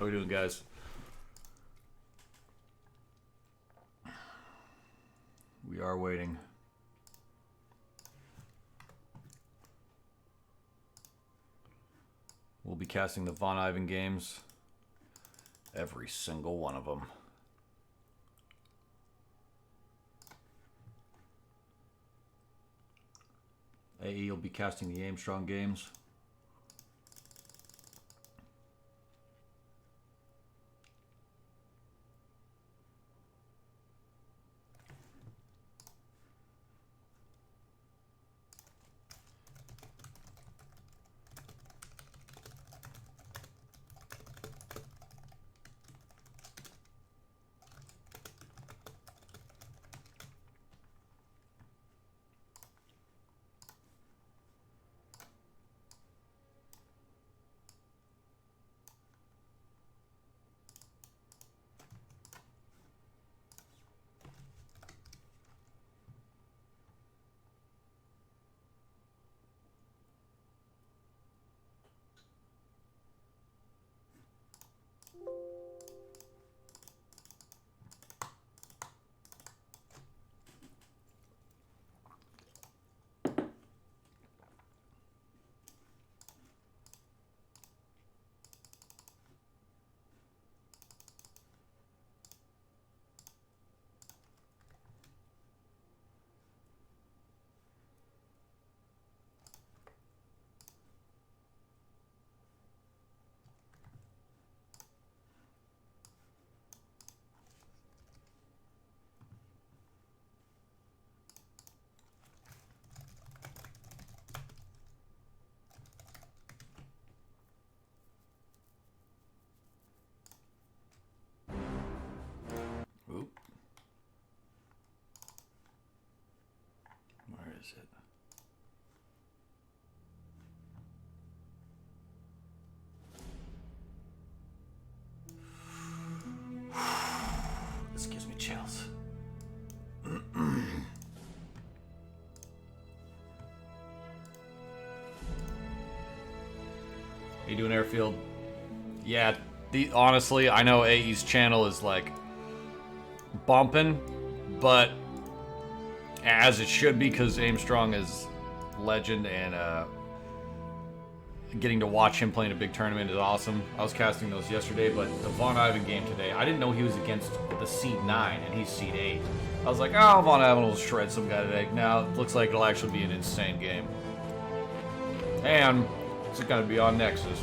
How we doing, guys? We are waiting. We'll be casting the VonIvan games. Every single one of them. AE will be casting the Armstrong games. Oop. Where is it? This gives me chills. How you doing, Airfield? Yeah, honestly, I know AE's channel is like bumping, but as it should be, because Armstrong is legend, and getting to watch him play in a big tournament is awesome. I was casting those yesterday, but the VonIvan game today, I didn't know he was against the seed 9 and he's seed 8. I was like, oh, VonIvan will shred some guy today. Now it looks like it'll actually be an insane game. And it's going to be on Nexus,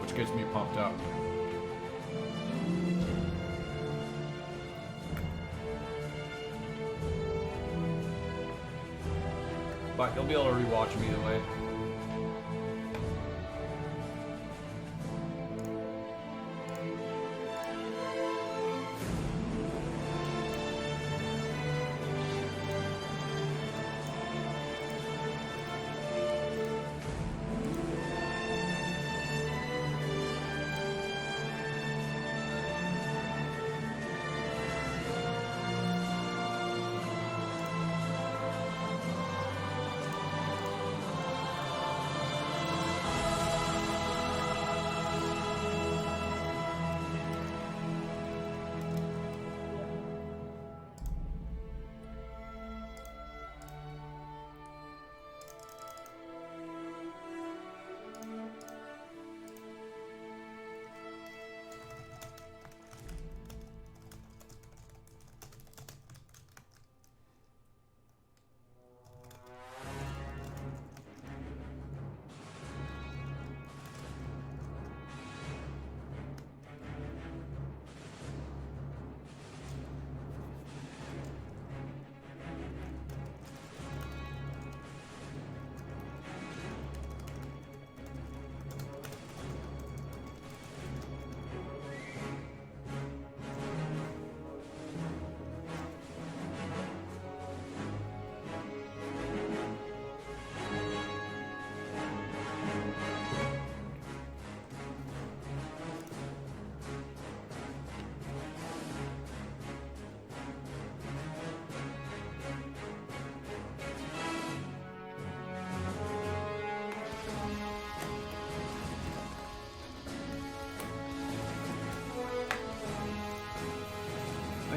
which gets me pumped up. But you'll be able to rewatch him either way.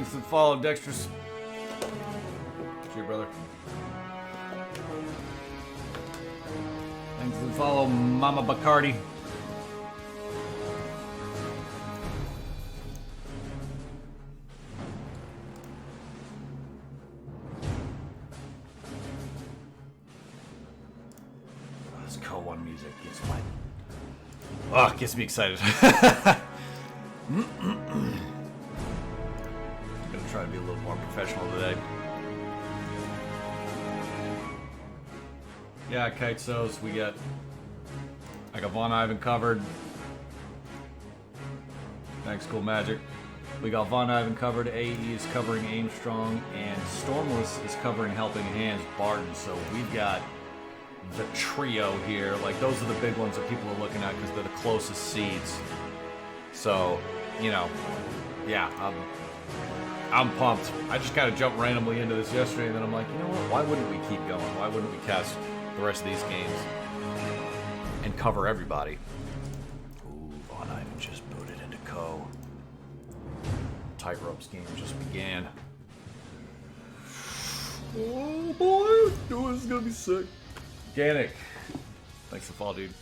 Thanks for the follow, Dexter's. Cheers, brother. Thanks for the follow, Mama Bacardi. This COH2 music gets me excited. I'm gonna try to be a little more professional today. Yeah, Kite So's, I got VonIvan covered. Thanks, Cool Magic. We got VonIvan covered, AE is covering Aim Strong, and Stormless is covering Helping Hands Barton. So we've got the trio here. Like, those are the big ones that people are looking at because they're the closest seeds. So, you know, yeah, I'm pumped. I just kind of jumped randomly into this yesterday, and then I'm like, you know what? Why wouldn't we keep going? Why wouldn't we cast the rest of these games and cover everybody? Ooh, VonIvan just booted into Co. Tightropes game just began. Oh boy, this is gonna be sick. Organic, thanks for the follow, dude.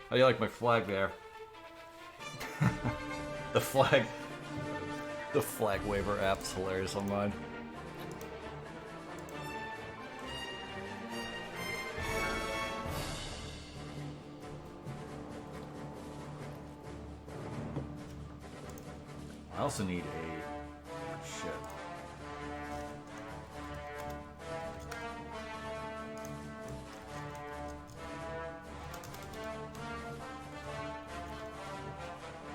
How do you like my flag there? The flag waiver app's hilarious on mine. I also need a shit.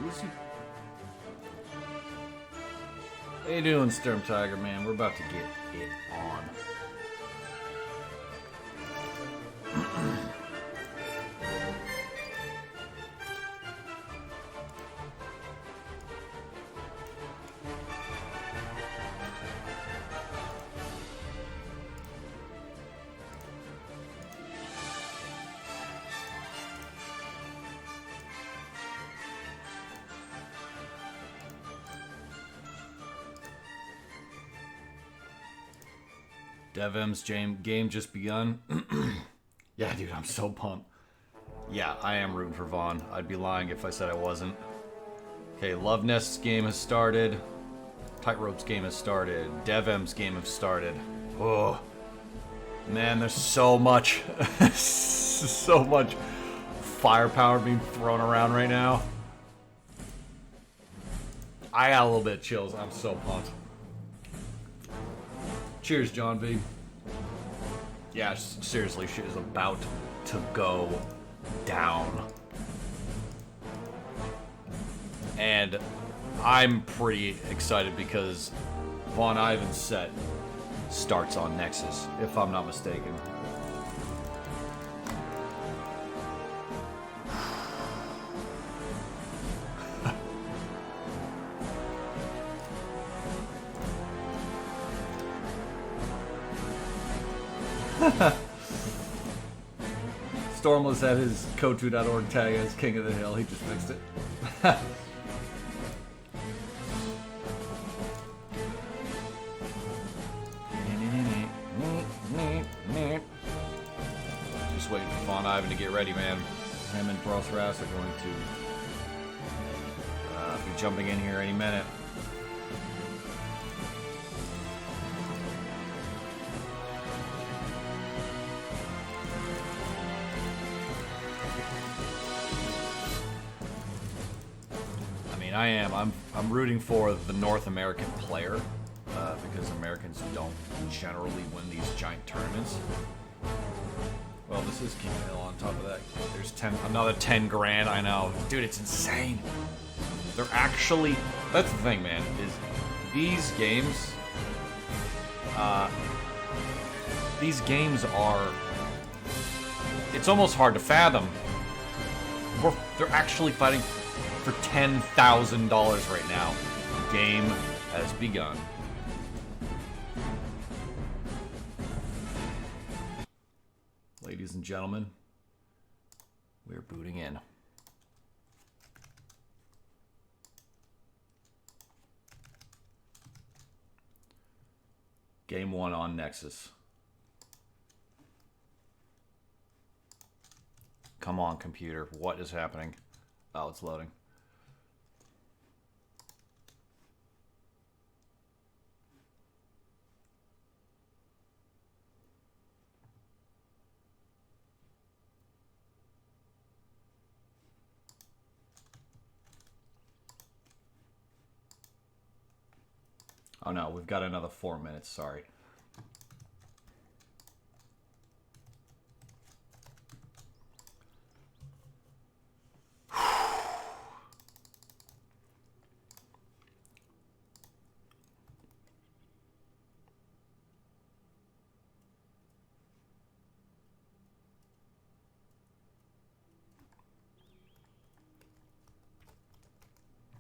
Who's he? How you doing, Sturm Tiger, man? We're about to get it on. DevM's game just begun. Yeah, dude, I'm so pumped. Yeah, I am rooting for Vaughn. I'd be lying if I said I wasn't. Okay, Love Nest's game has started. Tightrope's game has started. DevM's game has started. Oh, man, there's so much, so much firepower being thrown around right now. I got a little bit of chills. I'm so pumped. Cheers, John V. Yeah, seriously, shit is about to go down. And I'm pretty excited because VonIvan's set starts on Nexus, if I'm not mistaken. Stormless had his COH2.org tag as King of the Hill. He just fixed it. Just waiting for VonIvan to get ready, man. Him and Brosras are going to be jumping in here any minute. I'm rooting for the North American player because Americans don't generally win these giant tournaments. Well, this is King of the Hill on top of that. There's another 10 grand, I know. Dude, it's insane. They're actually, that's the thing, man, is these games are, it's almost hard to fathom. They're actually fighting for $10,000 right now. The game has begun. Ladies and gentlemen, we're booting in. Game 1 on Nexus. Come on, computer. What is happening? Oh, it's loading. Oh no, we've got another 4 minutes, sorry.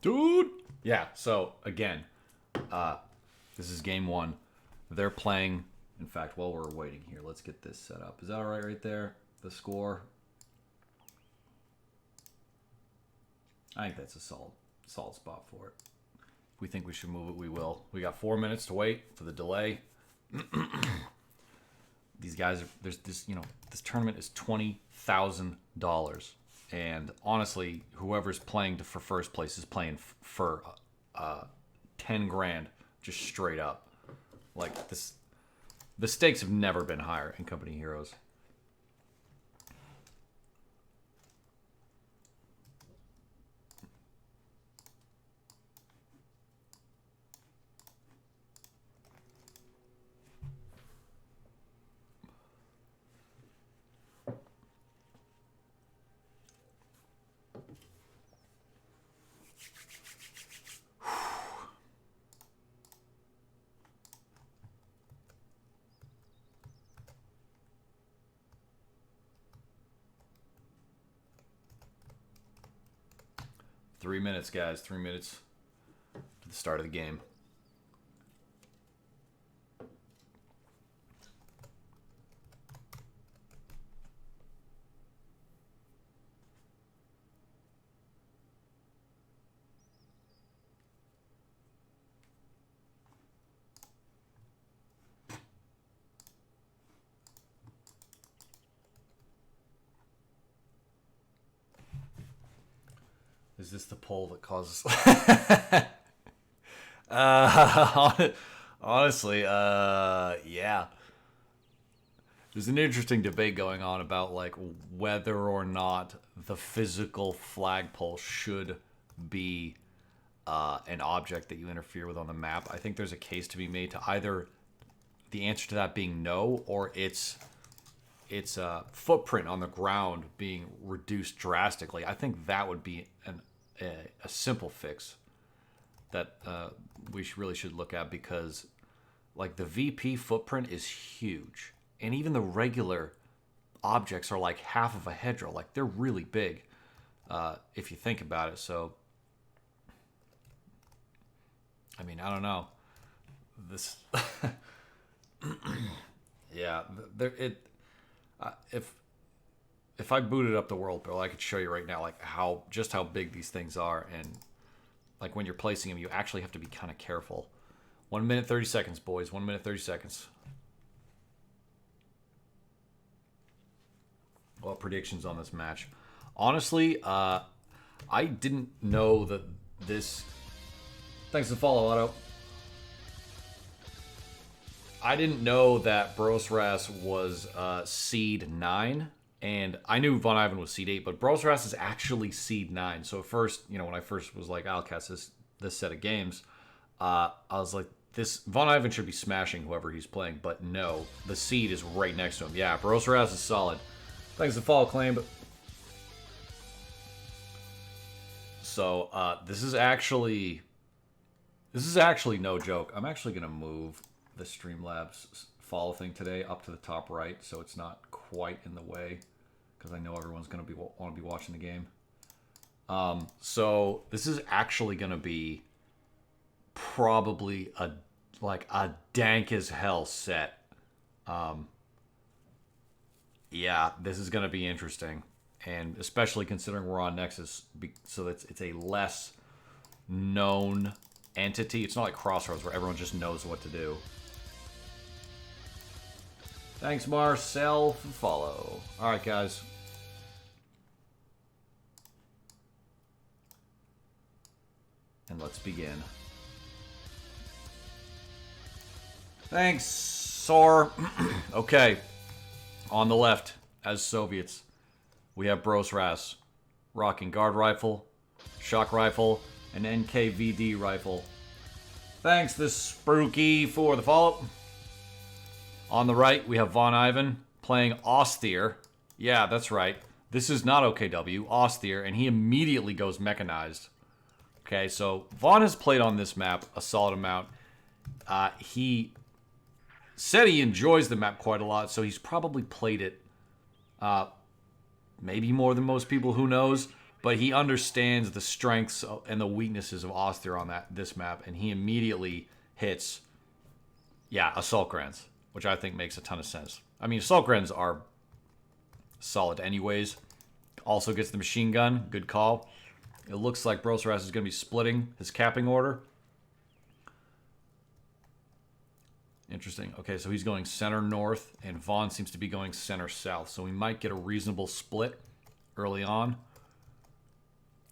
Dude! Yeah, so again, this is game 1. They're playing, in fact, while we're waiting here, let's get this set up. Is that alright right there? The score? I think that's a solid spot for it. If we think we should move it, we will. We got 4 minutes to wait for the delay. These guys, there's this, this tournament is $20,000. And honestly, whoever's playing for first place is playing for 10 grand, just straight up. Like this, the stakes have never been higher in Company Heroes. Three minutes, guys. 3 minutes to the start of the game. Is this the poll that causes... honestly, yeah. There's an interesting debate going on about like whether or not the physical flagpole should be an object that you interfere with on the map. I think there's a case to be made to either the answer to that being no, or its footprint on the ground being reduced drastically. I think that would be a simple fix that we really should look at, because like the VP footprint is huge, and even the regular objects are like half of a hedgerow. Like they're really big if you think about it. So I mean, I don't know this. Yeah, if I booted up the World Build, I could show you right now like how big these things are, and like when you're placing them, you actually have to be kind of careful. 1 minute 30 seconds, boys. 1 minute 30 seconds. Well, predictions on this match. Honestly, I didn't know that this. Thanks for the follow, Otto. I didn't know that Brosras was seed 9, and I knew VonIvan was seed 8, but Brosras is actually seed 9. So at first, when I first was like, I'll cast this set of games, I was like, this VonIvan should be smashing whoever he's playing, but no, the seed is right next to him. Yeah, Brosras is solid. Thanks for the follow, Claim. So this is actually no joke. I'm actually gonna move the Streamlabs follow thing today up to the top right, so it's not quite in the way, because I know everyone's gonna want to be watching the game. So this is actually gonna be probably a dank as hell set. Yeah, this is gonna be interesting, and especially considering we're on Nexus, so that it's a less known entity. It's not like Crossroads where everyone just knows what to do. Thanks, Marcel, for follow. All right, guys. And let's begin. Thanks, Sor. Okay. On the left, as Soviets, we have Brosras, rocking guard rifle, shock rifle, and NKVD rifle. Thanks, this Spooky, for the follow. On the right, we have VonIvan playing Austere. Yeah, that's right. This is not OKW, Austere, and he immediately goes mechanized. Okay, so Von has played on this map a solid amount. He said he enjoys the map quite a lot, so he's probably played it maybe more than most people, who knows. But he understands the strengths and the weaknesses of Austere on this map, and he immediately hits, Assault Grants, which I think makes a ton of sense. I mean, Assault Grants are solid anyways. Also gets the machine gun, good call. It looks like Brosras is going to be splitting his capping order. Interesting. Okay, so he's going center north, and Von seems to be going center south. So we might get a reasonable split early on,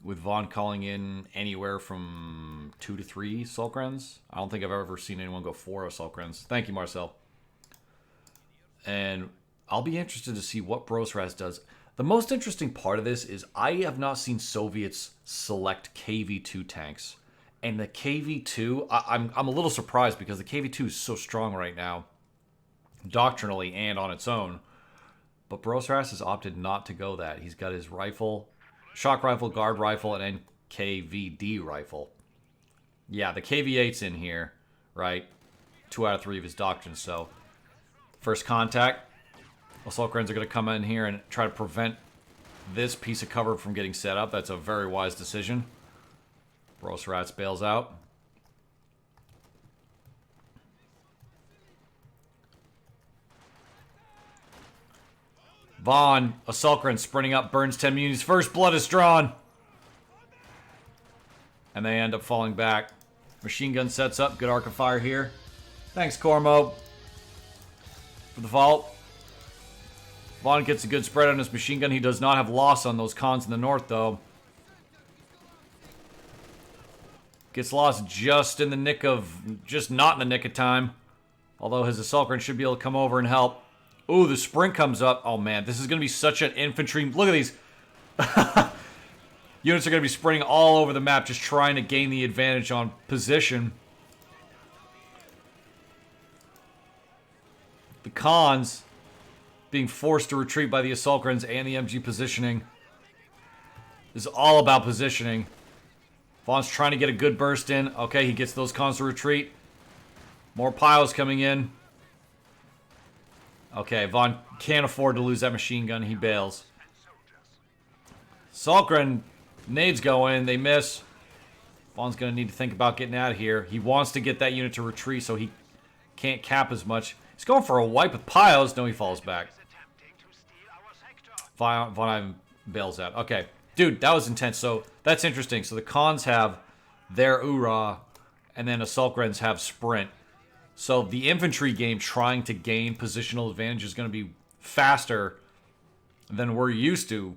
with Von calling in anywhere from 2 to 3 Assault Grens. I don't think I've ever seen anyone go 4 Assault Grens. Thank you, Marcel. And I'll be interested to see what Brosras does. The most interesting part of this is I have not seen Soviets select KV-2 tanks. And the KV-2, I'm a little surprised because the KV-2 is so strong right now, doctrinally and on its own. But Brosras has opted not to go that. He's got his rifle, shock rifle, guard rifle, and NKVD rifle. Yeah, the KV-8's in here, right? 2 out of 3 of his doctrines, so first contact. Assault Grens are going to come in here and try to prevent this piece of cover from getting set up. That's a very wise decision. Brosras bails out. Von, Assault Gren sprinting up, burns 10 munis. First blood is drawn. And they end up falling back. Machine gun sets up. Good arc of fire here. Thanks, Cormo, for the vault. Von gets a good spread on his machine gun. He does not have loss on those cons in the north, though. Gets lost just in the nick of... just not in the nick of time. Although his Assault Gren should be able to come over and help. Ooh, the sprint comes up. Oh, man. This is going to be such an infantry... Look at these. Units are going to be sprinting all over the map just trying to gain the advantage on position. The cons being forced to retreat by the Assault Grens and the MG positioning. This is all about positioning. Von's trying to get a good burst in. Okay, he gets those cons to retreat. More piles coming in. Okay, Von can't afford to lose that machine gun. He bails. Assault Gren nades go in. They miss. Von's going to need to think about getting out of here. He wants to get that unit to retreat so he can't cap as much. He's going for a wipe with piles. No, he falls back. VonIvan bails out. Okay. Dude, that was intense. So, that's interesting. So, the cons have their Ura, and then Assault Grens have Sprint. So, the infantry game trying to gain positional advantage is going to be faster than we're used to,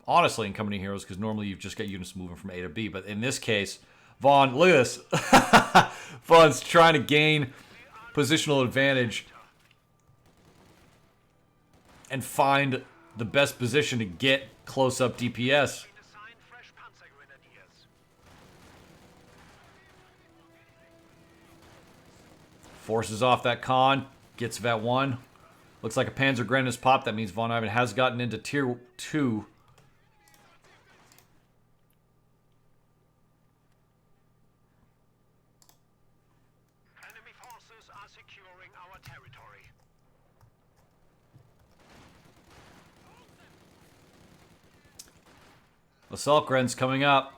honestly, in Company Heroes, because normally you've just got units moving from A to B. But in this case, Von, look at this. Von's trying to gain positional advantage and find the best position to get close-up DPS. Forces off that con, gets Vet 1. Looks like a Panzer Gren has popped. That means VonIvan has gotten into Tier 2. Enemy forces are securing our territory. Assault Gren's coming up.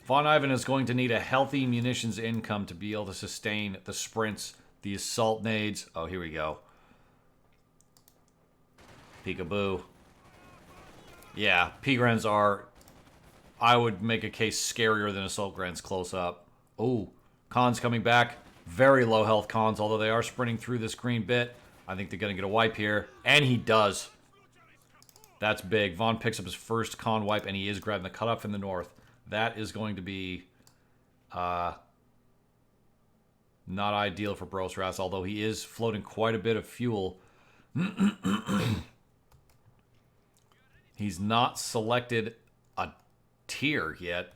VonIvan is going to need a healthy munitions income to be able to sustain the sprints, the assault nades. Oh, here we go. Peekaboo. Yeah, P-Grens are, I would make a case, scarier than Assault Grens close up. Oh, cons coming back. Very low health cons, although they are sprinting through this green bit. I think they're going to get a wipe here. And he does. That's big. Von picks up his first con wipe, and he is grabbing the cutoff in the north. That is going to be not ideal for Brosras, although he is floating quite a bit of fuel. He's not selected a tier yet.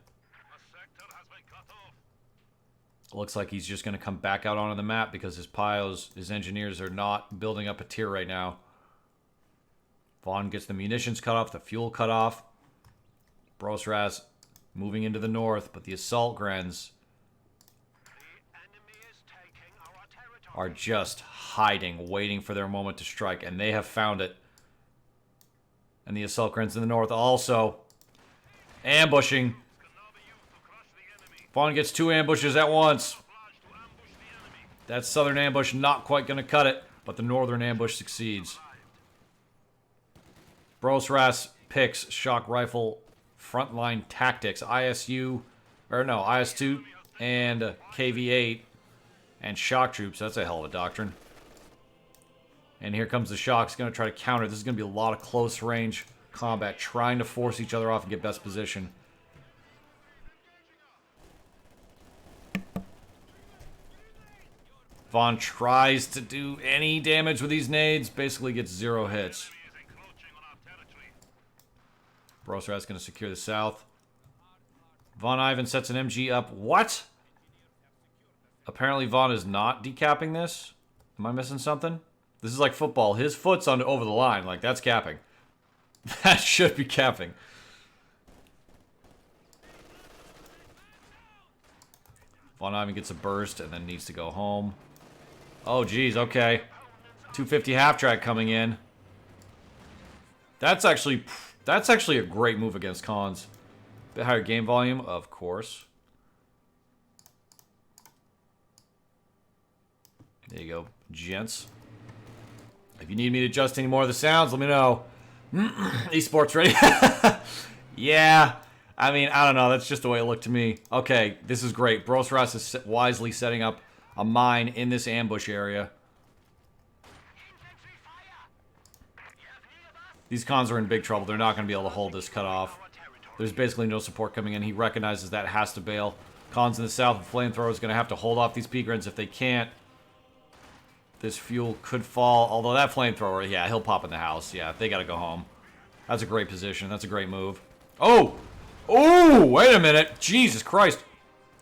Looks like he's just going to come back out onto the map because his pios, his engineers are not building up a tier right now. Von gets the munitions cut off, the fuel cut off. Brosras moving into the north, but the assault grens are just hiding, waiting for their moment to strike, and they have found it. And the assault grens in the north also ambushing. Von gets 2 ambushes at once. That southern ambush not quite going to cut it, but the northern ambush succeeds. Brosras picks shock rifle frontline tactics, IS2 and KV8 and shock troops. That's a hell of a doctrine. And here comes the shock. He's going to try to counter. This is going to be a lot of close range combat, trying to force each other off and get best position. Von tries to do any damage with these nades, basically gets 0 hits. Brosras going to secure the south. VonIvan sets an MG up. What? Apparently Von is not decapping this. Am I missing something? This is like football. His foot's on over the line. Like, that's capping. That should be capping. VonIvan gets a burst and then needs to go home. Oh, geez. Okay. 250 half-track coming in. That's actually a great move against cons. Bit higher game volume, of course. There you go, gents. If you need me to adjust any more of the sounds, let me know. Esports ready? Yeah. I mean, I don't know. That's just the way it looked to me. Okay, this is great. Brosras is wisely setting up a mine in this ambush area. These cons are in big trouble. They're not going to be able to hold this cut off. There's basically no support coming in. He recognizes that, has to bail. Cons in the south with flamethrower is going to have to hold off these P-grins. If they can't, this fuel could fall. Although that flamethrower, yeah, he'll pop in the house. Yeah, they got to go home. That's a great position. That's a great move. Oh! Oh! Wait a minute. Jesus Christ.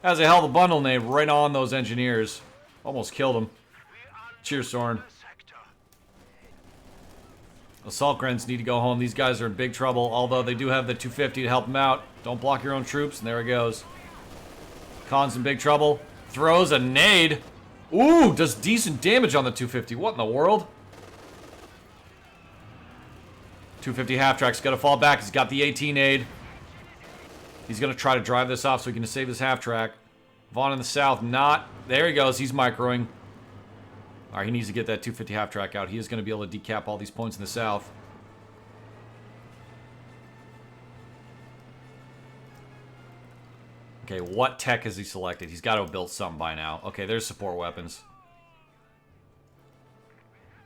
That's a hell of a bundle nade right on those engineers. Almost killed him. Cheers, Soren. Assault grens need to go home. These guys are in big trouble, although they do have the 250 to help them out. Don't block your own troops, and there he goes. Khan's in big trouble. Throws a nade. Ooh, does decent damage on the 250. What in the world? 250 half-track's got to fall back. He's got the 18 nade. He's going to try to drive this off so he can save his half-track. Von in the south, not. There he goes. He's microing. All right, he needs to get that 250 half-track out. He is going to be able to decap all these points in the south. Okay, what tech has he selected? He's got to have built something by now. Okay, there's support weapons.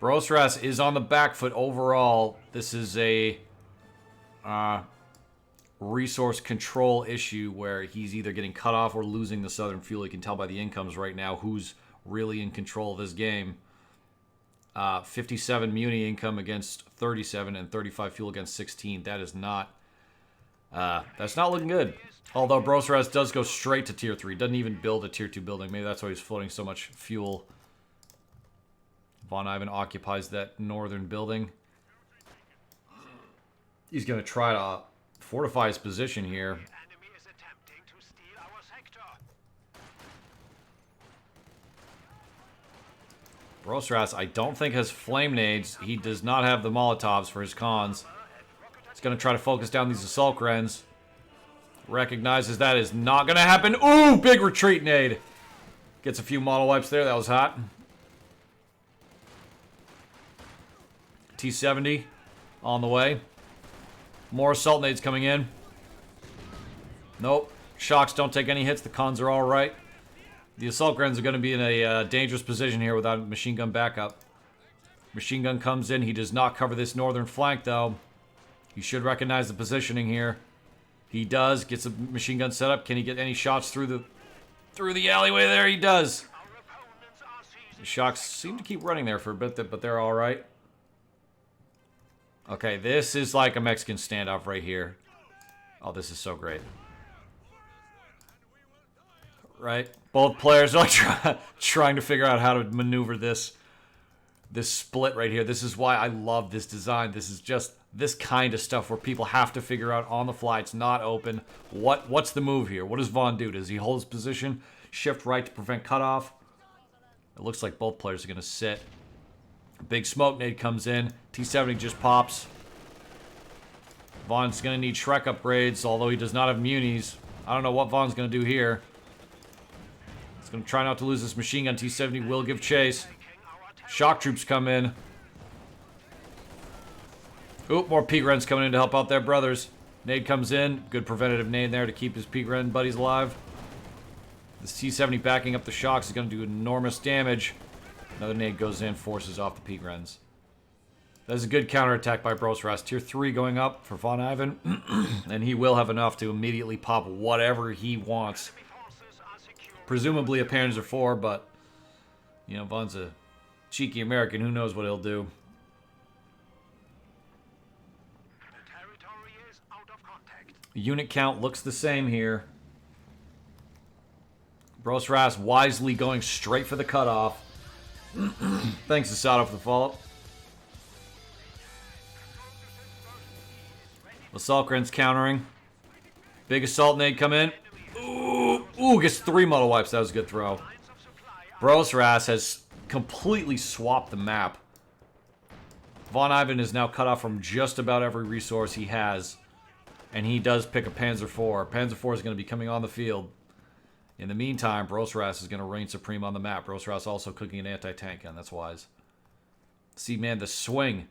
Brosras is on the back foot overall. This is a resource control issue where he's either getting cut off or losing the southern fuel. You can tell by the incomes right now who's really in control of this game. 57 muni income against 37 and 35 fuel against 16. That is not that's not looking good. Although Brosras does go straight to tier 3. Doesn't even build a tier 2 building. Maybe that's why he's floating so much fuel. VonIvan occupies that northern building. He's going to try to fortify his position here. Brosras, I don't think, has flame nades. He does not have the Molotovs for his cons. He's going to try to focus down these assault grens. Recognizes that is not going to happen. Ooh, big retreat nade. Gets a few model wipes there. That was hot. T-70 on the way. More assault nades coming in. Nope. Shocks don't take any hits. The cons are all right. The assault grens are going to be in a dangerous position here without machine gun backup. Machine gun comes in. He does not cover this northern flank, though. He should recognize the positioning here. He does. Gets a machine gun set up. Can he get any shots through the alleyway there? He does. The Shocks seem to keep running there for a bit, but they're all right. Okay, this is like a Mexican standoff right here. Oh, this is so great. Right? Both players are like trying to figure out how to maneuver this split right here. This is why I love this design. This is just this kind of stuff where people have to figure out on the fly. It's not open. What's the move here? What does Von do? Does he hold his position? Shift right to prevent cutoff? It looks like both players are going to sit. Big smoke nade comes in. T-70 just pops. Von's going to need Shrek upgrades, although he does not have munis. I don't know what Von's going to do here. He's going to try not to lose this machine gun. T-70 will give chase. Shock troops come in. Oop, more Pigwrens coming in to help out their brothers. Nade comes in. Good preventative nade there to keep his Pigwren buddies alive. This T-70 backing up the Shocks is going to do enormous damage. Another nade goes in, forces off the Pigwrens. That is a good counterattack by Brosras. Tier 3 going up for VonIvan. And he will have enough to immediately pop whatever he wants. Presumably a Panzer IV, but, you know, Von's a cheeky American. Who knows what he'll do. The territory is out of contact. Unit count looks the same here. Brosras wisely going straight for the cutoff. Thanks to Standoff for the follow-up. Assault-Grens countering. Big assault nade come in. Ooh, gets 3 muddle wipes. That was a good throw. Brosras has completely swapped the map. VonIvan is now cut off from just about every resource he has. And he does pick a Panzer IV. Panzer IV is going to be coming on the field. In the meantime, Brosras is going to reign supreme on the map. Brosras also cooking an anti-tank gun. That's wise. See, man, the swing.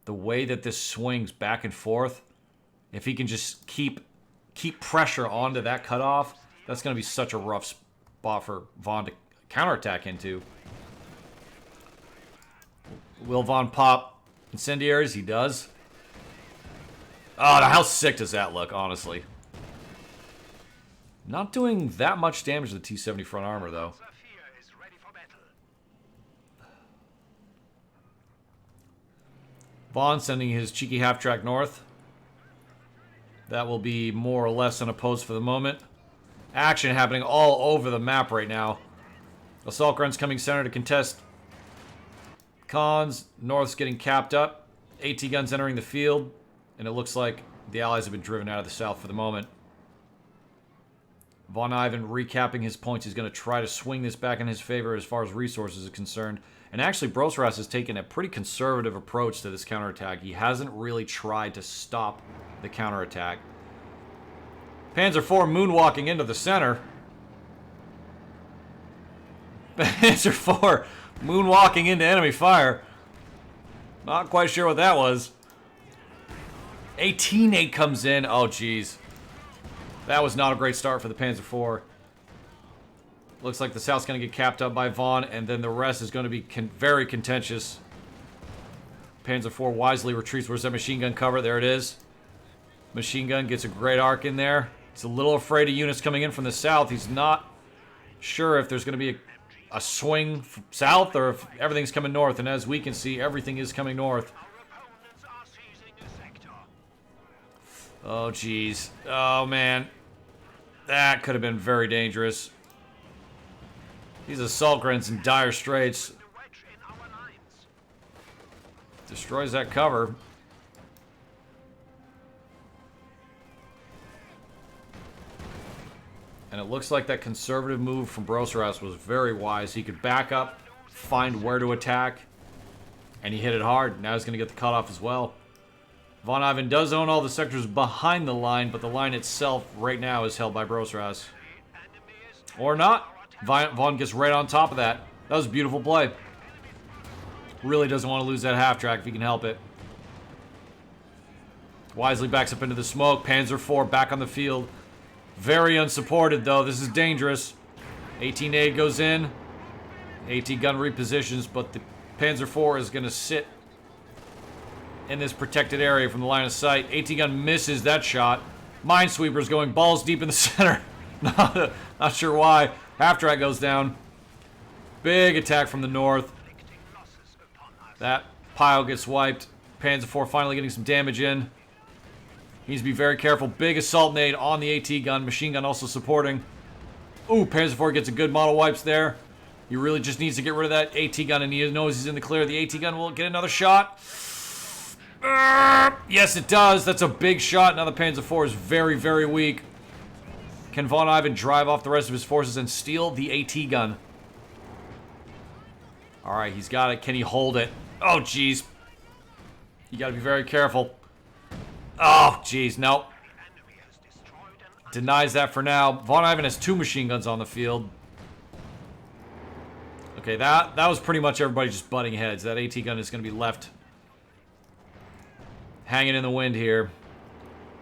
The way that this swings back and forth. If he can just keep pressure onto that cutoff, that's going to be such a rough spot for Von to counterattack into. Will Von pop incendiaries? He does. Oh, how sick does that look, honestly? Not doing that much damage to the T-70 front armor, though. Von sending his cheeky half-track north. That will be more or less unopposed for the moment. Action happening all over the map right now. Assault-Grens coming center to contest cons. North's getting capped up. AT guns entering the field. And it looks like the Allies have been driven out of the south for the moment. VonIvan recapping his points. He's going to try to swing this back in his favor as far as resources are concerned. And actually, Brosras has taken a pretty conservative approach to this counterattack. He hasn't really tried to stop the counterattack. Panzer IV moonwalking into the center. Panzer IV moonwalking into enemy fire. Not quite sure what that was. 18-8 comes in. Oh, jeez. That was not a great start for the Panzer IV. Looks like the South's going to get capped up by Von, and then the rest is going to be very contentious. Panzer IV wisely retreats. Where's that machine gun cover? There it is. Machine gun gets a great arc in there. He's a little afraid of units coming in from the south. He's not sure if there's going to be a swing south or if everything's coming north. And as we can see, everything is coming north. Oh, jeez. Oh, man. That could have been very dangerous. These Assault-Grens in dire straits. Destroys that cover. And it looks like that conservative move from Brosras was very wise. He could back up, find where to attack, and he hit it hard. Now he's going to get the cutoff as well. VonIvan does own all the sectors behind the line, but the line itself right now is held by Brosras. Or not. Von gets right on top of that. That was a beautiful play. Really doesn't want to lose that half track if he can help it. Wisely backs up into the smoke. Panzer IV back on the field. Very unsupported, though. This is dangerous. 18A goes in. AT gun repositions, but the Panzer IV is going to sit in this protected area from the line of sight. AT gun misses that shot. Minesweeper's going balls deep in the center. Not sure why. Half-track goes down. Big attack from the north. That pile gets wiped. Panzer IV finally getting some damage in. Needs to be very careful. Big assault nade on the AT gun. Machine gun also supporting. Ooh, Panzer IV gets a good model wipes there. He really just needs to get rid of that AT gun, and he knows he's in the clear. The AT gun will get another shot. Yes, it does. That's a big shot. Now the Panzer IV is very, very weak. Can VonIvan drive off the rest of his forces and steal the AT gun? All right, he's got it. Can he hold it? Oh, jeez. You got to be very careful. Oh, jeez. Nope. Denies that for now. VonIvan has 2 machine guns on the field. Okay, that was pretty much everybody just butting heads. That AT gun is going to be left hanging in the wind here.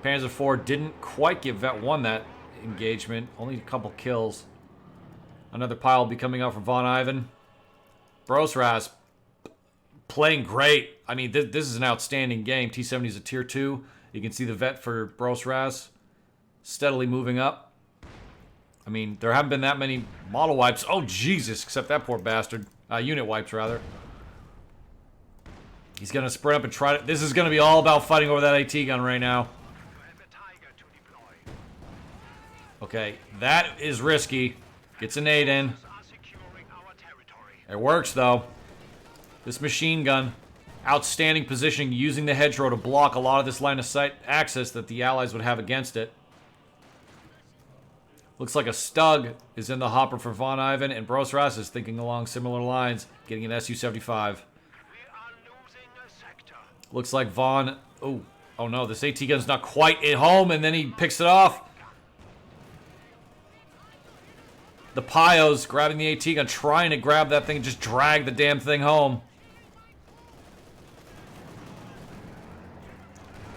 Panzer IV didn't quite give Vet 1 that engagement. Only a couple kills. Another pile will be coming out from VonIvan. Brosras playing great. I mean, this is an outstanding game. T-70 is a tier 2. You can see the vet for Brosras steadily moving up. I mean, there haven't been that many model wipes. Oh, Jesus, except that poor bastard. Unit wipes, rather. He's going to sprint up and try to... This is going to be all about fighting over that AT gun right now. Okay, that is risky. Gets a nade in. It works, though. This machine gun, outstanding positioning, using the hedgerow to block a lot of this line of sight access that the Allies would have against it. Looks like a Stug is in the hopper for VonIvan, and Brosras is thinking along similar lines, getting an Su-75. Looks like Von... Oh no, this AT gun's not quite at home, and then he picks it off. The Pios grabbing the AT gun, trying to grab that thing and just drag the damn thing home.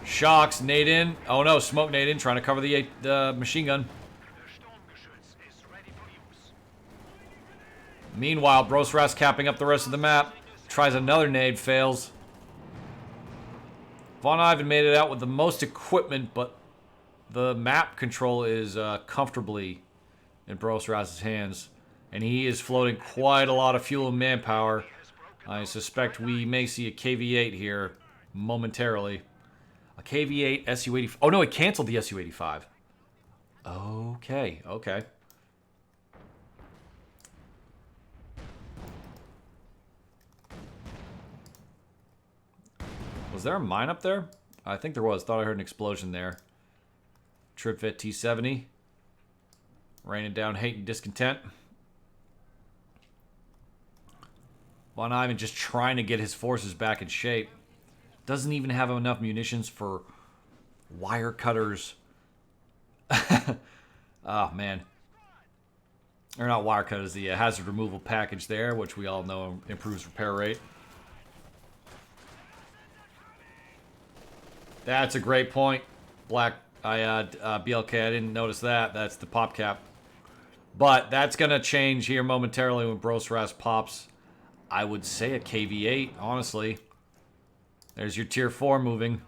Shocks, nade in. Oh no, smoke nade in, trying to cover the machine gun. Meanwhile, Brosras capping up the rest of the map. Tries another nade, fails. VonIvan made it out with the most equipment, but the map control is comfortably in Brosras' hands. And he is floating quite a lot of fuel and manpower. I suspect we may see a KV-8 here momentarily. A KV-8 Su-85. Oh no, it canceled the Su-85. Okay, okay. Was there a mine up there? I think there was. Thought I heard an explosion there. Tripfit T-70. Raining down hate and discontent. VonIvan just trying to get his forces back in shape. Doesn't even have enough munitions for wire cutters. Oh, man. Or not wire cutters, the hazard removal package there, which we all know improves repair rate. That's a great point, BLK. I didn't notice that. That's the pop cap. But that's going to change here momentarily when Brosras pops. I would say a KV-8, honestly. There's your tier 4 moving.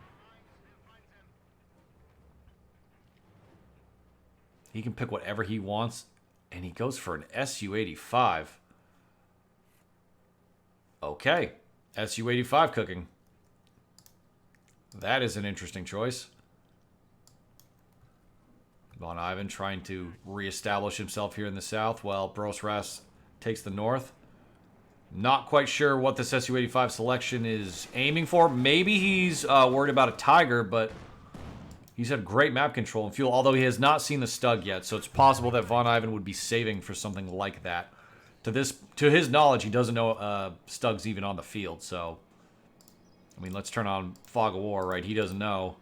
He can pick whatever he wants, and he goes for an Su-85. Okay, Su-85 cooking. That is an interesting choice. VonIvan trying to reestablish himself here in the south while Brosras takes the north. Not quite sure what this Su-85 selection is aiming for. Maybe he's worried about a Tiger, but he's had great map control and fuel, although he has not seen the Stug yet, so it's possible that VonIvan would be saving for something like that. To his knowledge, he doesn't know Stug's even on the field, so... I mean, let's turn on Fog of War, right? He doesn't know.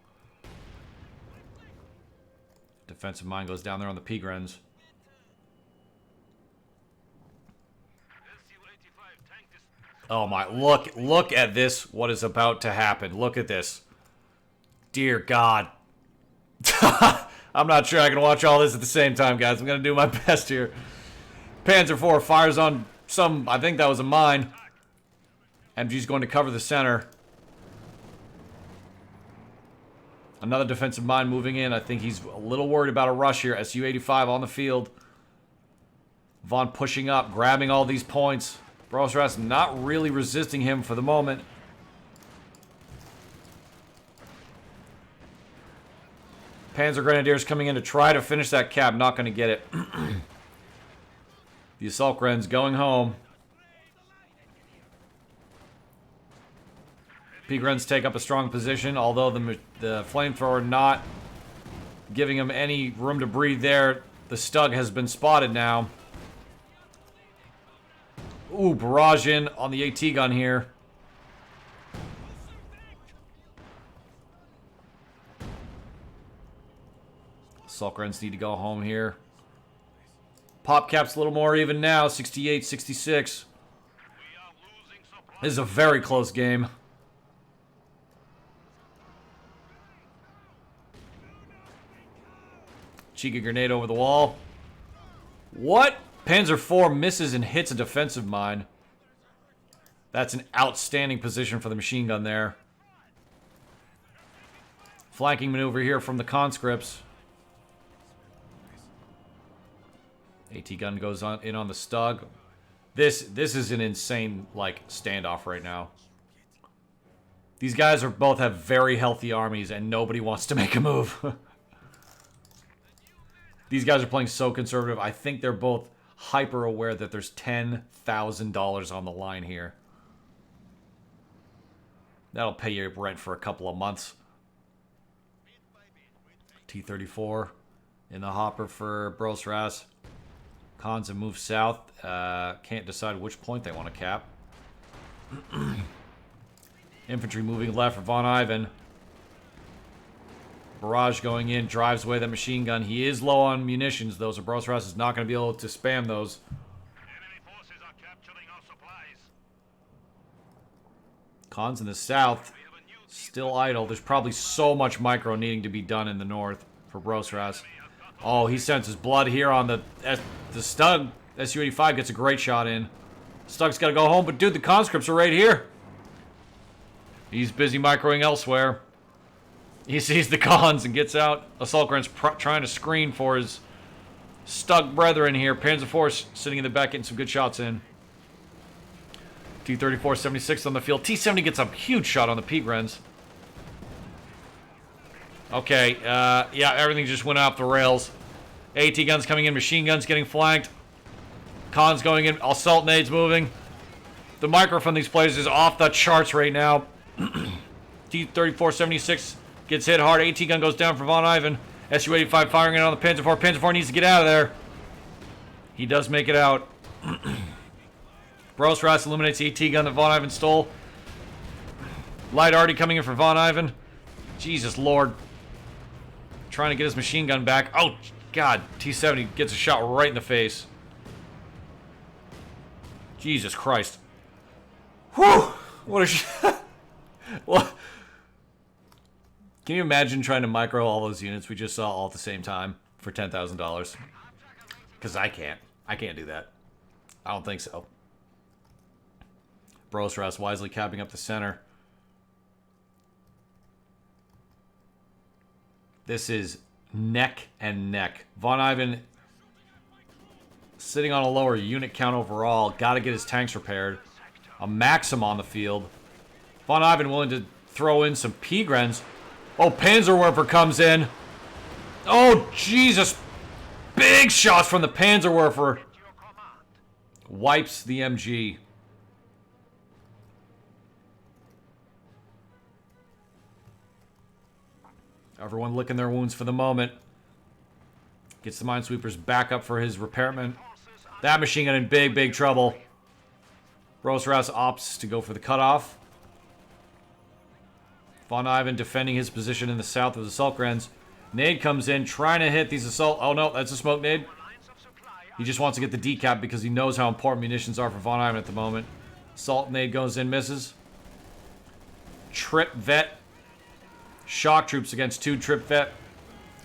Defensive mine goes down there on the Peagrens. Oh my, look at this, what is about to happen. Look at this. Dear God. I'm not sure I can watch all this at the same time, guys. I'm going to do my best here. Panzer IV fires on some, I think that was a mine. MG's going to cover the center. Another defensive mine moving in. I think he's a little worried about a rush here. SU-85 on the field. Von pushing up, grabbing all these points. Brosras not really resisting him for the moment. Panzer Grenadiers coming in to try to finish that cap. Not going to get it. The Assault Gren's going home. P-Grens take up a strong position, although the flamethrower not giving him any room to breathe there. The Stug has been spotted now. Ooh, barrage in on the AT gun here. Sulkrens need to go home here. Pop cap's a little more even now, 68-66. This is a very close game. Cheeky grenade over the wall. What? Panzer IV misses and hits a defensive mine. That's an outstanding position for the machine gun there. Flanking maneuver here from the conscripts. AT gun goes in on the Stug. This is an insane standoff right now. These guys both have very healthy armies and nobody wants to make a move. These guys are playing so conservative. I think they're both hyper aware that there's $10,000 on the line here. That'll pay your rent for a couple of months. T-34 in the hopper for Brosras. Cons have moved south. Can't decide which point they want to cap. Infantry moving left for VonIvan. Barrage going in, drives away that machine gun. He is low on munitions, though, so Brosras is not going to be able to spam those. Enemy forces are capturing our supplies. Cons in the south, still idle. There's probably so much micro needing to be done in the north for Brosras. Oh, he senses blood here on the Stug. SU-85 gets a great shot in. Stug's got to go home, but dude, the conscripts are right here. He's busy microing elsewhere. He sees the cons and gets out. Assault Grant's trying to screen for his Stug brethren here. Panzer IV sitting in the back getting some good shots in. T-34, 76 on the field. T-70 gets a huge shot on the P-Grens. Okay, yeah, everything just went off the rails. AT guns coming in, machine guns getting flanked. Cons going in, assault nades moving. The micro from these players is off the charts right now. T-34, 76 gets hit hard. AT gun goes down for VonIvan. SU-85 firing it on the Panzer IV. Panzer IV needs to get out of there. He does make it out. Brosras eliminates the AT gun that VonIvan stole. Light already coming in for VonIvan. Jesus Lord. Trying to get his machine gun back. Oh, God. T-70 gets a shot right in the face. Jesus Christ. Whew! What a shot. What? Can you imagine trying to micro all those units we just saw all at the same time for $10,000? Because I can't. I can't do that. I don't think so. Brosras wisely capping up the center. This is neck and neck. VonIvan sitting on a lower unit count overall. Got to get his tanks repaired. A Maxim on the field. VonIvan willing to throw in some P-Grens. Oh, Panzerwerfer comes in. Oh, Jesus. Big shots from the Panzerwerfer. Wipes the MG. Everyone licking their wounds for the moment. Gets the Minesweepers back up for his repairman. That machine gun in big, big trouble. Brosras opts to go for the cutoff. VonIvan defending his position in the south of the Assault Grens. Nade comes in, trying to hit these assault... Oh, no, that's a smoke nade. He just wants to get the decap because he knows how important munitions are for VonIvan at the moment. Assault nade goes in, misses. Trip vet. Shock troops against 2 trip vet.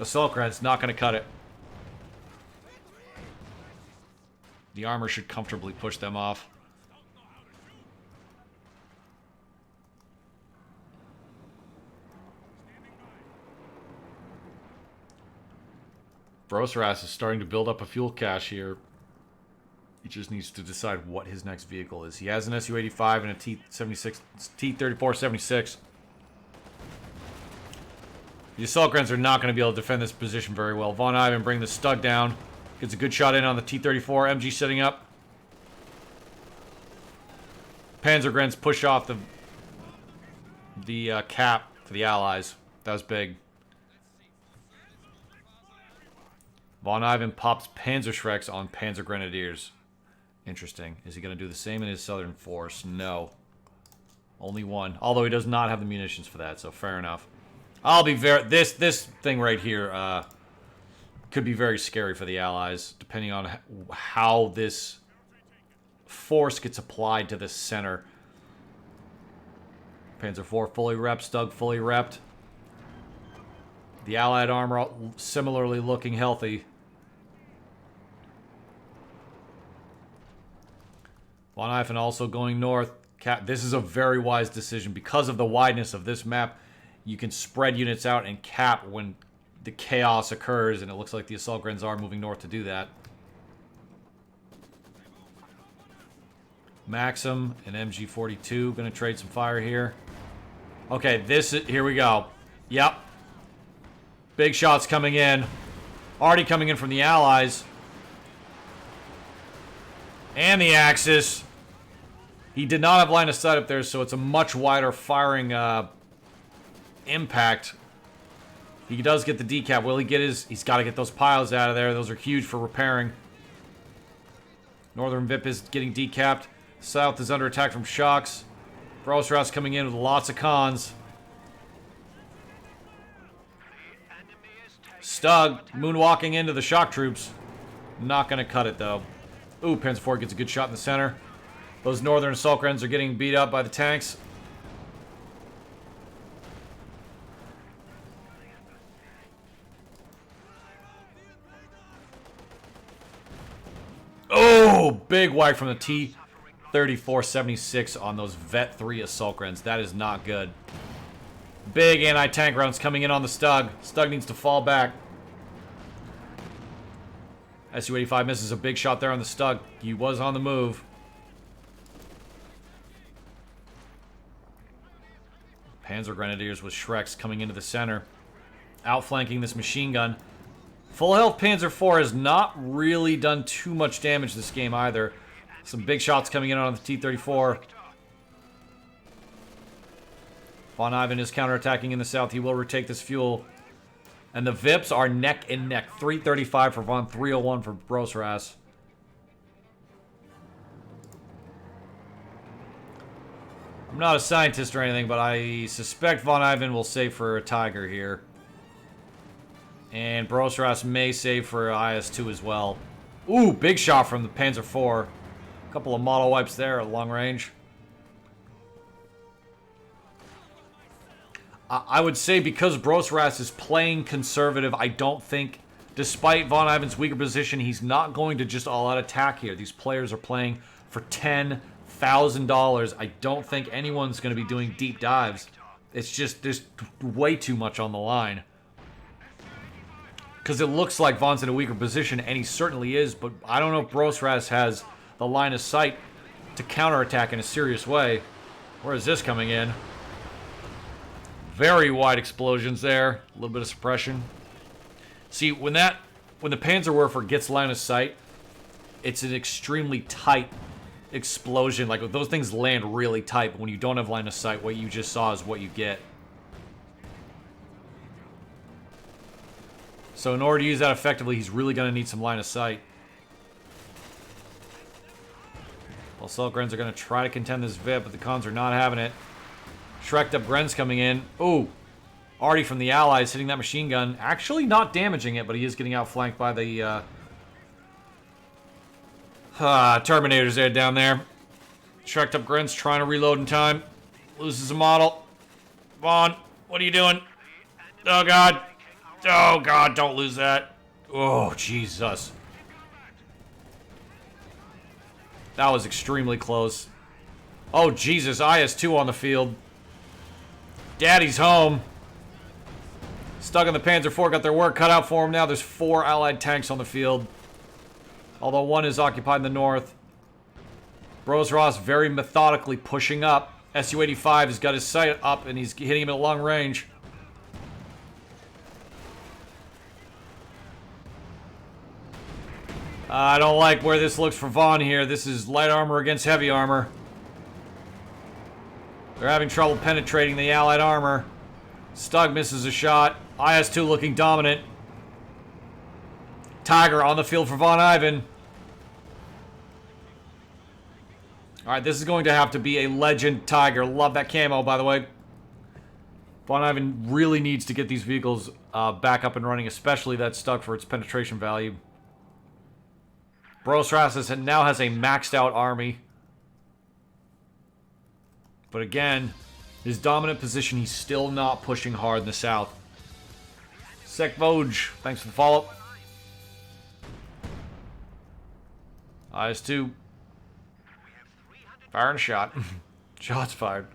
Assault Grens not going to cut it. The armor should comfortably push them off. Brosras is starting to build up a fuel cache here. He just needs to decide what his next vehicle is. He has an Su-85 and a T-76, T-34-76. The assault guns are not going to be able to defend this position very well. VonIvan bring the Stug down. Gets a good shot in on the T-34. MG setting up. Panzergrens push off the cap for the Allies. That was big. VonIvan pops Panzerschrecks on Panzer Grenadiers. Interesting. Is he going to do the same in his Southern Force? No. Only one. Although he does not have the munitions for that, so fair enough. I'll be very... This thing right here could be very scary for the Allies, depending on how this force gets applied to the center. Panzer IV fully repped, Stug fully repped. The Allied armor similarly looking healthy. VonIvan also going north. This is a very wise decision. Because of the wideness of this map, you can spread units out and cap when the chaos occurs, and it looks like the assault grens are moving north to do that. Maxim and MG42 going to trade some fire here. Okay, here we go. Yep. Big shots coming in. Already coming in from the Allies. And the Axis. He did not have line of sight up there, so it's a much wider firing impact. He does get the decap. Will he get his... He's got to get those piles out of there. Those are huge for repairing. Northern VIP is getting decapped. South is under attack from shocks. Brosras coming in with lots of cons. Stug moonwalking into the shock troops. Not going to cut it, though. Ooh, Panzer IV gets a good shot in the center. Those northern assault grens are getting beat up by the tanks. Oh, big wipe from the T-34-76 on those Vet 3 assault grens. That is not good. Big anti-tank rounds coming in on the Stug. Stug needs to fall back. Su-85 misses a big shot there on the Stug. He was on the move. Panzer Grenadiers with Shreks coming into the center. Outflanking this machine gun. Full health Panzer IV has not really done too much damage this game either. Some big shots coming in on the T-34. VonIvan is counterattacking in the south. He will retake this fuel. And the VIPs are neck and neck. 335 for Von, 301 for Brosras. I'm not a scientist or anything, but I suspect VonIvan will save for a Tiger here. And Brosras may save for IS-2 as well. Ooh, big shot from the Panzer IV. A couple of model wipes there at long range. I would say because Brosras is playing conservative, I don't think, despite VonIvan's weaker position, he's not going to just all-out attack here. These players are playing for $10,000. I don't think anyone's going to be doing deep dives. It's just, there's way too much on the line. Because it looks like Von's in a weaker position, and he certainly is, but I don't know if Brosras has the line of sight to counterattack in a serious way. Where is this coming in? Very wide explosions there. A little bit of suppression. See, when the Panzerwerfer gets line of sight, it's an extremely tight explosion. Like, those things land really tight, but when you don't have line of sight, what you just saw is what you get. So in order to use that effectively, he's really going to need some line of sight. Well, assault grens are going to try to contend this VIP, but the cons are not having it. Shreked up grens coming in. Ooh. Already from the Allies hitting that machine gun. Actually not damaging it, but he is getting outflanked by the Terminators there down there. Shreked up grens trying to reload in time. Loses a model. Von, what are you doing? Oh, God. Oh, God, don't lose that. Oh, Jesus. That was extremely close. Oh, Jesus, IS-2 on the field. Daddy's home. Stug and the Panzer IV got their work cut out for them. Now there's 4 Allied tanks on the field. Although one is occupied in the north. Brosras very methodically pushing up. Su-85 has got his sight up and he's hitting him at long range. I don't like where this looks for Von here. This is light armor against heavy armor. They're having trouble penetrating the Allied armor. Stug misses a shot. IS-2 looking dominant. Tiger on the field for VonIvan. Alright, this is going to have to be a legend Tiger. Love that camo, by the way. VonIvan really needs to get these vehicles back up and running, especially that Stug for its penetration value. Brosras now has a maxed out army. But again, his dominant position, he's still not pushing hard in the south. Sek Voj, thanks for the follow. IS-2. Firing a shot. Shots fired.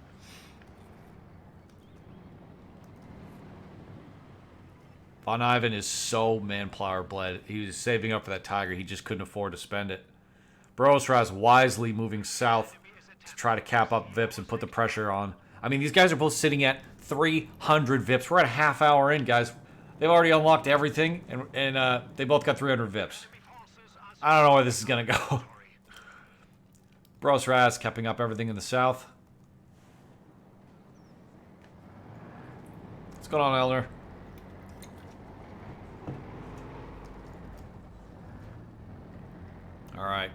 VonIvan is so manpower bled. He was saving up for that Tiger. He just couldn't afford to spend it. Brosras wisely moving south to try to cap up VIPs and put the pressure on. I mean, these guys are both sitting at 300 VIPs. We're at a half hour in, guys. They've already unlocked everything, and they both got 300 VIPs. I don't know where this is going to go. Brosras capping up everything in the south. What's going on, Elder? Alright.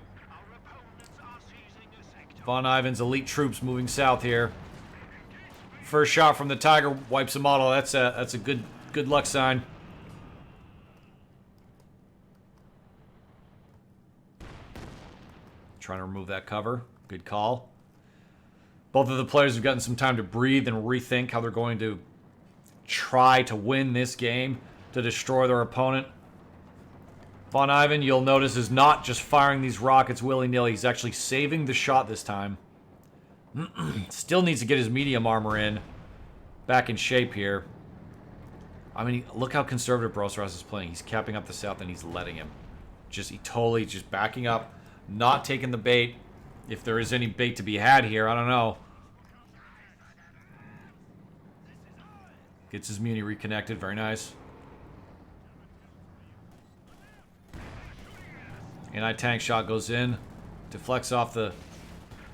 VonIvan's elite troops moving south here. First shot from the Tiger wipes a model. That's a good luck sign. Trying to remove that cover. Good call. Both of the players have gotten some time to breathe and rethink how they're going to try to win this game to destroy their opponent. VonIvan, you'll notice, is not just firing these rockets willy-nilly. He's actually saving the shot this time. Still needs to get his medium armor in. Back in shape here. I mean, look how conservative Brosras is playing. He's capping up the south and he's letting him. He totally just backing up. Not taking the bait. If there is any bait to be had here, I don't know. Gets his muni reconnected. Very nice. Anti-tank shot goes in. Deflects off the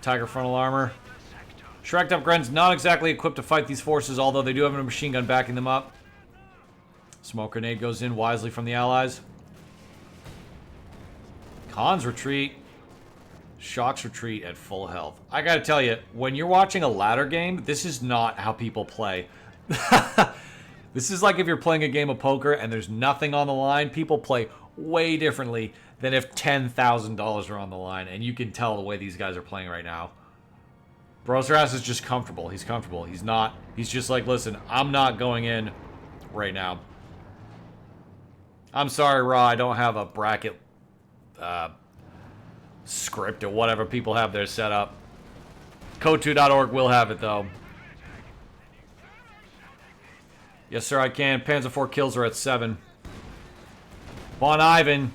Tiger frontal armor. Shrek'd up Gren's not exactly equipped to fight these forces, although they do have a machine gun backing them up. Smoke grenade goes in wisely from the Allies. Khan's retreat. Shock's retreat at full health. I gotta tell you, when you're watching a ladder game, this is not how people play. This is like if you're playing a game of poker and there's nothing on the line. People play way differently than if $10,000 are on the line, and you can tell the way these guys are playing right now. Brosras is just comfortable. He's comfortable. He's just like, listen, I'm not going in right now. I'm sorry, Raw, I don't have a bracket script or whatever people have there set up. COH2.org will have it, though. Yes, sir, I can. Panzer IV kills are at 7. VonIvan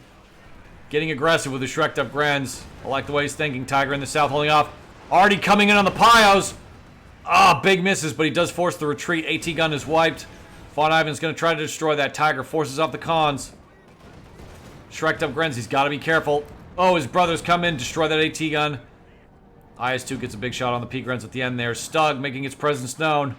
getting aggressive with the Shrek'd up Grens. I like the way he's thinking. Tiger in the south holding off. Already coming in on the Pyos. Ah, big misses, but he does force the retreat. AT gun is wiped. VonIvan's going to try to destroy that. Tiger forces off the Khans. Shrek'd up Grens, he's got to be careful. Oh, his brothers come in, destroy that AT gun. IS-2 gets a big shot on the P-Grens at the end there. Stug making its presence known.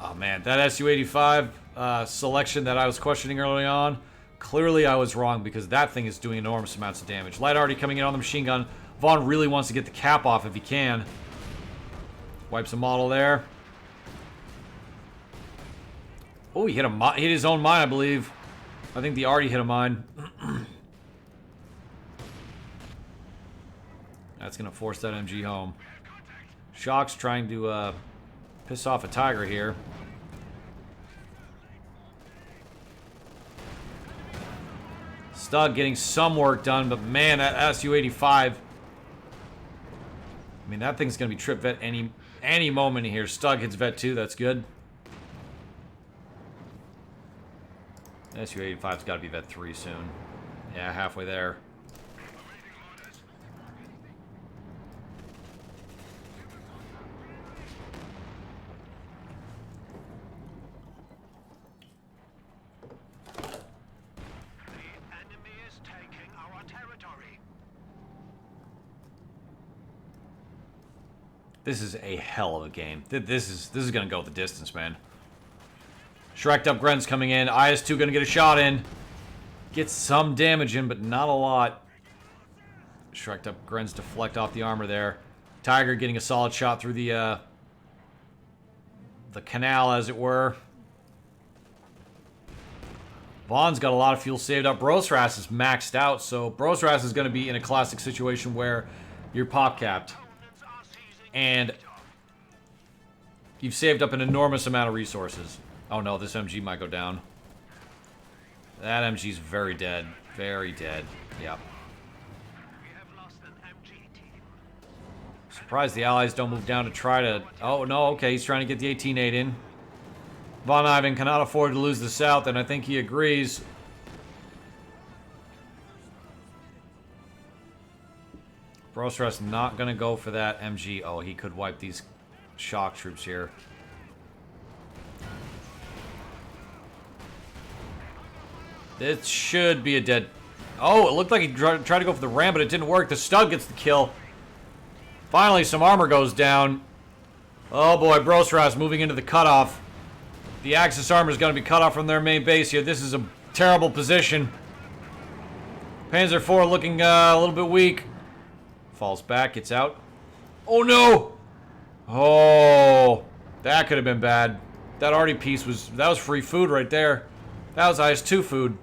Oh man, that Su-85 selection that I was questioning early on, clearly I was wrong because that thing is doing enormous amounts of damage. Light already coming in on the machine gun. Von really wants to get the cap off if he can. Wipes a model there. Oh, he hit his own mine, I believe. I think the Artie hit a mine. That's going to force that MG home. Shock's trying to piss off a Tiger here. Stug getting some work done, but man, that Su-85. I mean, that thing's going to be trip vet any Any moment here. Stug hits Vet 2. That's good. SU-85's got to be Vet 3 soon. Yeah, halfway there. This is a hell of a game. This is gonna go the distance, man. Shrek'd up Gren's coming in. IS-2 gonna get a shot in. Gets some damage in, but not a lot. Shrek'd up Gren's deflect off the armor there. Tiger getting a solid shot through the canal, as it were. Von's got a lot of fuel saved up. Brosras is maxed out, so Brosras is gonna be in a classic situation where you're pop capped. And you've saved up an enormous amount of resources. Oh no, this MG might go down. That MG's very dead. Very dead. Yep. Surprised the allies don't move down to try to... Oh no, okay, he's trying to get the 18-8 in. VonIvan cannot afford to lose the south, and I think he agrees. Brosras not going to go for that MG. Oh, he could wipe these shock troops here. This should be a dead... Oh, it looked like he tried to go for the ram, but it didn't work. The Stug gets the kill. Finally, some armor goes down. Oh boy, Brosras moving into the cutoff. The Axis armor is going to be cut off from their main base here. This is a terrible position. Panzer IV looking a little bit weak. Falls back, gets out. Oh no! Oh, that could have been bad. That arty piece was free food right there. That was IS-2 food.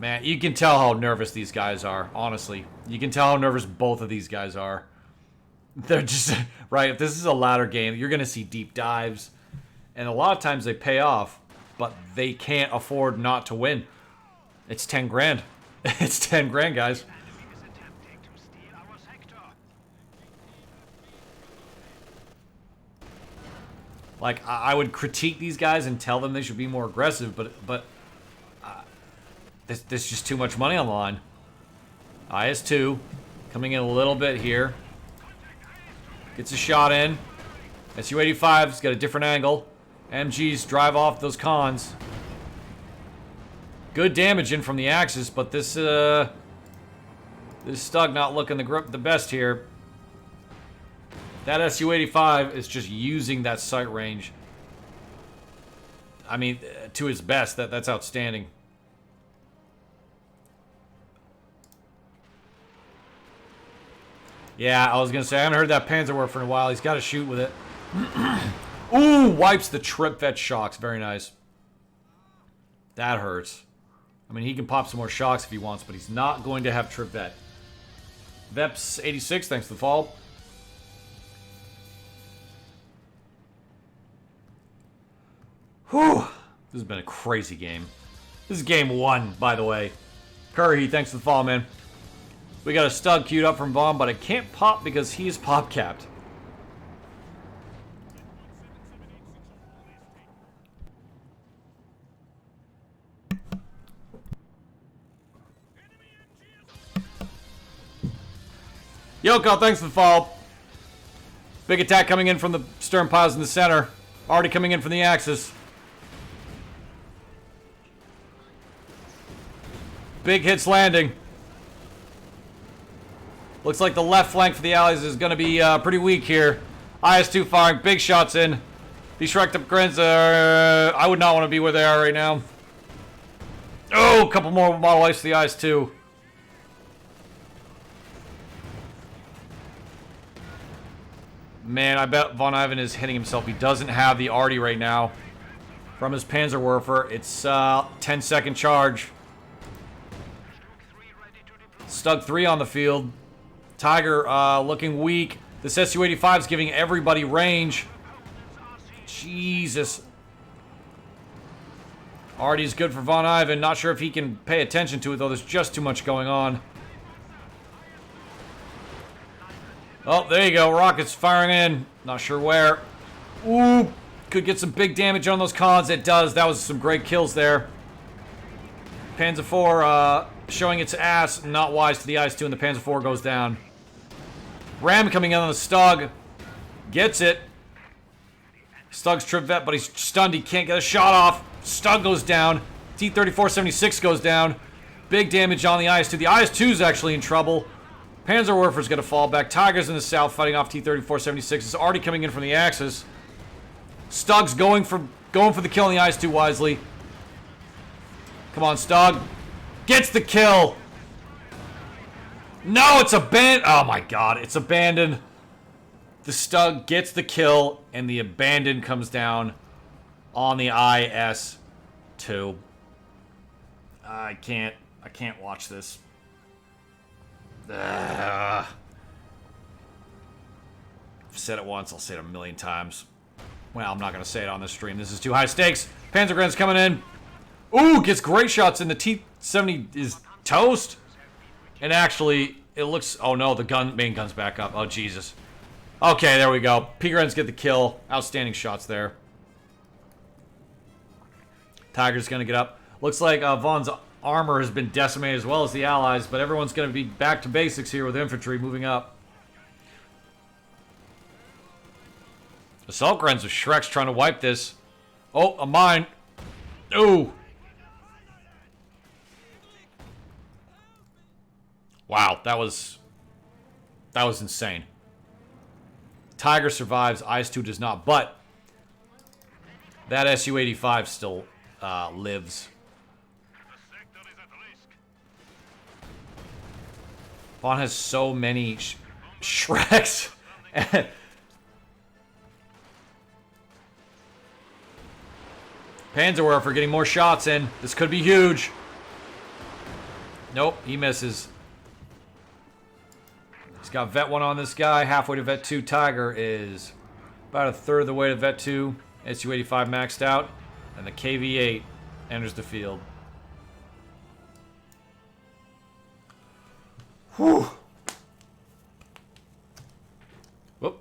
Man, you can tell how nervous these guys are, honestly. You can tell how nervous both of these guys are. They're just, right, if this is a ladder game, you're going to see deep dives. And a lot of times they pay off, but they can't afford not to win. It's 10 grand. It's 10 grand, guys. Like, I would critique these guys and tell them they should be more aggressive, but this is just too much money on the line. IS-2 coming in a little bit here. Gets a shot in. SU-85's got a different angle. MGs drive off those cons. Good damage in from the Axis, but this Stug not looking the best here. That SU-85 is just using that sight range. I mean, to his best. That's outstanding. Yeah, I was gonna say I haven't heard that Panzerwerfer for a while. He's got to shoot with it. Ooh, wipes the trip vet shocks. Very nice. That hurts. I mean, he can pop some more shocks if he wants, but he's not going to have trip vet. Veps 86, thanks to the fall. Whew. This has been a crazy game. This is game 1, by the way. Curry, thanks for the fall, man. We got a Stug queued up from Von, but I can't pop because he's pop capped. Yoko, thanks for the fall. Big attack coming in from the stern piles in the center. Already coming in from the Axis. Big hits landing. Looks like the left flank for the Allies is going to be pretty weak here. IS-2 firing big shots in. These Shrek'd up Grens are... I would not want to be where they are right now. Oh, a couple more model lights for the IS-2. Man, I bet VonIvan is hitting himself. He doesn't have the arty right now from his Panzerwerfer. It's 10-second charge. Stug 3 on the field. Tiger looking weak. This SU-85 is giving everybody range. Jesus. Arty's good for VonIvan. Not sure if he can pay attention to it, though. There's just too much going on. Oh, there you go. Rockets firing in. Not sure where. Ooh, could get some big damage on those cons. It does. That was some great kills there. Panzer IV showing its ass. Not wise to the IS-2, and the Panzer IV goes down. Ram coming in on the Stug. Gets it. Stug's trip vet, but he's stunned. He can't get a shot off. Stug goes down. T-34-76 goes down. Big damage on the IS-2. The IS-2 is actually in trouble. Panzerwerfer's going to fall back. Tiger's in the south fighting off T-34-76. It's already coming in from the Axis. Stug's going for the kill on the IS-2 wisely. Come on, Stug. Gets the kill. No, it's abandoned. Oh my god, it's abandoned. The Stug gets the kill, and the abandon comes down on the IS-2. I can't watch this. I've said it once, I'll say it a million times. Well, I'm not going to say it on this stream. This is too high stakes. Panzergren's coming in. Ooh, gets great shots in. The T-70 is toast. And actually, it looks... Oh no, the main gun's back up. Oh, Jesus. Okay, there we go. P-Grens get the kill. Outstanding shots there. Tiger's going to get up. Looks like Von's armor has been decimated as well as the Allies, but everyone's going to be back to basics here with infantry moving up. Assault Grens with Shreks trying to wipe this. Oh, a mine. Ooh. Wow, that was insane. Tiger survives, IS-2 does not, but that Su-85 still lives. Von has so many Shreks. Panzerwerfer getting more shots in. This could be huge. Nope, he misses. He's got Vet 1 on this guy. Halfway to Vet 2. Tiger is about a third of the way to Vet 2. Su-85 maxed out. And the KV-8 enters the field. Whew. Whoop.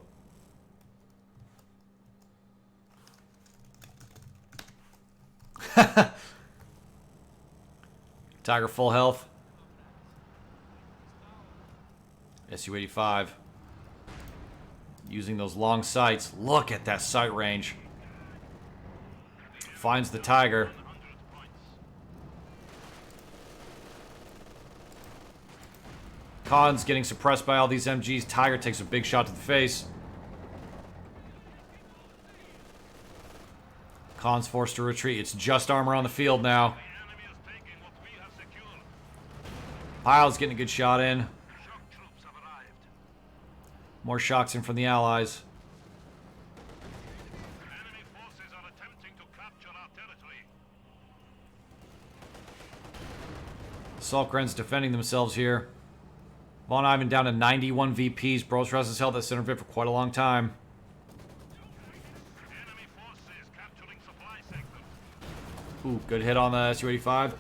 Tiger full health. Su-85. Using those long sights. Look at that sight range. Finds the Tiger. Khan's getting suppressed by all these MGs. Tiger takes a big shot to the face. Khan's forced to retreat. It's just armor on the field now. Pile's getting a good shot in. More shocks in from the Allies. Salkren's defending themselves here. VonIvan down to 91 VPs. Brosras has held that center vid for quite a long time. Ooh, good hit on the Su-85.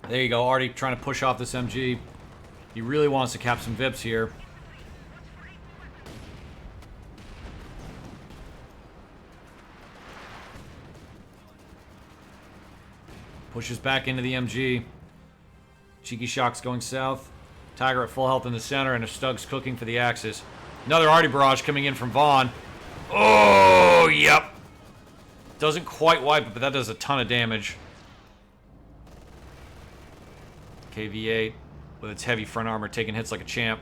There you go, already trying to push off this MG. He really wants to cap some VIPs here. Pushes back into the MG. Cheeky Shock's going south. Tiger at full health in the center, and a Stug's cooking for the Axis. Another arty barrage coming in from Von. Oh, yep. Doesn't quite wipe it, but that does a ton of damage. KV-8 with its heavy front armor taking hits like a champ.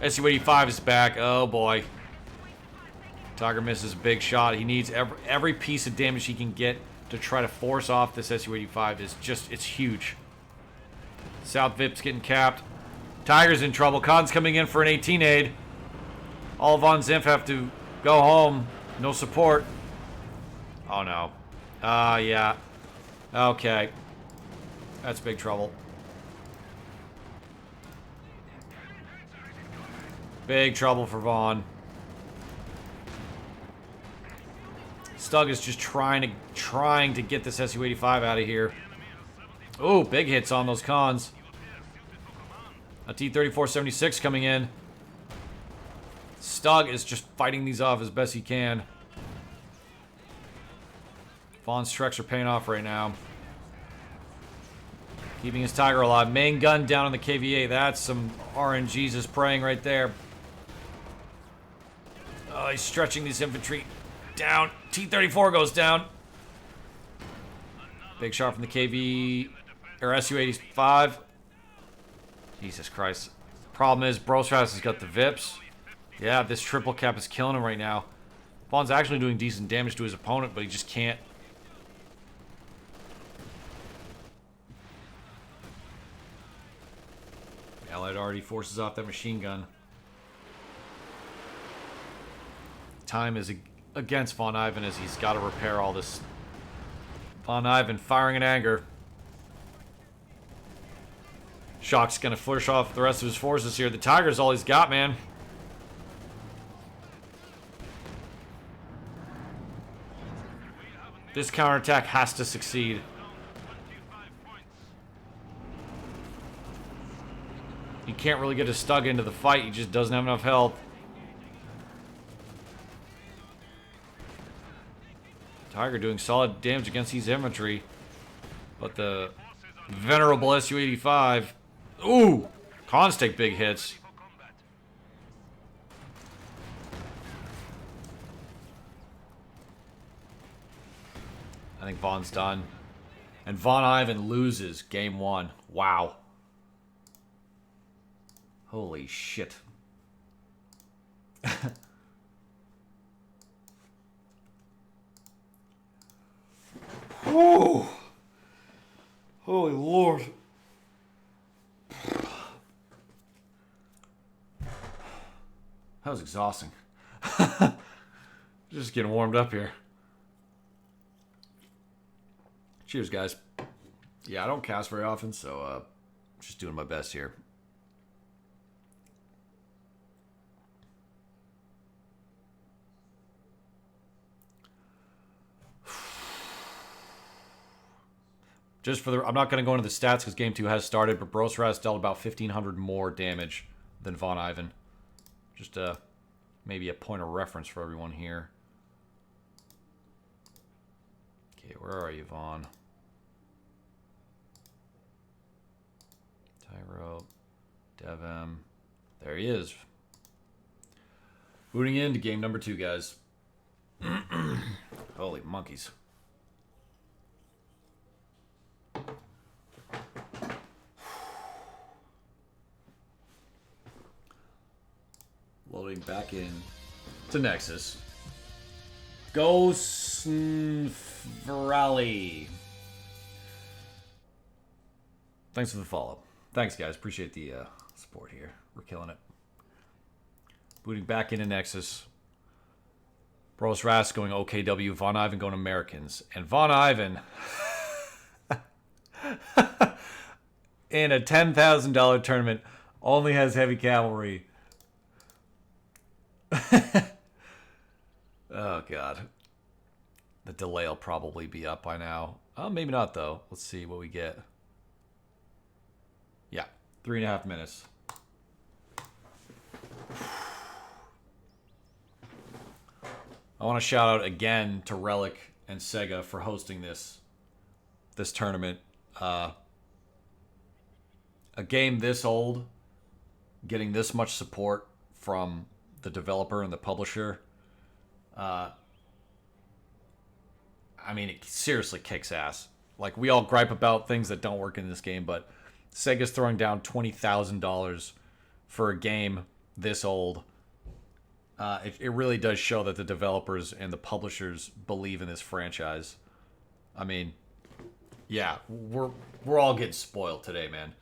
Su-85 is back. Oh, boy. Tiger misses a big shot. He needs every piece of damage he can get to try to force off this Su-85. It's huge. South VIP's getting capped. Tiger's in trouble. Khan's coming in for an 18 aid. All Von Zinf have to go home. No support. Oh, no. Yeah. Okay. That's big trouble. Big trouble for Von. Stug is just trying to get this Su-85 out of here. Oh, big hits on those cons. A T-34-76 coming in. Stug is just fighting these off as best he can. Vaughn's treks are paying off right now. Keeping his Tiger alive. Main gun down on the KVA. That's some RNGesus praying right there. Oh, he's stretching these infantry down. T-34 goes down. Big shot from the KV, or Su-85. Jesus Christ. Problem is, Brosras has got the VIPs. Yeah, this triple cap is killing him right now. Vaughn's actually doing decent damage to his opponent, but he just can't. Allied already forces off that machine gun. Time is against VonIvan as he's got to repair all this. VonIvan firing in anger. Shock's gonna flush off the rest of his forces here. The Tiger's all he's got, man. This counterattack has to succeed. He can't really get his Stug into the fight. He just doesn't have enough health. Tiger doing solid damage against these infantry. But the venerable Su-85. Ooh! Cons take big hits. I think Vaughn's done. And VonIvan loses game 1. Wow. Holy shit. Oh, holy Lord. That was exhausting. Just getting warmed up here. Cheers, guys. Yeah, I don't cast very often, so just doing my best here. Just for the, I'm not going to go into the stats because Game 2 has started, but Brosras dealt about 1,500 more damage than VonIvan. Just maybe a point of reference for everyone here. Okay, where are you, Vaughn? Tyro, Devem. There he is. Booting into game number 2, guys. Holy monkeys. Loading back in to Nexus. Go Snvrali. Thanks for the follow. Thanks, guys. Appreciate the support here. We're killing it. Booting back into Nexus. Brosras going OKW. VonIvan going Americans. And VonIvan in a $10,000 tournament only has heavy cavalry. Oh, God. The delay will probably be up by now. Oh, maybe not, though. Let's see what we get. Yeah, 3.5 minutes. I want to shout out again to Relic and Sega for hosting this tournament. A game this old, getting this much support from the developer and the publisher, I mean, it seriously kicks ass. Like, we all gripe about things that don't work in this game, but Sega's throwing down $20,000 for a game this old. It really does show that the developers and the publishers believe in this franchise. I mean, yeah, we're all getting spoiled today, man.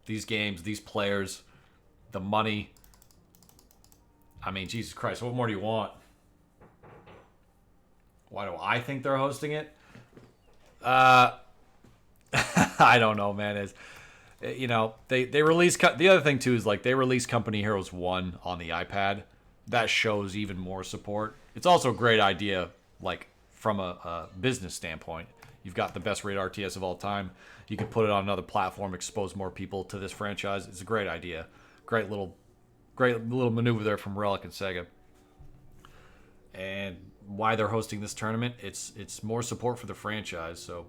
These games, these players, the money. I mean, Jesus Christ, what more do you want? Why do I think they're hosting it? I don't know, man. It's, you know, they release... The other thing, too, is, like, they released Company Heroes 1 on the iPad. That shows even more support. It's also a great idea, like, from a business standpoint. You've got the best rated RTS of all time. You can put it on another platform, expose more people to this franchise. It's a great idea. Great little maneuver there from Relic and Sega. And why they're hosting this tournament, it's more support for the franchise. So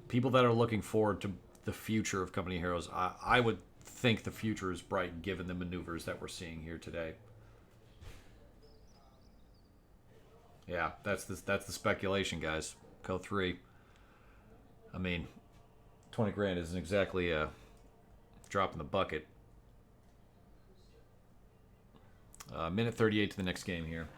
people that are looking forward to the future of Company Heroes, I would think the future is bright given the maneuvers that we're seeing here today. Yeah, that's the speculation, guys. Co3. I mean, 20 grand isn't exactly a drop in the bucket. Minute 38 to the next game here.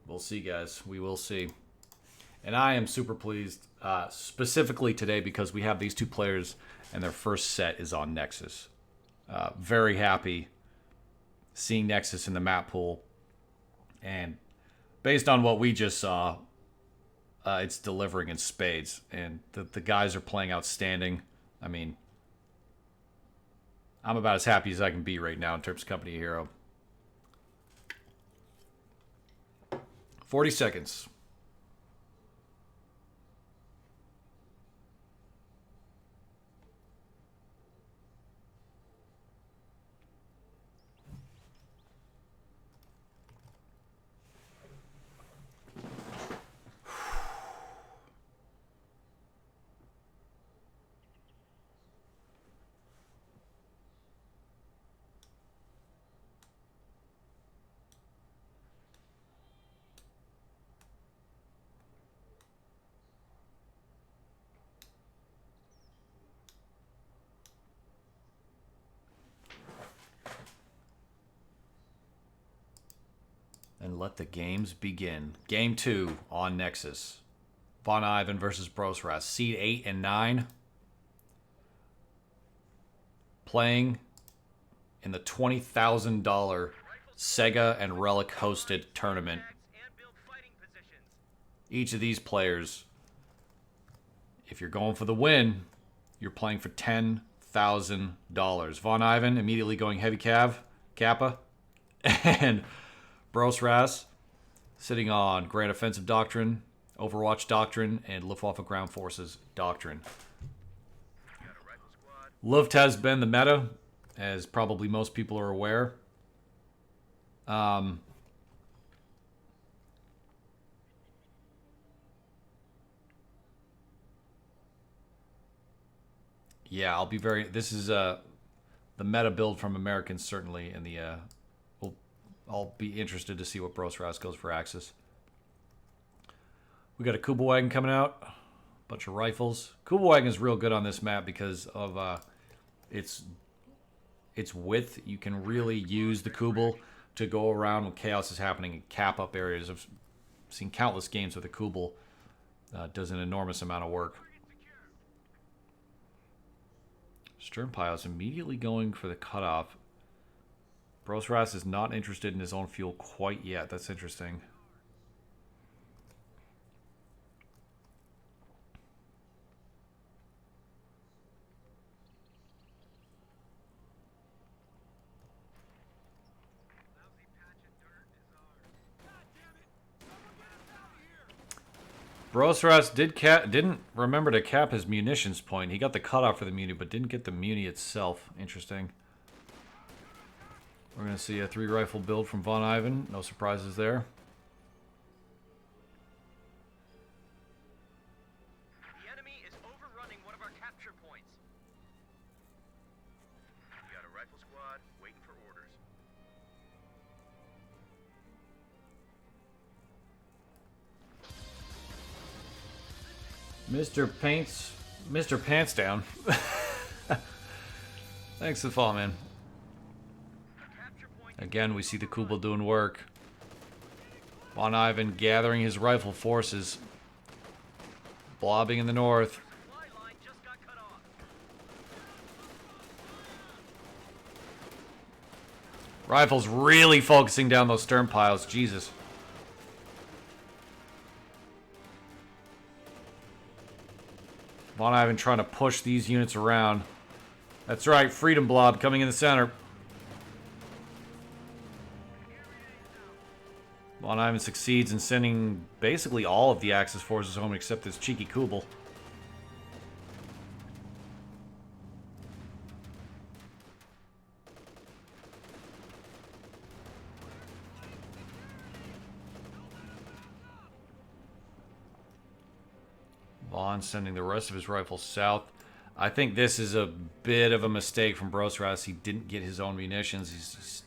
We'll see, guys. We will see. And I am super pleased, specifically today, because we have these two players, and their first set is on Nexus. Very happy seeing Nexus in the map pool. And based on what we just saw, it's delivering in spades. And the guys are playing outstanding. I mean, I'm about as happy as I can be right now in terms of Company Hero. 40 seconds. And let the games begin. Game 2 on Nexus. VonIvan versus Brosras. Seed 8 and 9. Playing in the $20,000 Sega and Relic hosted tournament. Each of these players, if you're going for the win, you're playing for $10,000. VonIvan immediately going heavy Kappa. And Brosras sitting on Grand Offensive Doctrine, Overwatch Doctrine, and Luftwaffe Ground Forces Doctrine. Luft has been the meta, as probably most people are aware. Yeah, I'll be very... This is the meta build from Americans, certainly, in the... I'll be interested to see what Brosras goes for Axis. We got a Kuba Wagon coming out. Bunch of rifles. Kuba Wagon is real good on this map because of its width. You can really use the Kubel to go around when chaos is happening and cap up areas. I've seen countless games with a Kubel. Does an enormous amount of work. Sternpile's immediately going for the cutoff. Brosras is not interested in his own fuel quite yet. That's interesting. Brosras didn't remember to cap his munitions point. He got the cutoff for the muni, but didn't get the muni itself. Interesting. We're going to see a 3-rifle build from VonIvan. No surprises there. The enemy is overrunning one of our capture points. We got a rifle squad waiting for orders. Mr. Pants Down. Thanks for the follow, man. Again, we see the Kubel doing work. VonIvan gathering his rifle forces. Blobbing in the north. Rifles really focusing down those stern piles. Jesus. VonIvan trying to push these units around. That's right, Freedom Blob coming in the center. VonIvan succeeds in sending basically all of the Axis forces home except this cheeky Kubel. Von sending the rest of his rifles south. I think this is a bit of a mistake from Brosras. He didn't get his own munitions.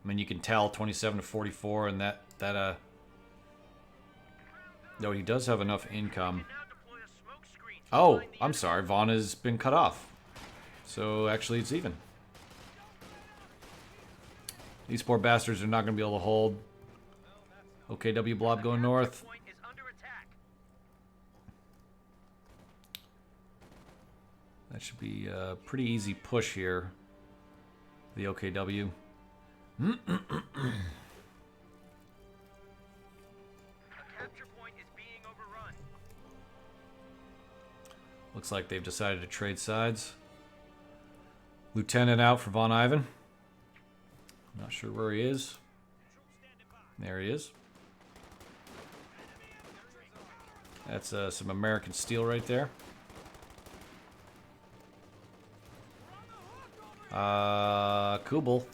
I mean, you can tell 27 to 44, and no, he does have enough income. Oh, I'm sorry. Von has been cut off. So actually, it's even. These poor bastards are not going to be able to hold. OKW Blob going north. That should be a pretty easy push here. The OKW. A capture point is being overrun. Looks like they've decided to trade sides. Lieutenant out for VonIvan. Not sure where he is. There he is. That's some American steel right there. Kubel.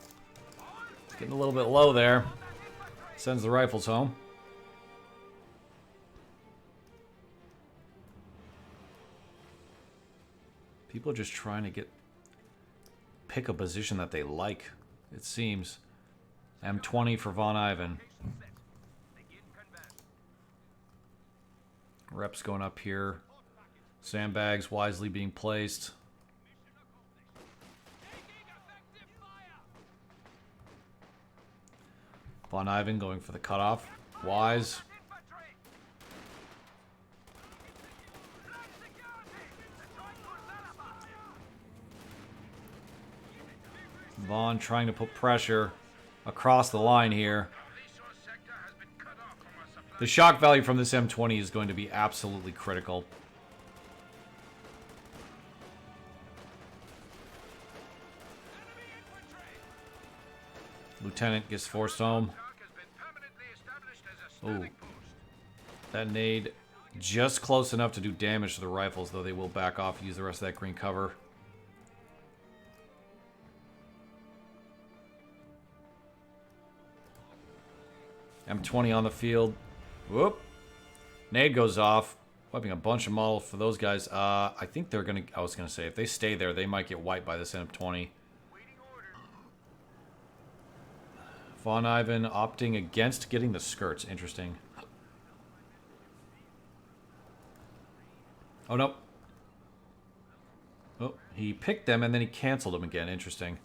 Getting a little bit low there. Sends the rifles home. People are just trying to pick a position that they like, it seems. M20 for VonIvan. Reps going up here. Sandbags wisely being placed. VonIvan going for the cutoff. Wise. Von trying to put pressure across the line here. The shock value from this M20 is going to be absolutely critical. Lieutenant gets forced home. Oh, that nade just close enough to do damage to the rifles, though they will back off, use the rest of that green cover. M20 on the field. Whoop. Nade goes off, wiping a bunch of models for those guys. I think they're going to... I was going to say, if they stay there, they might get wiped by this M20. VonIvan opting against getting the skirts. Interesting. Oh, no. Oh, he picked them and then he canceled them again. Interesting.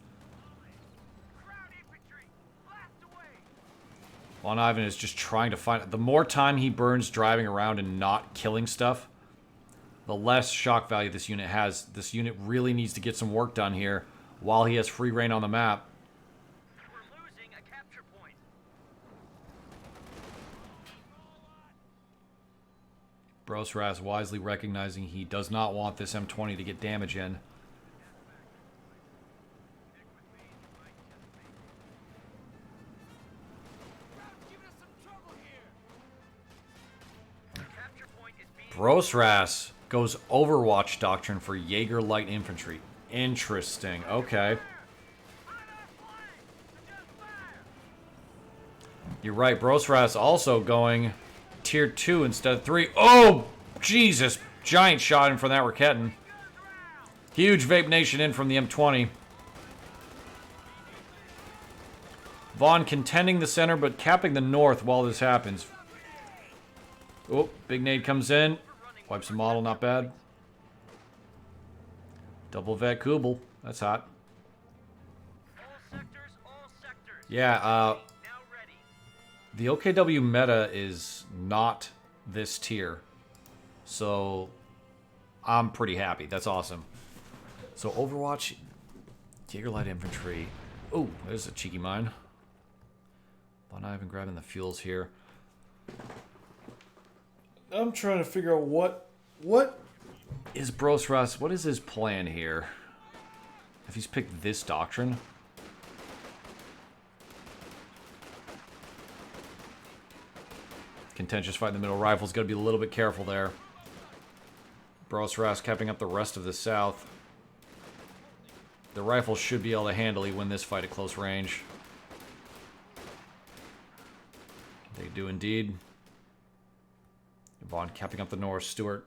VonIvan is just trying to find... The more time he burns driving around and not killing stuff, the less shock value this unit has. This unit really needs to get some work done here while he has free reign on the map. We're losing a capture point. Brosras wisely recognizing he does not want this M20 to get damage in. Brosras goes Overwatch Doctrine for Jaeger Light Infantry. Interesting. Okay. You're right. Brosras also going Tier 2 instead of 3. Oh, Jesus. Giant shot in from that Raketin. Huge Vape Nation in from the M20. Von contending the center, but capping the north while this happens. Oh, big nade comes in. Wipes the model, not bad. Double vet Kubel. That's hot. Yeah, the OKW meta is not this tier. So, I'm pretty happy. That's awesome. So, Overwatch, Jaeger Light Infantry. Oh, there's a cheeky mine. VonIvan grabbing the fuels here. I'm trying to figure out what is Brosras, what is his plan here? If he's picked this doctrine. Contentious fight in the middle. Rifle's got to be a little bit careful there. Brosras capping up the rest of the south. The rifle should be able to handily win this fight at close range. They do indeed. Von capping up the north. Stewart.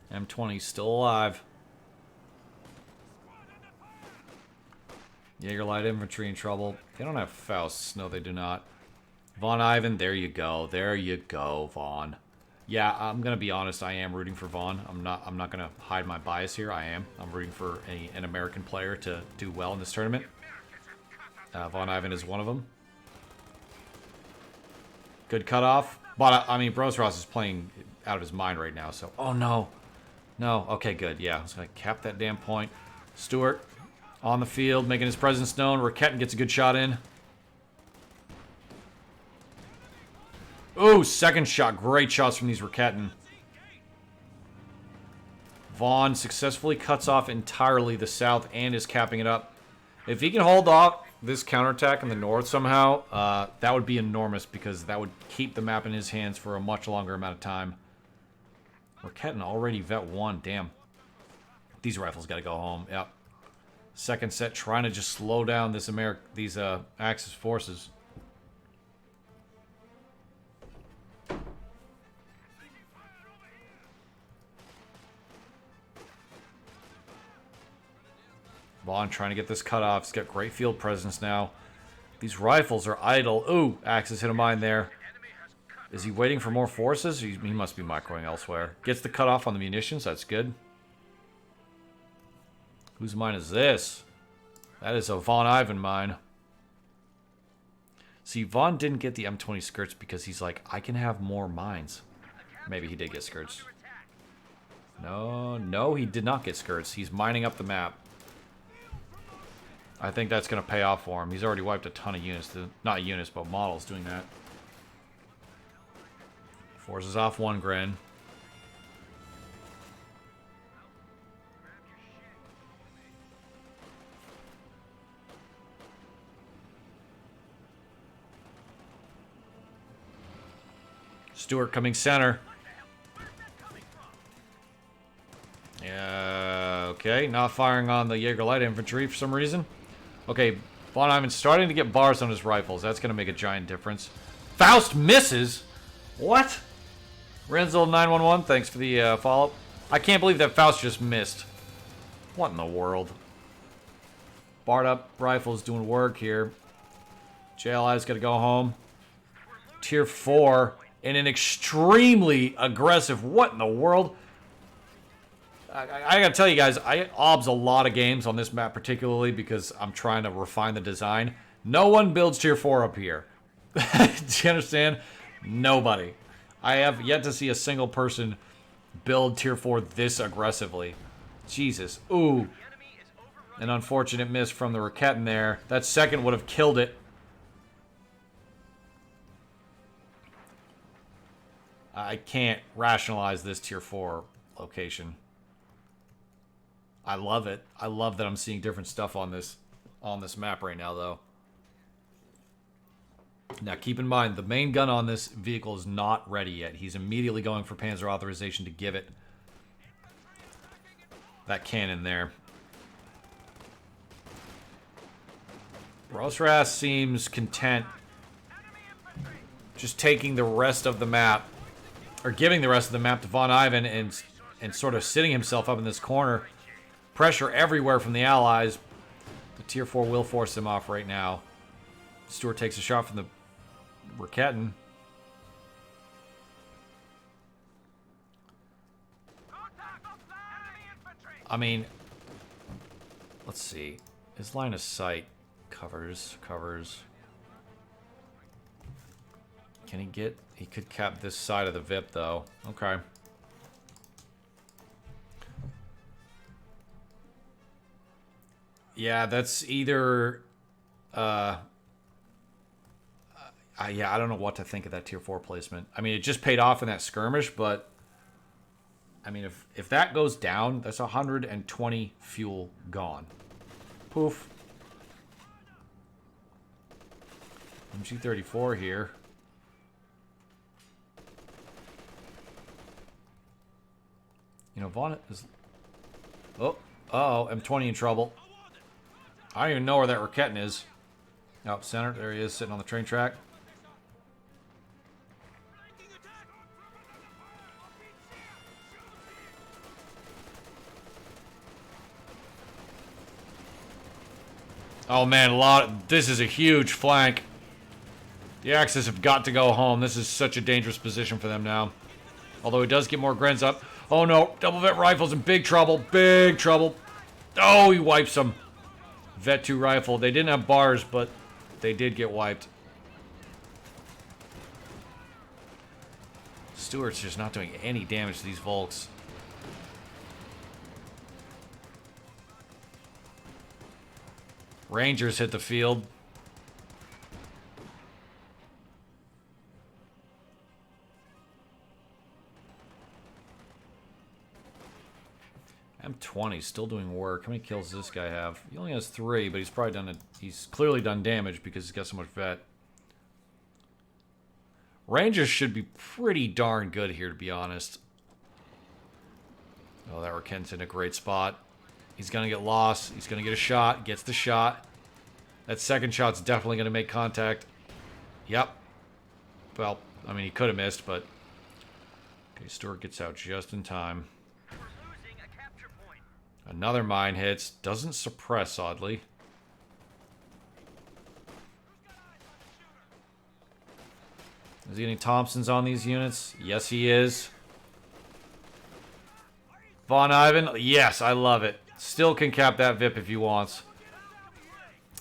M20 still alive. Jaeger light infantry in trouble. They don't have Fausts. No, they do not. VonIvan, there you go. There you go, Vaughn. Yeah, I'm gonna be honest. I am rooting for Vaughn. I'm not gonna hide my bias here. I am. I'm rooting for an American player to do well in this tournament. VonIvan is one of them. Good cutoff. But I mean, Brosras is playing out of his mind right now. So, oh no. No, okay, good. Yeah, I was going to cap that damn point. Stewart on the field, making his presence known. Raketin gets a good shot in. Ooh, second shot. Great shots from these Raketin. Vaughn successfully cuts off entirely the south and is capping it up. If he can hold off this counterattack in the north somehow, that would be enormous because that would keep the map in his hands for a much longer amount of time. Raketin already vet 1. Damn. These rifles got to go home. Yep. Second set trying to just slow down this these Axis forces. Vaughn trying to get this cut off. He's got great field presence now. These rifles are idle. Ooh, Axis hit a mine there. Is he waiting for more forces? He must be microing elsewhere. Gets the cutoff on the munitions. That's good. Whose mine is this? That is a VonIvan mine. See, Vaughn didn't get the M20 skirts because he's like, I can have more mines. Maybe he did get skirts. No, he did not get skirts. He's mining up the map. I think that's going to pay off for him. He's already wiped a ton of units. Not units, but models doing that. Forces off 1 Gren. Stewart coming center. Yeah, okay. Not firing on the Jaeger light infantry for some reason. Okay, VonIvan's starting to get bars on his rifles. That's going to make a giant difference. Faust misses? What? Renzel 911, thanks for the follow-up. I can't believe that Faust just missed. What in the world? Barred up rifles doing work here. JLI's got to go home. Tier 4 in an extremely aggressive... What in the world? I gotta tell you guys, I obs a lot of games on this map particularly because I'm trying to refine the design. No one builds tier 4 up here. Do you understand? Nobody. I have yet to see a single person build tier 4 this aggressively. Jesus. Ooh. An unfortunate miss from the Raketin there. That second would have killed it. I can't rationalize this tier 4 location. I love it. I love that I'm seeing different stuff on this map right now, though. Now, keep in mind, the main gun on this vehicle is not ready yet. He's immediately going for Panzer authorization to give it that cannon there. Brosras seems content just taking the rest of the map, or giving the rest of the map to VonIvan and sort of sitting himself up in this corner. Pressure everywhere from the Allies. The tier 4 will force him off right now. Stewart takes a shot from the Raketin. I mean, let's see. His line of sight covers. Can he get... He could cap this side of the VIP, though. Okay. Yeah, that's either... Yeah, I don't know what to think of that tier 4 placement. I mean, it just paid off in that skirmish, but I mean, if that goes down, that's 120 fuel gone. Poof. MG34 here. You know, Vaughn is... Oh, uh-oh, M20 in trouble. I don't even know where that Raketin is. Up center, there he is, sitting on the train track. Oh man, this is a huge flank. The Axis have got to go home. This is such a dangerous position for them now. Although it does get more Grens up. Oh no, double vet rifles in big trouble. Big trouble. Oh, he wipes them. Vet 2 rifle. They didn't have bars, but they did get wiped. Stuart's just not doing any damage to these Volks. Rangers hit the field. M20 still doing work. How many kills does this guy have? He only has 3, but he's probably done it. He's clearly done damage because he's got so much vet. Rangers should be pretty darn good here, to be honest. Oh, that Raketin's in a great spot. He's going to get lost. He's going to get a shot. Gets the shot. That second shot's definitely going to make contact. Yep. Well, I mean, he could have missed, but... Okay, Stuart gets out just in time. Another mine hits. Doesn't suppress, oddly. Is he getting Thompsons on these units? Yes, he is. VonIvan? Yes, I love it. Still can cap that VIP if he wants.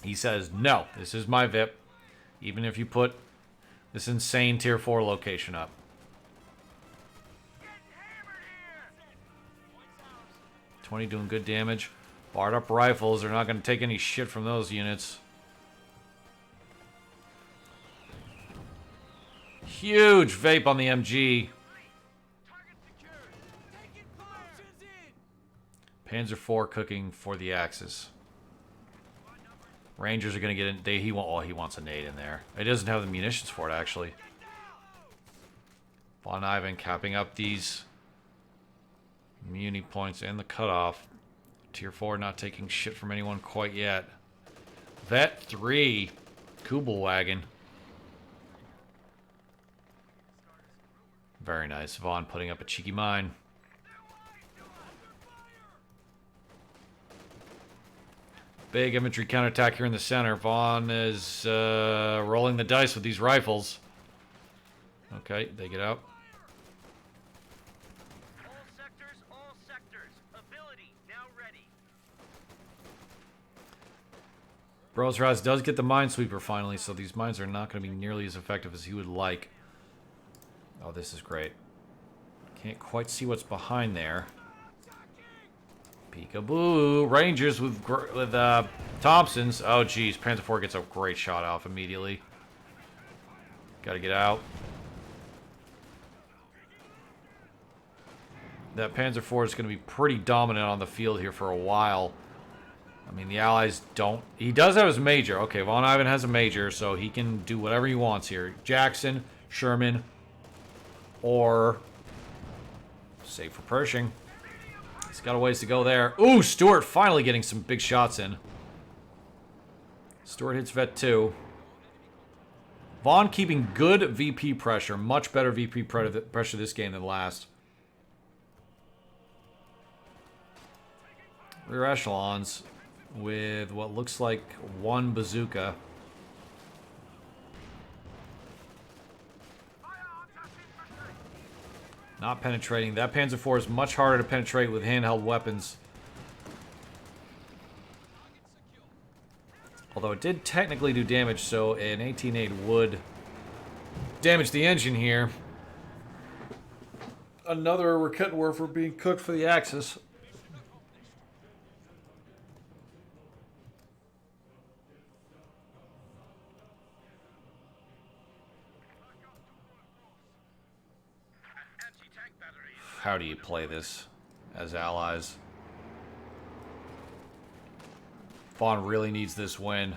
He says, no, this is my VIP. Even if you put this insane tier 4 location up. M20 doing good damage. Barred up rifles. They're not going to take any shit from those units. Huge vape on the MG. Panzer IV cooking for the Axis. Rangers are going to get in. He wants a nade in there. He doesn't have the munitions for it, actually. VonIvan capping up these muni points and the cutoff. Tier 4 not taking shit from anyone quite yet. Vet 3. Kubelwagen. Very nice. Vaughn putting up a cheeky mine. Big infantry counterattack here in the center. Vaughn is rolling the dice with these rifles. Okay, they get out. All sectors. Ability now ready. Brosras does get the minesweeper finally, so these mines are not going to be nearly as effective as he would like. Oh, this is great. Can't quite see what's behind there. Peekaboo. Rangers with Thompsons. Oh, geez. Panzer IV gets a great shot off immediately. Gotta get out. That Panzer IV is going to be pretty dominant on the field here for a while. I mean, the Allies don't... He does have his major. Okay, VonIvan has a major, so he can do whatever he wants here. Jackson, Sherman, or... save for Pershing. He's got a ways to go there. Ooh, Stuart finally getting some big shots in. Stuart hits Vet 2. Vaughn keeping good VP pressure. Much better VP pressure this game than last. Rear echelons with what looks like one bazooka. Not penetrating. That Panzer IV is much harder to penetrate with handheld weapons. Although it did technically do damage, so an 18-8 would damage the engine here. Another Raketenwerfer being cooked for the Axis. how do you play this as allies? Vaughn really needs this win.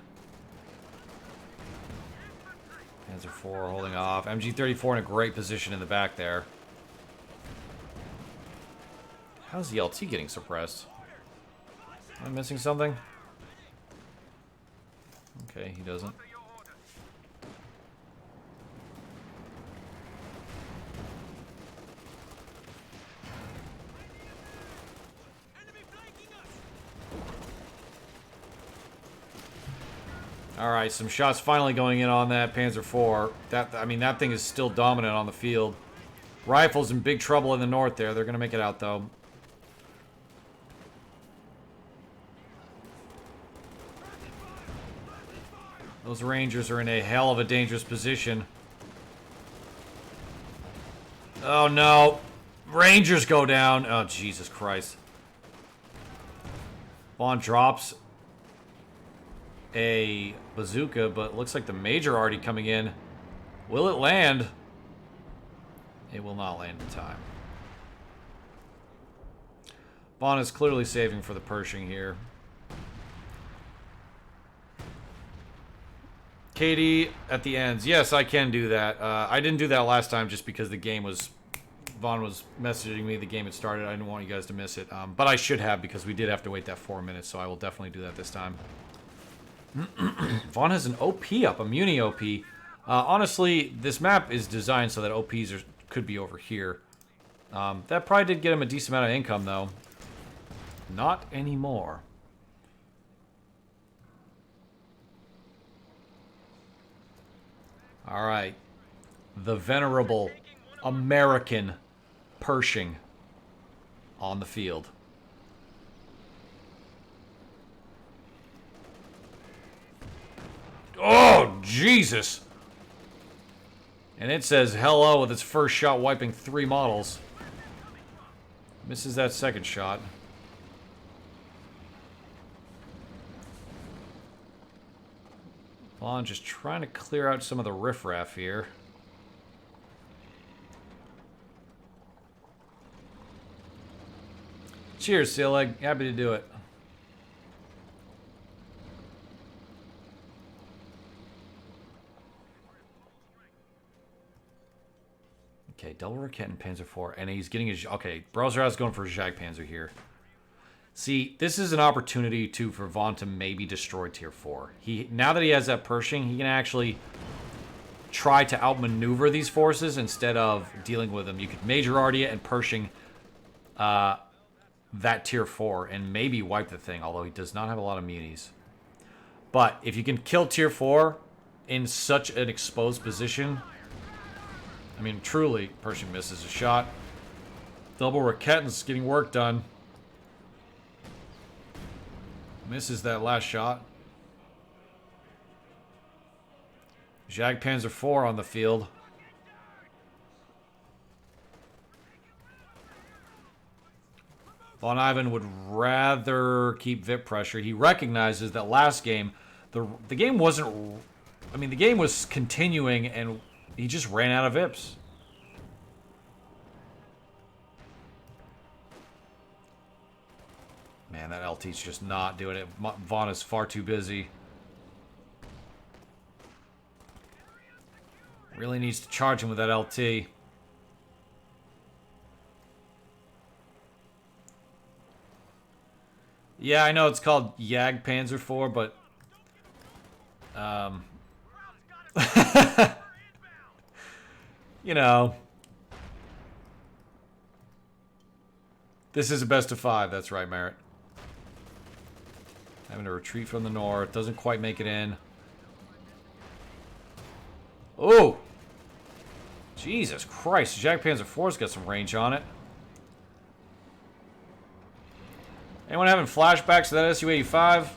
Panzer IV holding off. MG-34 in a great position in the back there. How's the LT getting suppressed? Am I missing something? Okay, he doesn't. Alright, some shots finally going in on that Panzer IV. That thing is still dominant on the field. Rifles in big trouble in the north there. They're going to make it out, though. Those Rangers are in a hell of a dangerous position. Oh, no. Rangers go down. Oh, Jesus Christ. Vaughn drops a bazooka, but it looks like the Major already coming in. Will it land? It will not land in time. Vaughn is clearly saving for the Pershing here. Katie at the ends. Yes, I can do that. I didn't do that last time just because the game was... Vaughn was messaging me. The game had started. I didn't want you guys to miss it. But I should have because we did have to wait that 4 minutes, so I will definitely do that this time. Vaughn has an OP up, a Muni OP. Honestly, this map is designed so that OPs could be over here. That probably did get him a decent amount of income, though. Not anymore. Alright. The venerable American Pershing on the field. Oh, Jesus! And it says hello with its first shot wiping 3 models. Misses that second shot. Vaughn just trying to clear out some of the riffraff here. Cheers, Sealeg. Happy to do it. Okay, double Raket and Panzer IV, and he's getting his... Okay, Brosras going for a Jagdpanzer here. See, this is an opportunity, too, for Vaughn to maybe destroy Tier 4. Now that he has that Pershing, he can actually try to outmaneuver these forces instead of dealing with them. You could Major Ardia and Pershing that Tier 4 and maybe wipe the thing, although he does not have a lot of munis. But if you can kill Tier 4 in such an exposed position... I mean, truly, Pershing misses a shot. Double Raket's getting work done. Misses that last shot. Jagdpanzer IV on the field. VonIvan would rather keep VIP pressure. He recognizes that last game, the game wasn't... I mean, the game was continuing and... He just ran out of VIPs. Man, that LT's just not doing it. Vaughn is far too busy. Really needs to charge him with that LT. Yeah, I know it's called Jagdpanzer IV, but... You know, this is a best of 5. That's right, Merritt. Having to retreat from the north. Doesn't quite make it in. Oh! Jesus Christ. Jagdpanzer IV's got some range on it. Anyone having flashbacks to that Su-85?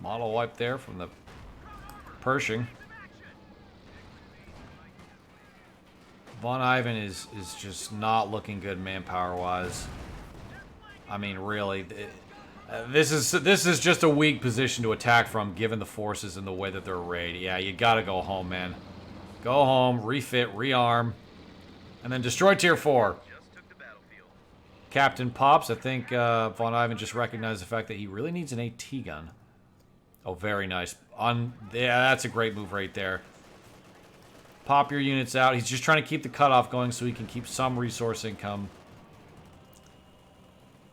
Model wipe there from the Pershing. VonIvan is just not looking good manpower-wise. I mean, really, this is just a weak position to attack from, given the forces and the way that they're arrayed. Yeah, you gotta go home, man. Go home, refit, rearm, and then destroy Tier 4. Captain Pops, I think VonIvan just recognized the fact that he really needs an AT gun. Oh, very nice. Yeah, that's a great move right there. Pop your units out. He's just trying to keep the cutoff going so he can keep some resource income.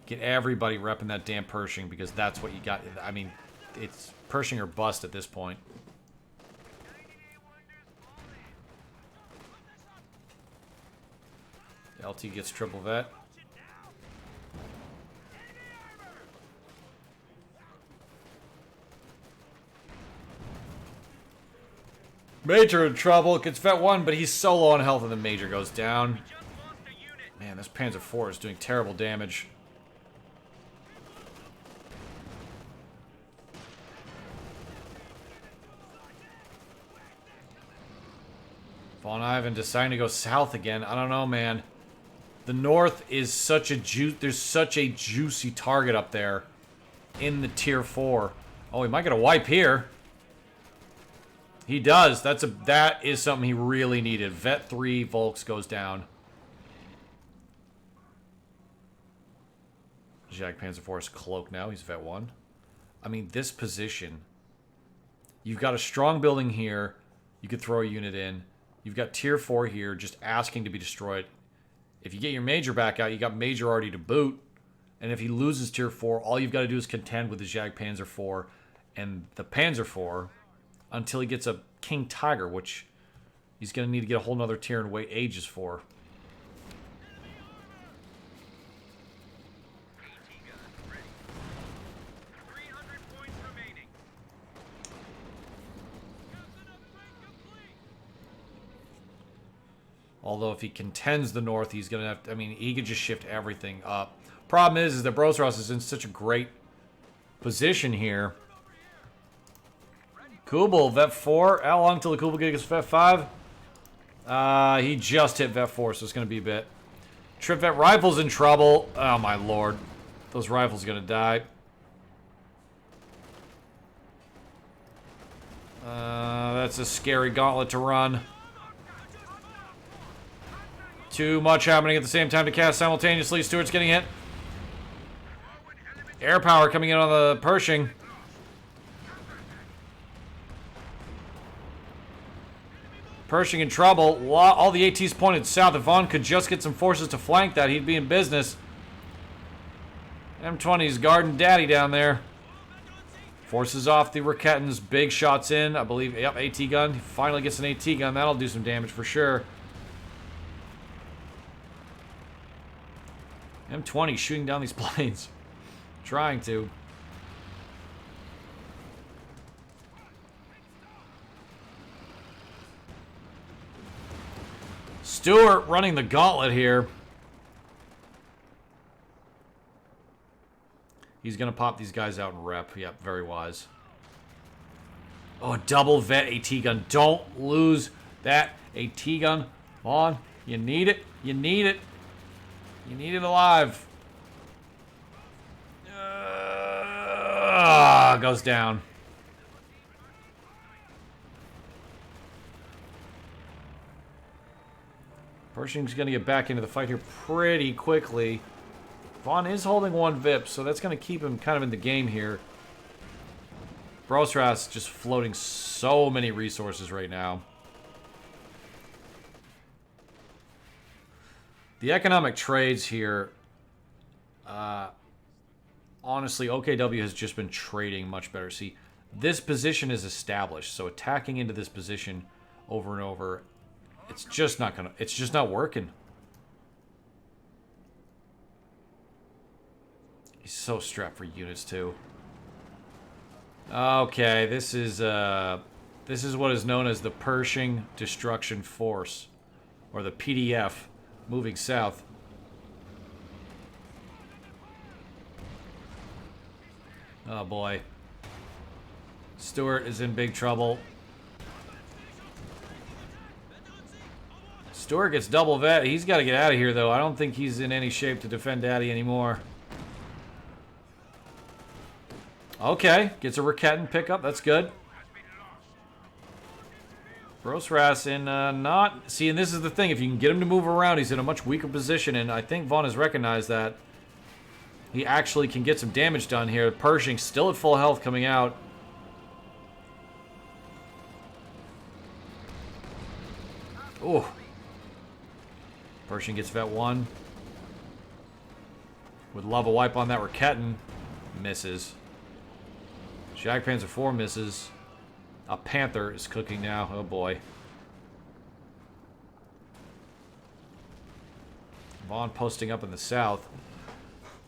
Get everybody repping that damn Pershing because that's what you got. I mean, it's Pershing or bust at this point. LT gets triple vet. Major in trouble. Gets vet 1, but he's so low on health and the Major goes down. Man, this Panzer IV is doing terrible damage. VonIvan deciding to go south again. I don't know, man. The north is such a there's such a juicy target up there in the Tier 4. Oh, he might get a wipe here. He does. That is something he really needed. Vet 3, Volks goes down. Jag Panzer IV is cloaked now. He's Vet 1. I mean, this position. You've got a strong building here. You could throw a unit in. You've got Tier 4 here just asking to be destroyed. If you get your Major back out, you got Major already to boot. And if he loses Tier 4, all you've got to do is contend with the Jag Panzer IV and the Panzer IV until he gets a King Tiger, which he's going to need to get a whole nother tier and wait ages for. Although if he contends the north, he's going to have to, I mean, he could just shift everything up. Problem is that Brosras is in such a great position here. Kubel, Vet 4. How long till the Kubel gets Vet 5? He just hit Vet 4, so it's going to be a bit. Trip Vet Rifle's in trouble. Oh, my lord. Those rifles are going to die. That's a scary gauntlet to run. Too much happening at the same time to cast simultaneously. Stewart's getting hit. Air power coming in on the Pershing. Pershing in trouble. All the ATs pointed south. If Von could just get some forces to flank that, he'd be in business. M20's guarding daddy down there. Forces off the Raketans. Big shots in. I believe, yep, AT gun. He finally gets an AT gun. That'll do some damage for sure. M20 shooting down these planes. Trying to. Stewart running the gauntlet here. He's going to pop these guys out and rep. Yep, very wise. Oh, a double vet AT gun. Don't lose that AT gun. Come on. You need it. You need it. You need it alive. Goes down. Pershing's going to get back into the fight here pretty quickly. Von is holding one VIP, so that's going to keep him kind of in the game here. Brosras just floating so many resources right now. The economic trades here, honestly, OKW has just been trading much better. See, this position is established, so attacking into this position over and over, it's just not working. He's so strapped for units too. Okay, this is what is known as the Pershing Destruction Force, or the PDF. Moving south. Oh boy. Stuart is in big trouble. Stuart gets double vet. He's got to get out of here, though. I don't think he's in any shape to defend Daddy anymore. Okay, gets a Raketin pickup. That's good. Brosras in not... See, and this is the thing. If you can get him to move around, he's in a much weaker position, and I think Von has recognized that. He actually can get some damage done here. Pershing still at full health coming out. Oh. Pershing gets vet 1. Would love a wipe on that Raketin. Misses. Jagdpanzer 4 misses. A Panther is cooking now. Oh boy. Von posting up in the south.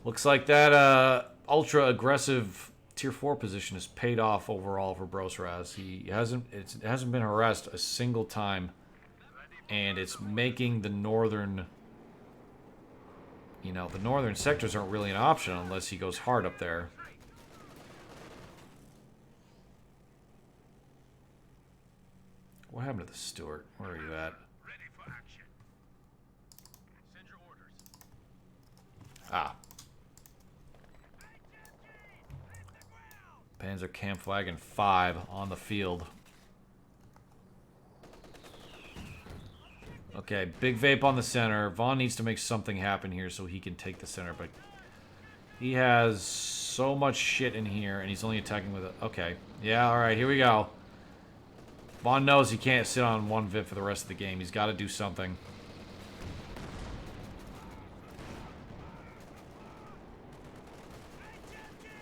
Looks like that ultra aggressive tier 4 position has paid off overall for Brosras. It hasn't been harassed a single time. And it's making the northern, the northern sectors aren't really an option unless he goes hard up there. What happened to the Stuart? Where are you at? Ready for action. Send your orders. Ah. Panzer Kampfwagen 5 on the field. Okay, big vape on the center. Von needs to make something happen here so he can take the center, but he has so much shit in here, and he's only attacking with it. Okay, yeah, all right, here we go. Von knows he can't sit on one VIP for the rest of the game. He's got to do something.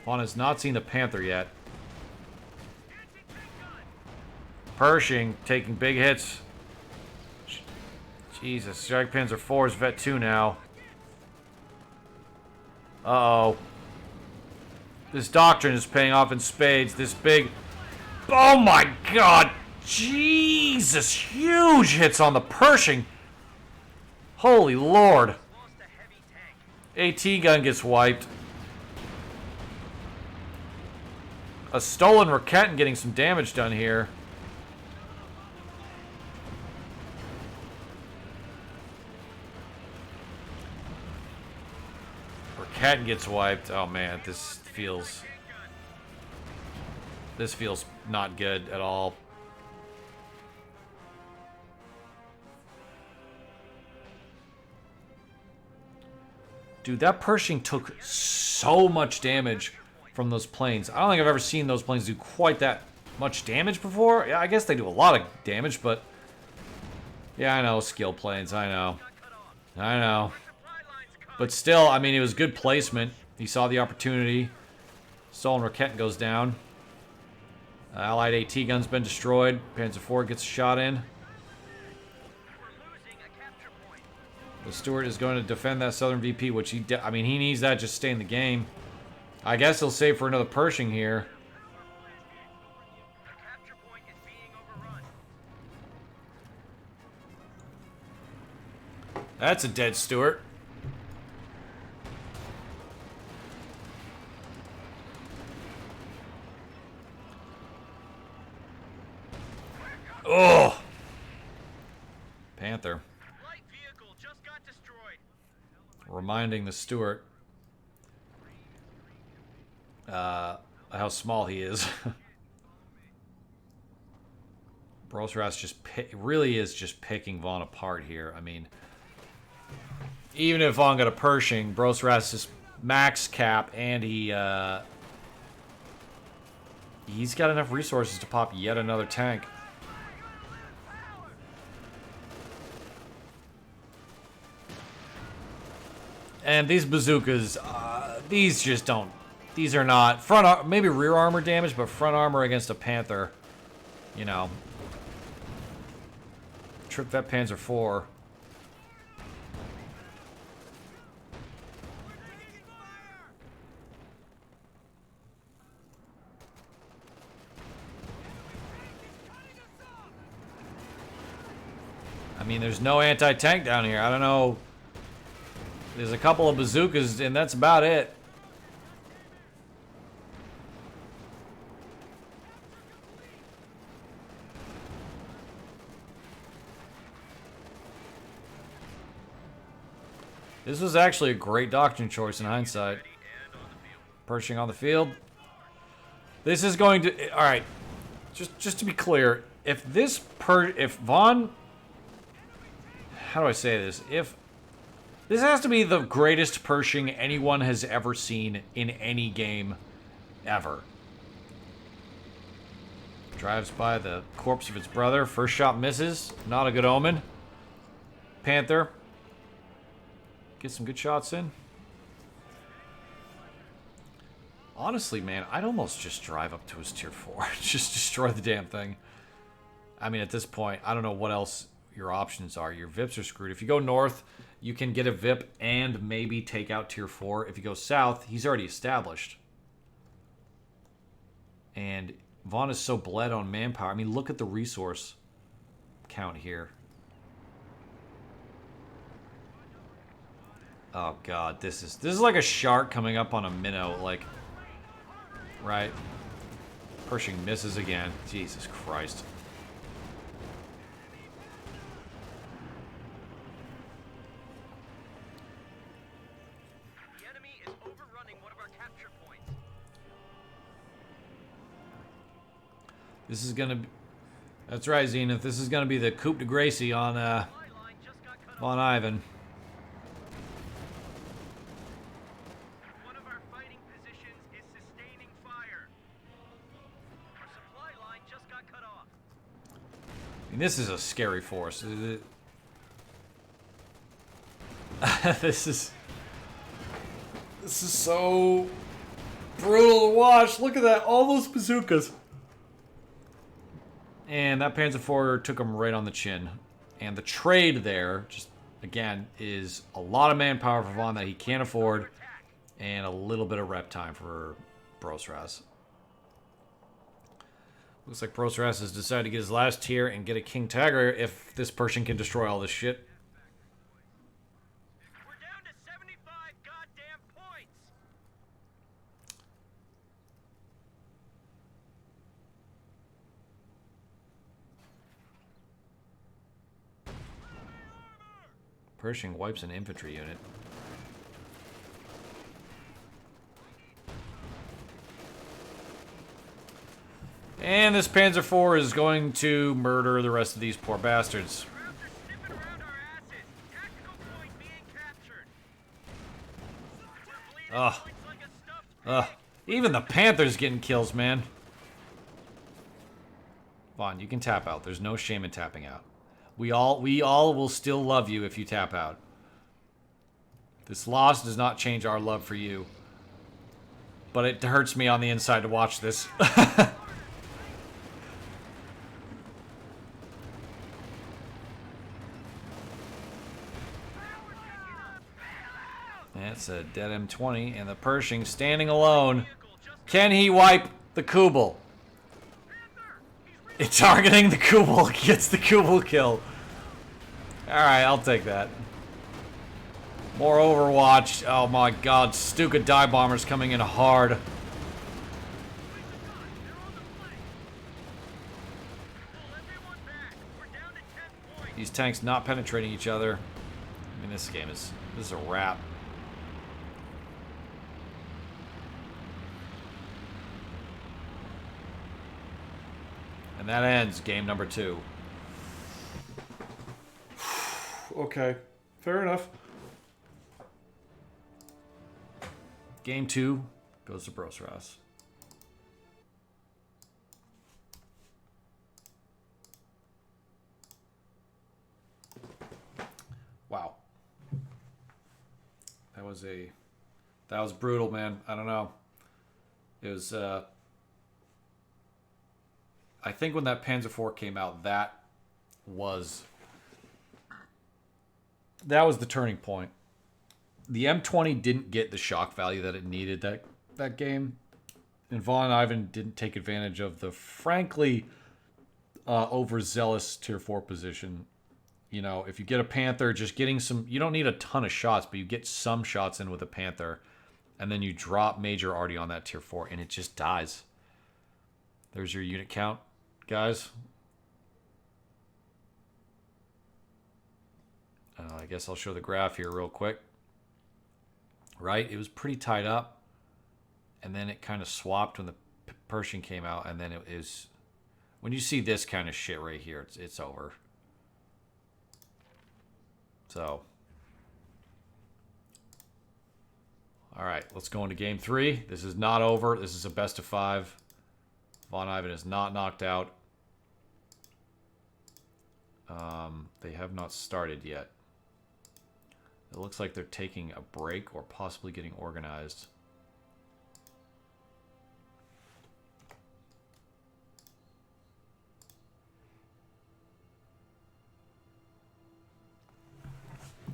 Von has not seen the Panther yet. Pershing taking big hits. Jesus, Jagdpanzer 4 is vet 2 now. Uh-oh. This doctrine is paying off in spades. This big... Oh my god! Jesus! Huge hits on the Pershing! Holy lord. AT gun gets wiped. A stolen Raketin getting some damage done here. Raketin gets wiped. Oh man, this feels not good at all. Dude, that Pershing took so much damage from those planes. I don't think I've ever seen those planes do quite that much damage before. Yeah, I guess they do a lot of damage, but... Yeah, I know, skill planes, I know. I know. But still, I mean, it was good placement. He saw the opportunity. Stolen Raketin goes down. Allied AT gun's been destroyed. Panzer IV gets a shot in. The Stuart is going to defend that southern VP, which he needs that just to stay in the game. I guess he'll save for another Pershing here. That's a dead Stuart. Oh! Panther. Light vehicle just got destroyed. Reminding the Stuart how small he is. Brosras really is just picking Von apart here. I mean, even if Von got a Pershing, Brosras is max cap, and he's got enough resources to pop yet another tank. And these bazookas, these just don't. These are not maybe rear armor damage, but front armor against a Panther, you know. Trip Vet Panzer 4. I mean, there's no anti-tank down here. I don't know. There's a couple of bazookas, and that's about it. This was actually a great doctrine choice in hindsight. Pershing on the field. This is going to... All right. Just to be clear, if Von... How do I say this? If... This has to be the greatest Pershing anyone has ever seen in any game ever. Drives by the corpse of its brother. First shot misses. Not a good omen. Panther. Get some good shots in. Honestly, man, I'd almost just drive up to his tier 4. Just destroy the damn thing. I mean, at this point, I don't know what else your options are. Your VIPs are screwed. If you go north, you can get a VIP and maybe take out tier 4. If you go south, he's already established. And Von is so bled on manpower. I mean, look at the resource count here. Oh god, this is like a shark coming up on a minnow, like, right? Pershing misses again. Jesus Christ. The enemy is overrunning one of our capture points. This is gonna be... That's right, Zenith. This is gonna be the coup de Gracie on VonIvan. One of our fighting positions is sustaining fire. Our supply line just got cut off. I mean, this is a scary force. This is so brutal to watch. Look at that. All those bazookas. And that Panzer IV took him right on the chin. And the trade there, just again, is a lot of manpower for Von that he can't afford. And a little bit of rep time for Brosras. Looks like Brosras has decided to get his last tier and get a King Tiger if this Pershing can destroy all this shit. We're down to 75 goddamn points. Pershing wipes an infantry unit. And this Panzer IV is going to murder the rest of these poor bastards. Crowds are sniffing around our asses. Tactical point being captured. We're bleeding Ugh. points like a stuffed pig. Even the Panther's getting kills, man. Von, you can tap out. There's no shame in tapping out. We all will still love you if you tap out. This loss does not change our love for you. But it hurts me on the inside to watch this. That's a dead M20, and the Pershing standing alone. Can he wipe the Kubel? It's targeting the Kubel. Gets the Kubel kill. Alright, I'll take that. More Overwatch. Oh my god, Stuka dive bombers coming in hard. These tanks not penetrating each other. I mean, this is a wrap. And that ends game number 2. Okay, fair enough. Game 2 goes to Brosras. Wow. That was brutal, man. I don't know. It was I think when that Panzer IV came out, that was the turning point. The M20 didn't get the shock value that it needed that game. And VonIvan didn't take advantage of the, frankly, overzealous tier 4 position. You know, if you get a Panther, just getting some... You don't need a ton of shots, but you get some shots in with a Panther. And then you drop major arty on that tier 4, and it just dies. There's your unit count, guys. I guess I'll show the graph here real quick. right? It was pretty tied up, and then it kind of swapped when the Pershing came out, and then it is... When you see this kind of shit right here, it's over. So... All right, let's go into game 3. This is not over. This is a best of 5. VonIvan is not knocked out. They have not started yet. It looks like they're taking a break or possibly getting organized.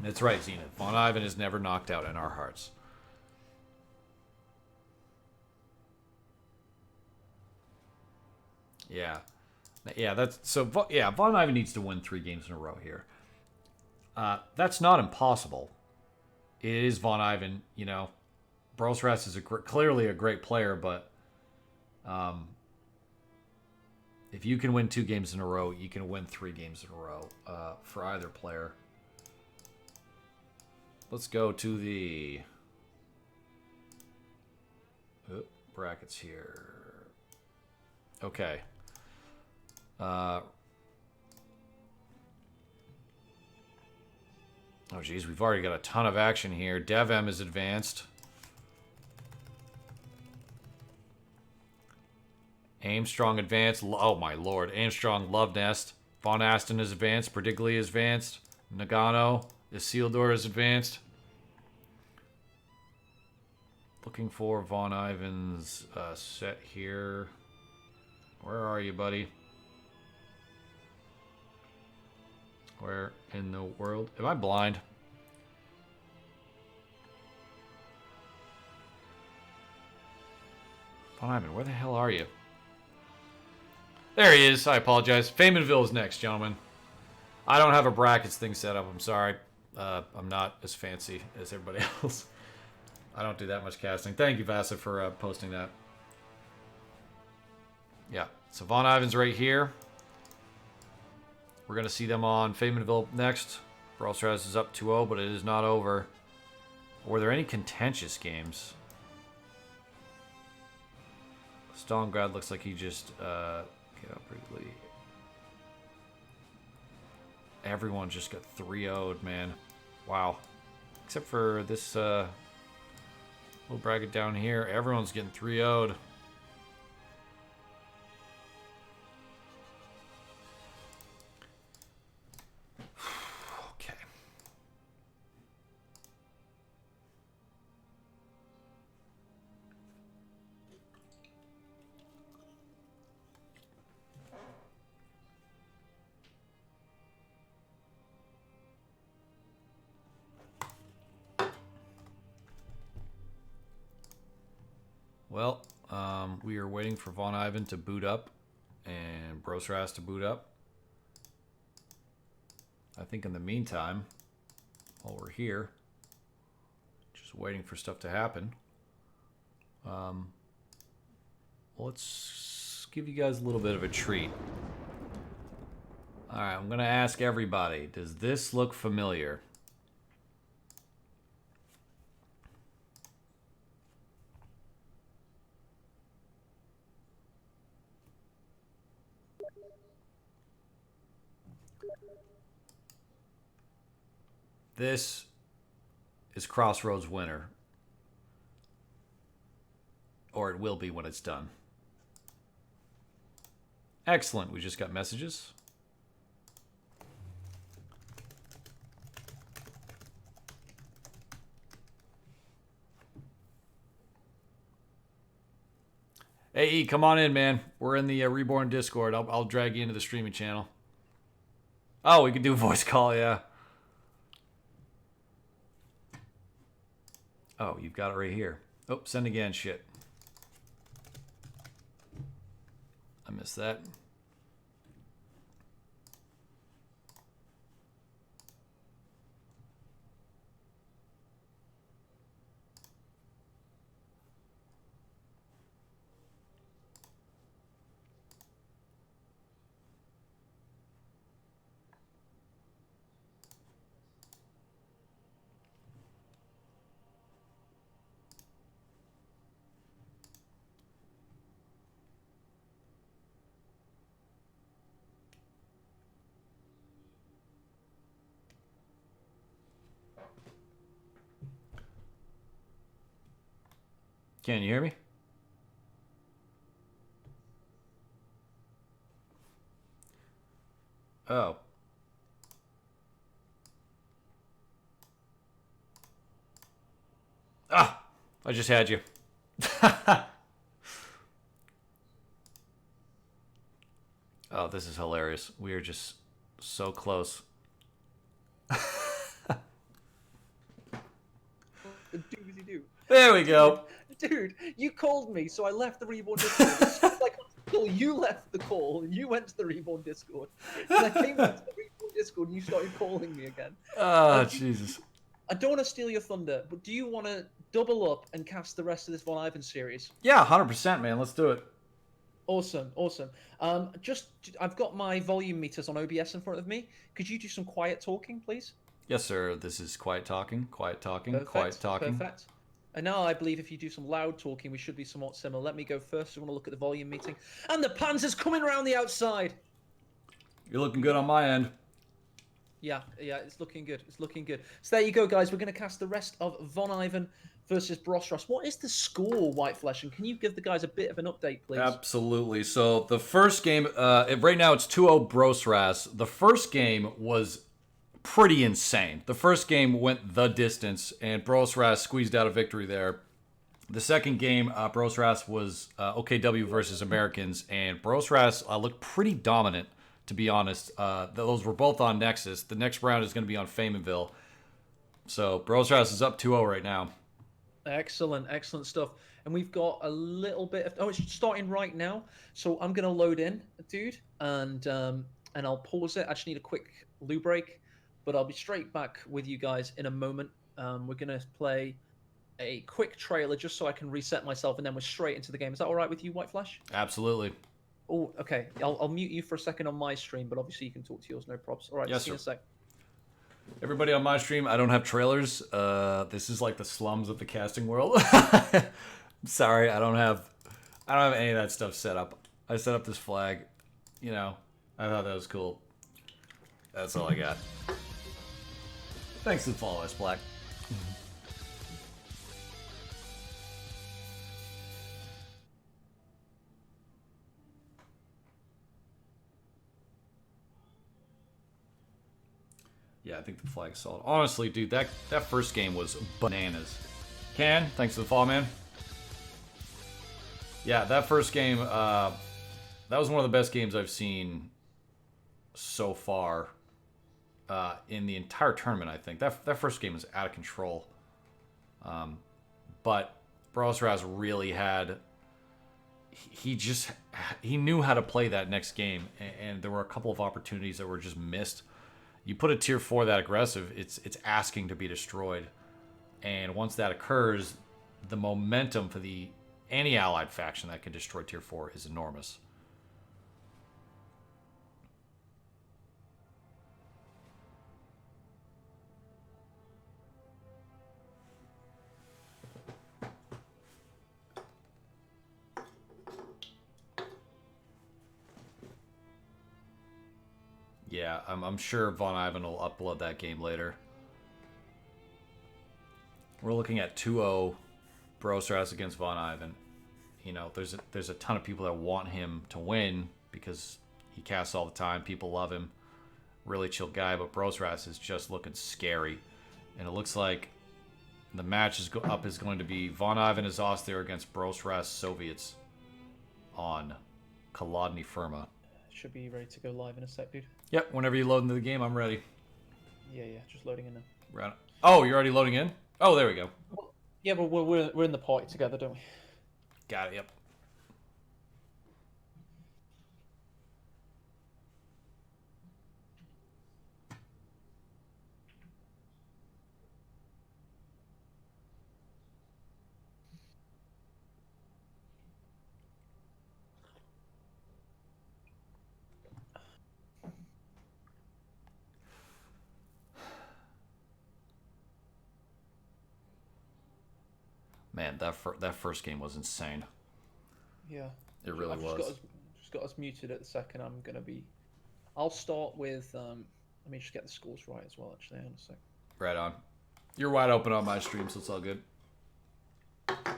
That's right, Zenith. VonIvan is never knocked out in our hearts. Yeah. Yeah, that's so. Yeah, VonIvan needs to win 3 games in a row here. That's not impossible. It is VonIvan. You know, Brosras is clearly a great player, but if you can win 2 games in a row, you can win 3 games in a row for either player. Let's go to the brackets here. Okay. Oh, geez, we've already got a ton of action here. DevM is advanced. Aimstrong advanced. Oh, my lord. Aimstrong Love Nest. Von Aston is advanced. Particularly is advanced. Nagano. Isildur is advanced. Looking for VonIvan's set here. Where are you, buddy? Where in the world? Am I blind? VonIvan, where the hell are you? There he is. I apologize. Faymanville is next, gentlemen. I don't have a brackets thing set up. I'm sorry. I'm not as fancy as everybody else. I don't do that much casting. Thank you, Vasa, for posting that. Yeah. So VonIvan's right here. We're going to see them on Faymanville next. Brosras is up 2-0, but it is not over. Were there any contentious games? Stalingrad looks like he just... Everyone just got 3-0'd, man. Wow. Except for this little bracket down here. Everyone's getting 3-0'd. Well, we are waiting for VonIvan to boot up and Brosras to boot up. I think in the meantime, while we're here, just waiting for stuff to happen, let's give you guys a little bit of a treat. All right, I'm going to ask everybody, does this look familiar? This is Crossroads winner. Or it will be when it's done. Excellent. We just got messages. Hey, E, come on in, man. We're in the Reborn Discord. I'll drag you into the streaming channel. Oh, we can do a voice call, yeah. Oh, you've got it right here. Oh, send again, shit. I missed that. Can you hear me? Oh. Ah! I just had you. Oh, this is hilarious. We are just so close. Do. There we go. Dude, you called me, so I left the Reborn Discord. Like, you left the call, and you went to the Reborn Discord. And I came back to the Reborn Discord, and you started calling me again. Oh, Jesus. I don't want to steal your thunder, but do you want to double up and cast the rest of this VonIvan series? Yeah, 100%, man. Let's do it. Awesome. I've got my volume meters on OBS in front of me. Could you do some quiet talking, please? Yes, sir. This is quiet talking, quiet talking, Perfect, quiet talking. Perfect. And now I believe if you do some loud talking, we should be somewhat similar. Let me go first. I want to look at the volume meeting. And the Panzer's coming around the outside. You're looking good on my end. Yeah, it's looking good. It's looking good. So there you go, guys. We're going to cast the rest of VonIvan versus Brosras. What is the score, Whiteflesh? And can you give the guys a bit of an update, please? Absolutely. So the first game, right now it's 2-0 Brosras. The first game was pretty insane. The first game went the distance, and Brosras squeezed out a victory there. The second game, Brosras was OKW versus Americans, and Brosras looked pretty dominant, to be honest. Those were both on Nexus. The next round is going to be on Famenville. So Brosras is up 2-0 right now. Excellent stuff. And we've got a little bit of... Oh, it's starting right now. So I'm going to load in, dude, and I'll pause it. I just need a quick loo break, but I'll be straight back with you guys in a moment. We're going to play a quick trailer just so I can reset myself, and then we're straight into the game. Is that all right with you, Whiteflesh? Absolutely. Oh, okay. I'll mute you for a second on my stream, but obviously you can talk to yours, no props. All right, yes, see you in a sec. Everybody on my stream, I don't have trailers. This is like the slums of the casting world. Sorry, I don't have any of that stuff set up. I set up this flag. You know, I thought that was cool. That's all I got. Thanks for the follow us, Black. Yeah, I think the flag's solid. Honestly, dude, that first game was bananas. Can, thanks for the follow, man. Yeah, that first game, that was one of the best games I've seen so far in the entire tournament, I think. That first game was out of control. But Brosras really had... He knew how to play that next game, and there were a couple of opportunities that were just missed. You put a tier 4 that aggressive, it's asking to be destroyed. And once that occurs, the momentum for any allied faction that can destroy tier 4 is enormous. Yeah, I'm sure VonIvan will upload that game later. We're looking at 2-0 Brosras against VonIvan. You know, there's a ton of people that want him to win because he casts all the time. People love him. Really chill guy, but Brosras is just looking scary. And it looks like the match is going to be VonIvan is Auster against Brosras Soviets on Kolodny Firma. Should be ready to go live in a sec, dude. Yep, whenever you load into the game, I'm ready. Yeah, just loading in now. Right. Oh, you're already loading in? Oh, there we go. Well, yeah, but we're in the party together, don't we? Got it, yep. Man, that first game was insane. Yeah. It really was. Just got us muted at the second. I'll start with, let me just get the scores right as well, actually, in a sec. Right on. You're wide open on my stream, so it's all good. Okay,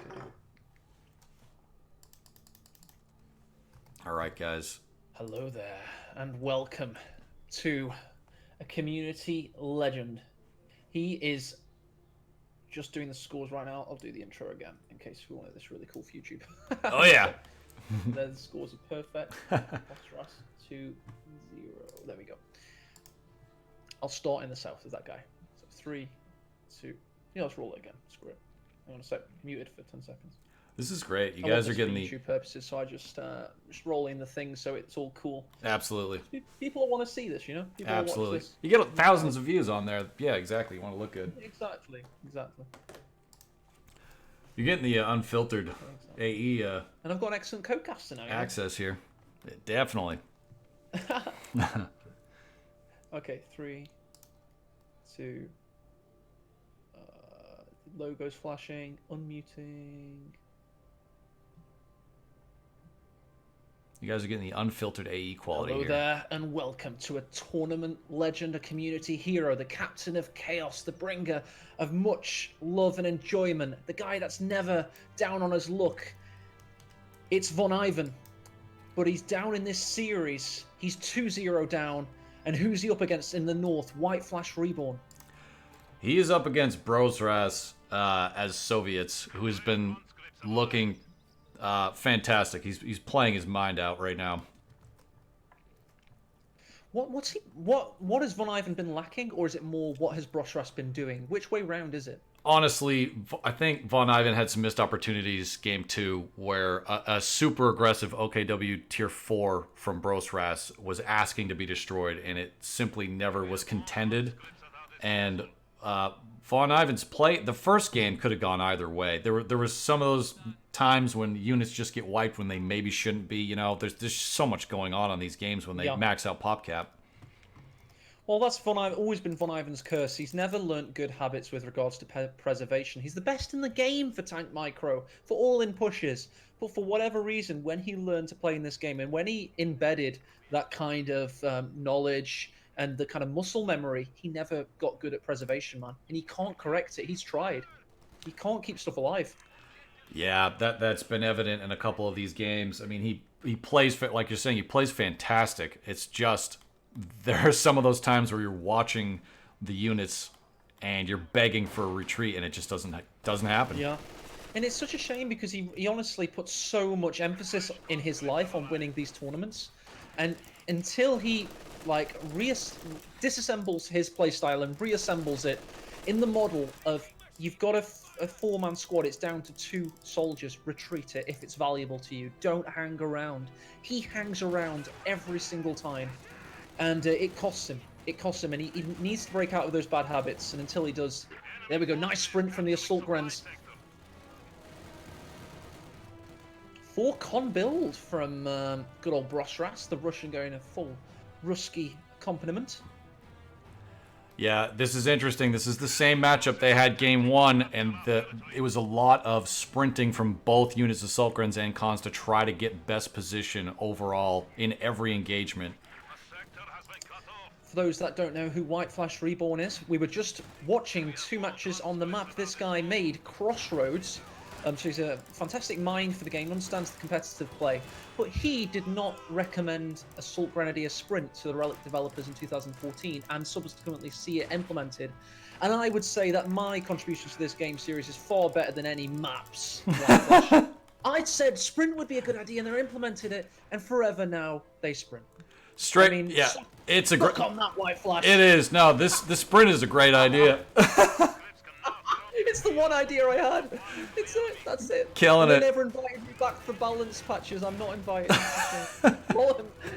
All right, guys. Hello there, and welcome to a community legend. He is just doing the scores right now. I'll do the intro again in case we wanted this really cool for YouTube. Oh, yeah. The scores are perfect. Brosras 2-0. There we go. I'll start in the south as that guy. So 3, 2. Yeah, let's roll it again. Screw it. I'm gonna set muted for 10 seconds. This is great. You I guys want are this getting for the... YouTube purposes, so I just roll in the thing so it's all cool. Absolutely. People want to see this, you know. People will watch Absolutely. this. You get thousands of views on there. Yeah, exactly. You want to look good. Exactly. You're getting the unfiltered AE And I've got an excellent co-caster now. access here. Definitely. Okay, 3, 2. Logo's flashing. Unmuting. You guys are getting the unfiltered AE quality Hello here. there, and welcome to a tournament legend, a community hero, the captain of chaos, the bringer of much love and enjoyment, the guy that's never down on his luck. It's VonIvan, but he's down in this series. He's 2-0 down, and who's he up against in the north? White Flash Reborn. He is up against Brosras as Soviets, who has been looking fantastic. He's playing his mind out right now. What has VonIvan been lacking, or is it more what has Brosras been doing? Which way round is it? Honestly, I think VonIvan had some missed opportunities game 2 where a super aggressive OKW tier 4 from Brosras was asking to be destroyed, and it simply never was contended. And VonIvan's play, the first game could have gone either way. There was some of those times when units just get wiped when they maybe shouldn't be. You know, there's so much going on these games when they max out pop cap. Well, that's always been VonIvan's curse. He's never learnt good habits with regards to preservation. He's the best in the game for tank micro, for all-in pushes. But for whatever reason, when he learned to play in this game, and when he embedded that kind of knowledge and the kind of muscle memory, he never got good at preservation, man. And he can't correct it. He's tried. He can't keep stuff alive. Yeah, that's been evident in a couple of these games. I mean, he plays, like you're saying, he plays fantastic. It's just... there are some of those times where you're watching the units and you're begging for a retreat and it just doesn't happen. Yeah. And it's such a shame because he honestly puts so much emphasis in his life on winning these tournaments. And until he like disassembles his playstyle and reassembles it in the model of you've got a 4-man squad, it's down to 2 soldiers, retreat it if it's valuable to you. Don't hang around. He hangs around every single time. And it costs him. And he needs to break out of those bad habits. And until he does, there we go. Nice sprint from the Assault Grens. 4 con build from good old Brosras, the Russian going a full Ruski accompaniment. Yeah, this is interesting. This is the same matchup they had game 1, and it was a lot of sprinting from both units, Assault Grens and cons, to try to get best position overall in every engagement. For those that don't know who White Flash Reborn is, we were just watching 2 matches on the map. This guy made Crossroads, so he's a fantastic mind for the game, understands the competitive play, but he did not recommend Assault Grenadier Sprint to the Relic developers in 2014 and subsequently see it implemented. And I would say that my contribution to this game series is far better than any maps. I'd said Sprint would be a good idea and they implemented it, and forever now they sprint. Straight, I mean, yeah, it's a great. On that White Flash. It is. No, this sprint is a great idea. It's the one idea I had. It's it. That's it. Killing it. They never invited me back for balance patches. I'm not invited.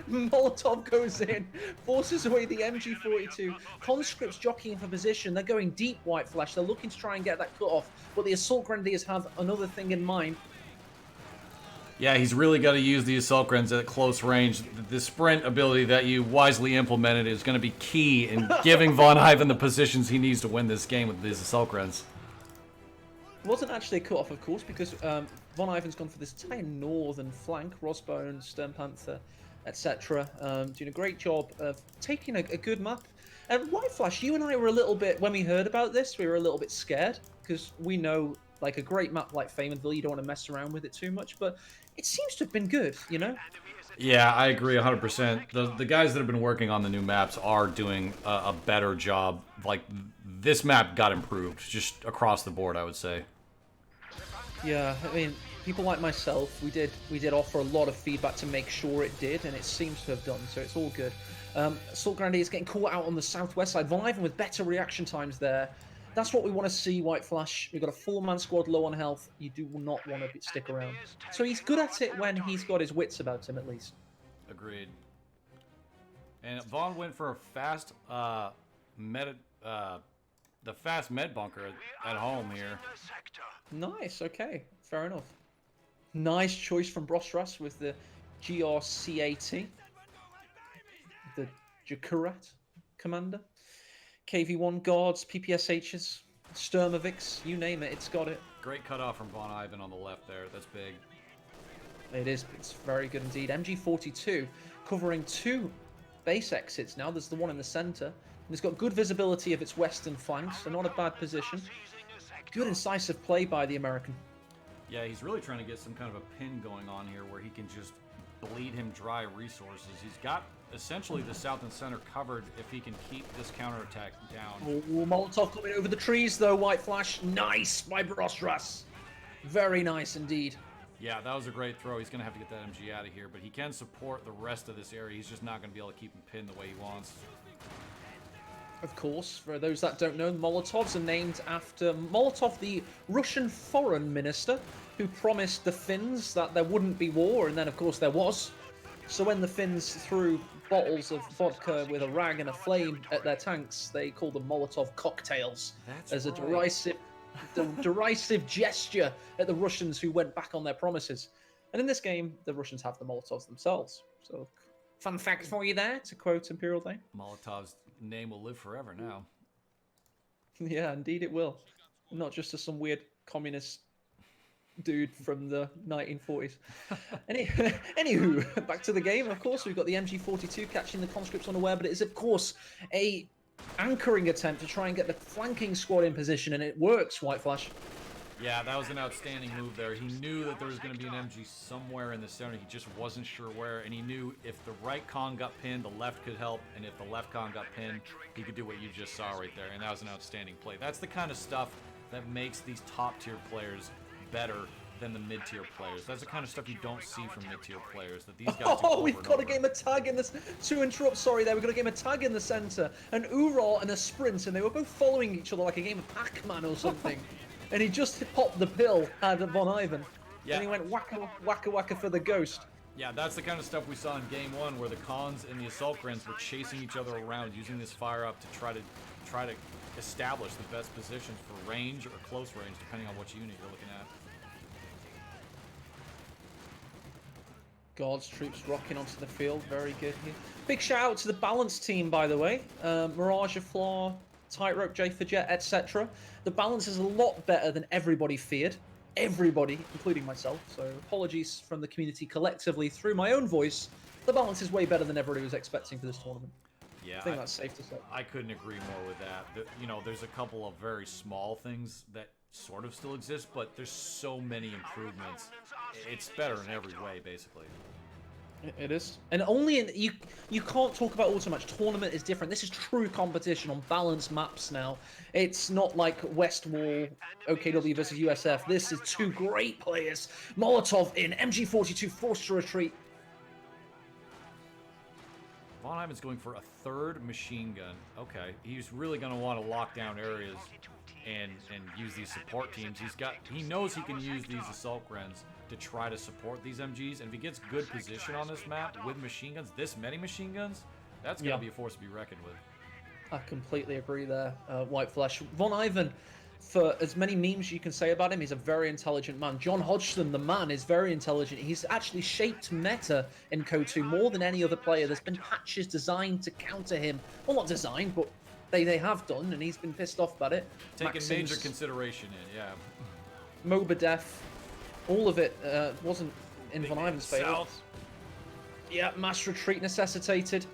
Molotov goes in, forces away the MG42. Conscripts jockeying for position. They're going deep, White Flash. They're looking to try and get that cut off. But the Assault Grenadiers have another thing in mind. Yeah, he's really got to use the Assault Grens at close range. The sprint ability that you wisely implemented is going to be key in giving VonIvan the positions he needs to win this game with these Assault Grens. It wasn't actually a cut-off, of course, because VonIvan's gone for this entire northern flank, Rosbone, Stern Panther, etc. Doing a great job of taking a good map. And White Flash, you and I were a little bit, when we heard about this, we were a little bit scared, because we know, like, a great map like Famonville, you don't want to mess around with it too much, but it seems to have been good, you know? Yeah, I agree 100%. The guys that have been working on the new maps are doing a better job. Like, this map got improved just across the board, I would say. Yeah, I mean, people like myself, we did offer a lot of feedback to make sure it did, and it seems to have done, so it's all good. Assault Grenadier is getting caught out on the southwest side. VonIvan with better reaction times there. That's what we want to see, White Flash. We've got a 4-man squad low on health. You do not want to stick around. So he's good at it when he's got his wits about him, at least. Agreed. And Vaughn went for a fast the fast med bunker at home here. Nice, okay. Fair enough. Nice choice from Brosras with the GRCAT. The Jakurat commander. KV-1 guards, PPSHs, Sturmovics, you name it, it's got it. Great cutoff from VonIvan on the left there. That's big. It is, it's very good indeed. MG42 covering 2 base exits now. There's the one in the center. And it's got good visibility of its western flanks, so not a bad position. Good incisive play by the American. Yeah, he's really trying to get some kind of a pin going on here where he can just bleed him dry resources. He's got essentially the south and center covered if he can keep this counterattack down. Oh, Molotov coming over the trees though, White Flash. Nice by Brosras. Very nice indeed. Yeah, that was a great throw. He's going to have to get that MG out of here, but he can support the rest of this area. He's just not going to be able to keep him pinned the way he wants. Of course, for those that don't know, Molotovs are named after Molotov, the Russian foreign minister, who promised the Finns that there wouldn't be war, and then of course there was. So when the Finns threw bottles of vodka with a rag and a flame at their tanks, they called them Molotov cocktails. That's as a right. derisive gesture at the Russians who went back on their promises. And in this game, the Russians have the Molotovs themselves. So, fun fact for you there, to quote Imperial Day. Molotov's name will live forever now. Yeah, indeed it will. Not just as some weird communist dude from the 1940s. Anywho, back to the game. Of course, we've got the MG42 catching the conscripts unaware, but it is, of course, a anchoring attempt to try and get the flanking squad in position, and it works, White Flash. Yeah, that was an outstanding move there. He knew that there was going to be an MG somewhere in the center. He just wasn't sure where, and he knew if the right con got pinned, the left could help, and if the left con got pinned, he could do what you just saw right there, and that was an outstanding play. That's the kind of stuff that makes these top-tier players better than the mid-tier players. That's the kind of stuff you don't see from mid-tier players, that these guys do over we've and got over. a game of tag in this. To interrupt, sorry there, we've got a game of tag in the center. An Ural and a sprint, and they were both following each other like a game of Pac-Man or something. And he just popped the pill at VonIvan. Yeah. And he went wacka wacka wacka for the ghost. Yeah, that's the kind of stuff we saw in Game 1, where the cons and the assault grens were chasing each other around, using this fire up to try to establish the best positions for range or close range, depending on which unit you're looking at. God's troops rocking onto the field, very good here. Big shout out to the balance team, by the way. Mirage of Flaw, Tightrope, J for Jet, etc. The balance is a lot better than everybody feared. Everybody, including myself. So apologies from the community collectively through my own voice. The balance is way better than everybody was expecting for this tournament. Yeah, I think that's safe to say. I couldn't agree more with that. You know, there's a couple of very small things that sort of still exist, but there's so many improvements. It's better in every way, basically. It is, and only in you can't talk about auto match. Tournament is different. This is true competition on balanced maps now. It's not like West Wall, OKW versus USF. This is two great players. Molotov in MG42 forced to retreat. VonIvan's going for a third machine gun. Okay, he's really going to want to lock down areas and use these support teams. He knows he can use these assault grens to try to support these MGs, and if he gets good position on this map with machine guns, this many machine guns, that's going to be a force to be reckoned with. I completely agree there, White Flesh. VonIvan, for as many memes you can say about him, he's a very intelligent man. John Hodgson, the man, is very intelligent. He's actually shaped meta in COH2 more than any other player. There's been patches designed to counter him. Well, not designed, but they have done, and he's been pissed off about it. Taking major consideration in, yeah. Mobadef, all of it wasn't in VonIvan's favor. Yeah, mass retreat necessitated.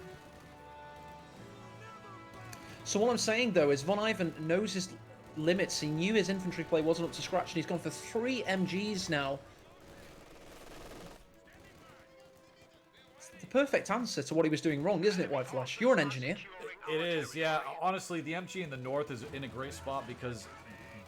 So what I'm saying, though, is VonIvan knows his limits. He knew his infantry play wasn't up to scratch, and he's gone for 3 MGs now. perfect answer to what he was doing wrong, isn't it, White Flash? You're an engineer. It is, yeah. Honestly, the MG in the north is in a great spot because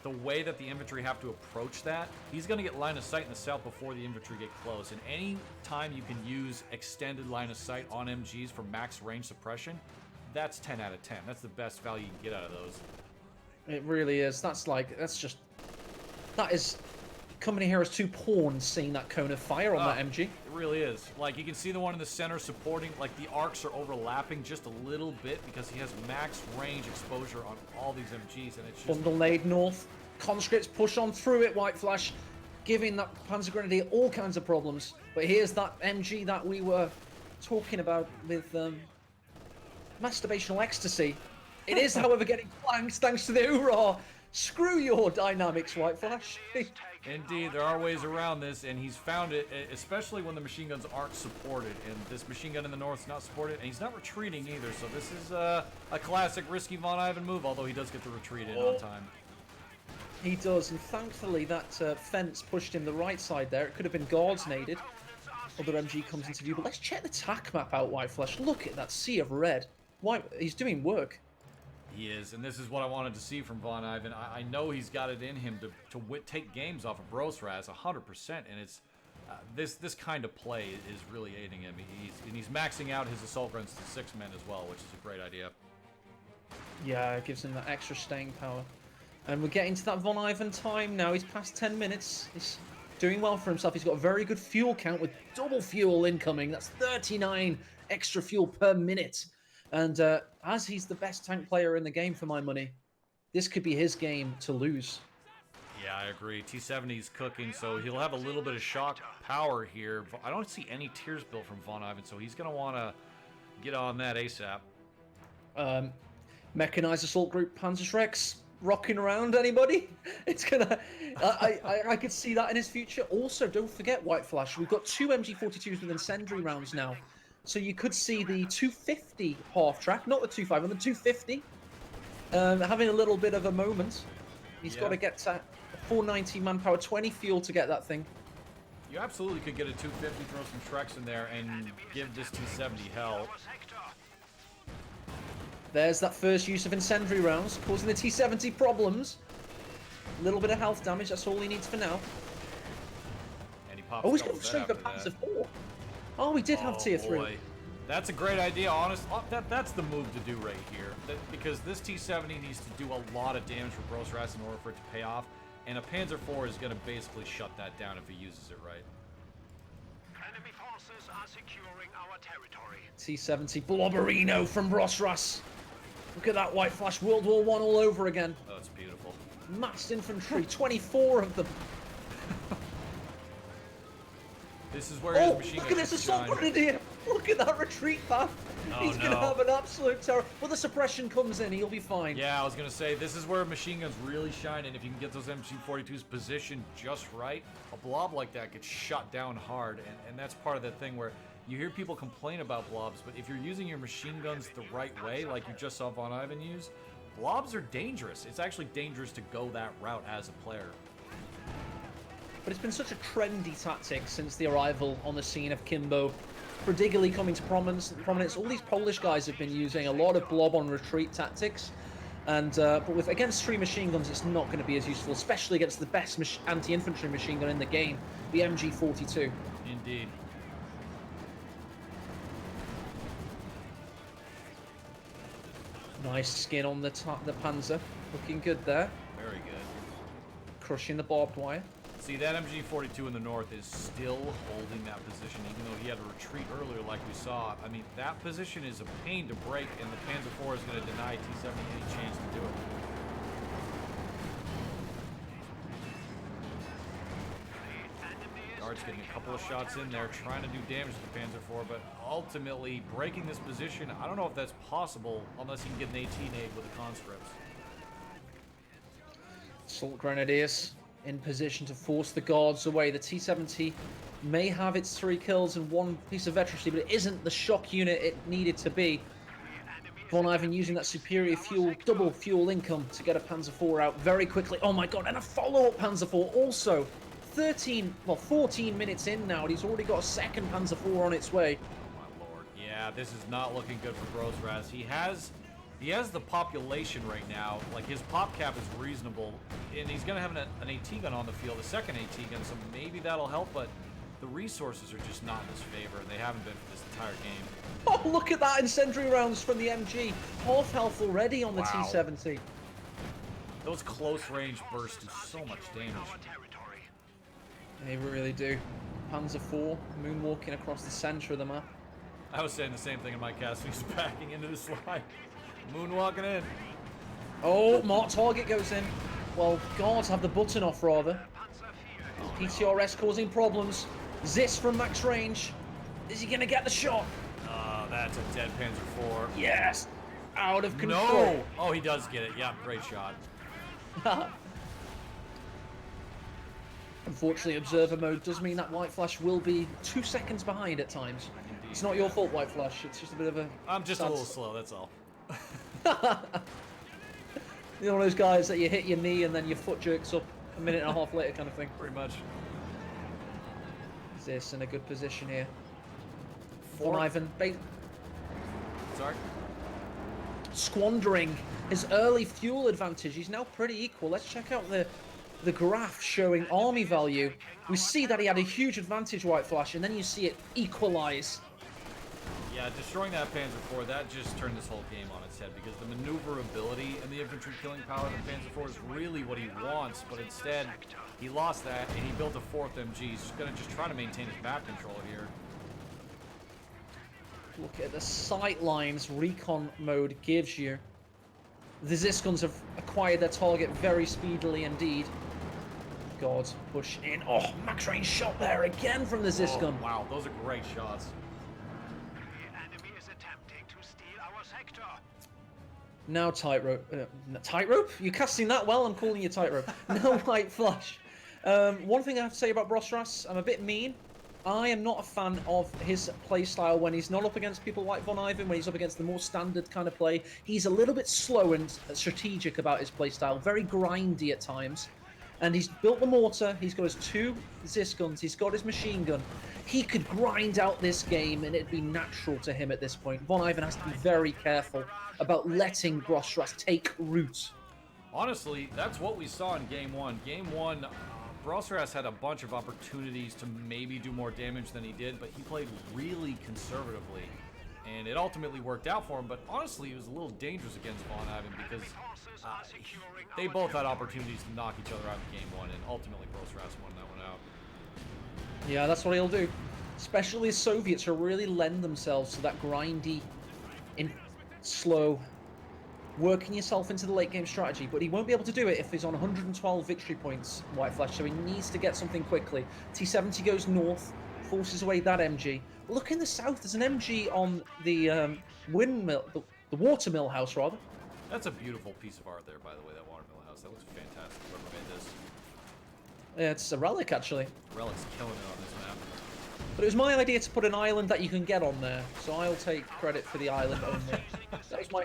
the way that the infantry have to approach that, he's going to get line of sight in the south before the infantry get close. And any time you can use extended line of sight on MGs for max range suppression, that's 10 out of 10. That's the best value you can get out of those. It really is. That is coming here as 2 pawns seeing that cone of fire on that MG. It really is. Like, you can see the one in the center supporting, like, the arcs are overlapping just a little bit because he has max range exposure on all these MGs, and it's just... Bundle nade north. Conscripts push on through it, White Flash, giving that Panzer Grenadier all kinds of problems. But here's that MG that we were talking about with masturbational ecstasy. It is, however, getting flanked thanks to the hoorah. Screw your dynamics, White Flash. Indeed, there are ways around this, and he's found it, especially when the machine guns aren't supported. And this machine gun in the north is not supported, and he's not retreating either. So this is a classic risky VonIvan move, although he does get the retreat in on time. He does, and thankfully that fence pushed him the right side there. It could have been guards naded. Other MG comes into view, but let's check the TAC map out, White Flash. Look at that sea of red. He's doing work. He is, and this is what I wanted to see from VonIvan. I know he's got it in him to take games off of Brosras 100%, and it's this kind of play is really aiding him. He's maxing out his assault guns to 6 men as well, which is a great idea. Yeah, it gives him that extra staying power. And we're getting to that VonIvan time now. He's past 10 minutes. He's doing well for himself. He's got a very good fuel count with double fuel incoming. That's 39 extra fuel per minute. And as he's the best tank player in the game for my money, this could be his game to lose. Yeah, I agree. T-70's cooking, so he'll have a little bit of shock power here. I don't see any tiers built from VonIvan, so he's going to want to get on that ASAP. Mechanized assault group Panzerschrecks rocking around, anybody? It's gonna... I could see that in his future. Also, don't forget, White Flash, we've got 2 MG42s with incendiary rounds now. So you could see the 250 half track, not the 250, the 250, having a little bit of a moment. He's got to get to 490 manpower, 20 fuel to get that thing. You absolutely could get a 250, throw some Shreks in there, and give this T-70 hell. There's that first use of incendiary rounds, causing the T-70 problems. A little bit of health damage, that's all he needs for now. And he pops he's got to strength the Panzer 4. Oh, we did have tier 3. Boy. That's a great idea, honest. That's the move to do right here. Because this T-70 needs to do a lot of damage for Brosras in order for it to pay off. And a Panzer IV is going to basically shut that down if he uses it right. Enemy forces are securing our territory. T-70 Blobberino from Brosras. Look at that, White Flash, World War I all over again. Oh, it's beautiful. Massed infantry, 24 of them. This is where his machine look at this assault grenadier! Look at that retreat path! He's gonna have an absolute terror. Well, the suppression comes in, he'll be fine. Yeah, I was gonna say, this is where machine guns really shine, and if you can get those MG42s positioned just right, a blob like that gets shut down hard, and that's part of the thing where you hear people complain about blobs, but if you're using your machine guns the right way, like you just saw VonIvan use, blobs are dangerous. It's actually dangerous to go that route as a player. But it's been such a trendy tactic since the arrival on the scene of Kimbo. Prodigali coming to prominence. All these Polish guys have been using a lot of blob on retreat tactics. And but against 3 machine guns, it's not going to be as useful, especially against the best anti-infantry machine gun in the game, the MG42. Indeed. Nice skin on the Panzer. Looking good there. Very good. Crushing the barbed wire. See, that MG42 in the north is still holding that position, even though he had to retreat earlier like we saw. I mean, that position is a pain to break, and the Panzer IV is going to deny T-70 any chance to do it. Guard's getting a couple of shots in there, trying to do damage to the Panzer IV, but ultimately breaking this position, I don't know if that's possible unless he can get an AT nade with the conscripts. Assault Grenadiers in position to force the guards away. The T-70 may have its 3 kills and 1 piece of veterancy, but it isn't the shock unit it needed to be. VonIvan using that superior fuel, double fuel income to get a Panzer IV out very quickly. Oh my god, and a follow-up Panzer IV also. 14 minutes in now, and he's already got a second Panzer IV on its way. My lord. Yeah, this is not looking good for Brosras. He has the population right now. Like, his pop cap is reasonable, and he's going to have an AT gun on the field, a second AT gun, so maybe that'll help, but the resources are just not in his favor. They haven't been for this entire game. Oh, look at that incendiary rounds from the MG. Half health already on the Wow. T70. Those close range bursts do so much damage. They really do. Panzer IV moonwalking across the center of the map. I was saying the same thing in my cast. He's backing into the slide. Moonwalking in. Oh, mark target goes in. Well, guards have the button off, rather. PTRS causing problems. Zis from max range. Is he going to get the shot? That's a dead Panzer IV. Yes! Out of control. No! Oh, he does get it. Yeah, great shot. Unfortunately, observer mode does mean that White Flash will be 2 seconds behind at times. Indeed. It's not your fault, White Flash. It's just a bit of a... I'm just a little slow, that's all. You're one of those guys that you hit your knee and then your foot jerks up a minute and a half later kind of thing. Pretty much. Zis in a good position here. VonIvan Sorry? squandering his early fuel advantage. He's now pretty equal. Let's check out the graph showing army value. We see that he had a huge advantage, White Flash, and then you see it equalize. Yeah, destroying that Panzer IV, that just turned this whole game on its head, because the maneuverability and the infantry killing power of the Panzer IV is really what he wants, but instead he lost that and he built a fourth MG. He's just going to just try to maintain his map control here. Look at the sight lines recon mode gives you. The Ziskuns have acquired their target very speedily indeed. God, push in. Oh, max range shot there again from the Ziskun. Oh, wow, those are great shots. The enemy is attempting to steal our sector. Now tightrope. Tightrope? You're casting that well, I'm calling you tightrope. No White Flash. One thing I have to say about Brosras, I'm a bit mean. I am not a fan of his playstyle when he's not up against people like VonIvan, when he's up against the more standard kind of play. He's a little bit slow and strategic about his playstyle, very grindy at times. And he's built the mortar, he's got his 2 Zis guns, he's got his machine gun. He could grind out this game and it'd be natural to him at this point. VonIvan has to be very careful about letting Brosras take root. Honestly, that's what we saw in Game 1. Game 1, Brosras had a bunch of opportunities to maybe do more damage than he did, but he played really conservatively. And it ultimately worked out for him, but honestly, he was a little dangerous against VonIvan because they both had opportunities to knock each other out in Game 1, and ultimately Brosras won that one out. Yeah, that's what he'll do. Especially the Soviets who really lend themselves to that grindy, slow, working yourself into the late game strategy, but he won't be able to do it if he's on 112 victory points, White Flash, so he needs to get something quickly. T70 goes north, forces away that MG. Look in the south, there's an MG on the windmill, the watermill house, rather. That's a beautiful piece of art there, by the way, that watermill house. That looks fantastic, whoever made this. Yeah, it's a relic, actually. Relic's killing it on this map. But it was my idea to put an island that you can get on there, so I'll take credit for the island only. That was my...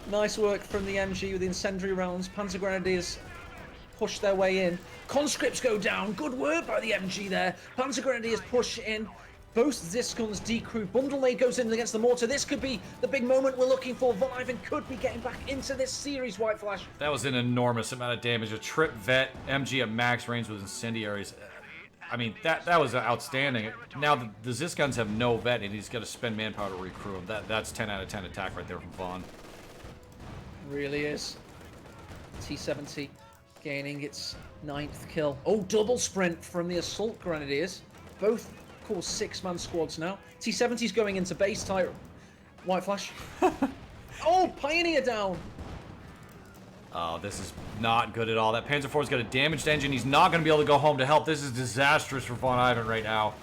Nice work from the MG with the incendiary rounds. Panzer Grenadiers push their way in. Conscripts go down. Good work by the MG there. Panzer Grenadiers push in. Both Ziskuns decrew. Bundle A goes in against the mortar. This could be the big moment we're looking for. VonIvan could be getting back into this series, White Flash. That was an enormous amount of damage. A trip vet, MG at max range with incendiaries. I mean, that was outstanding. Now the Ziskuns have no vet, and he's got to spend manpower to recruit him. That's 10 out of 10 attack right there from Von. Really is. T70 gaining its 9th kill. Oh, double sprint from the Assault Grenadiers. Both, of course, 6-man squads now. T70's going into base type. White Flash. Oh, Pioneer down. Oh, this is not good at all. That Panzer IV's got a damaged engine. He's not going to be able to go home to help. This is disastrous for VonIvan right now.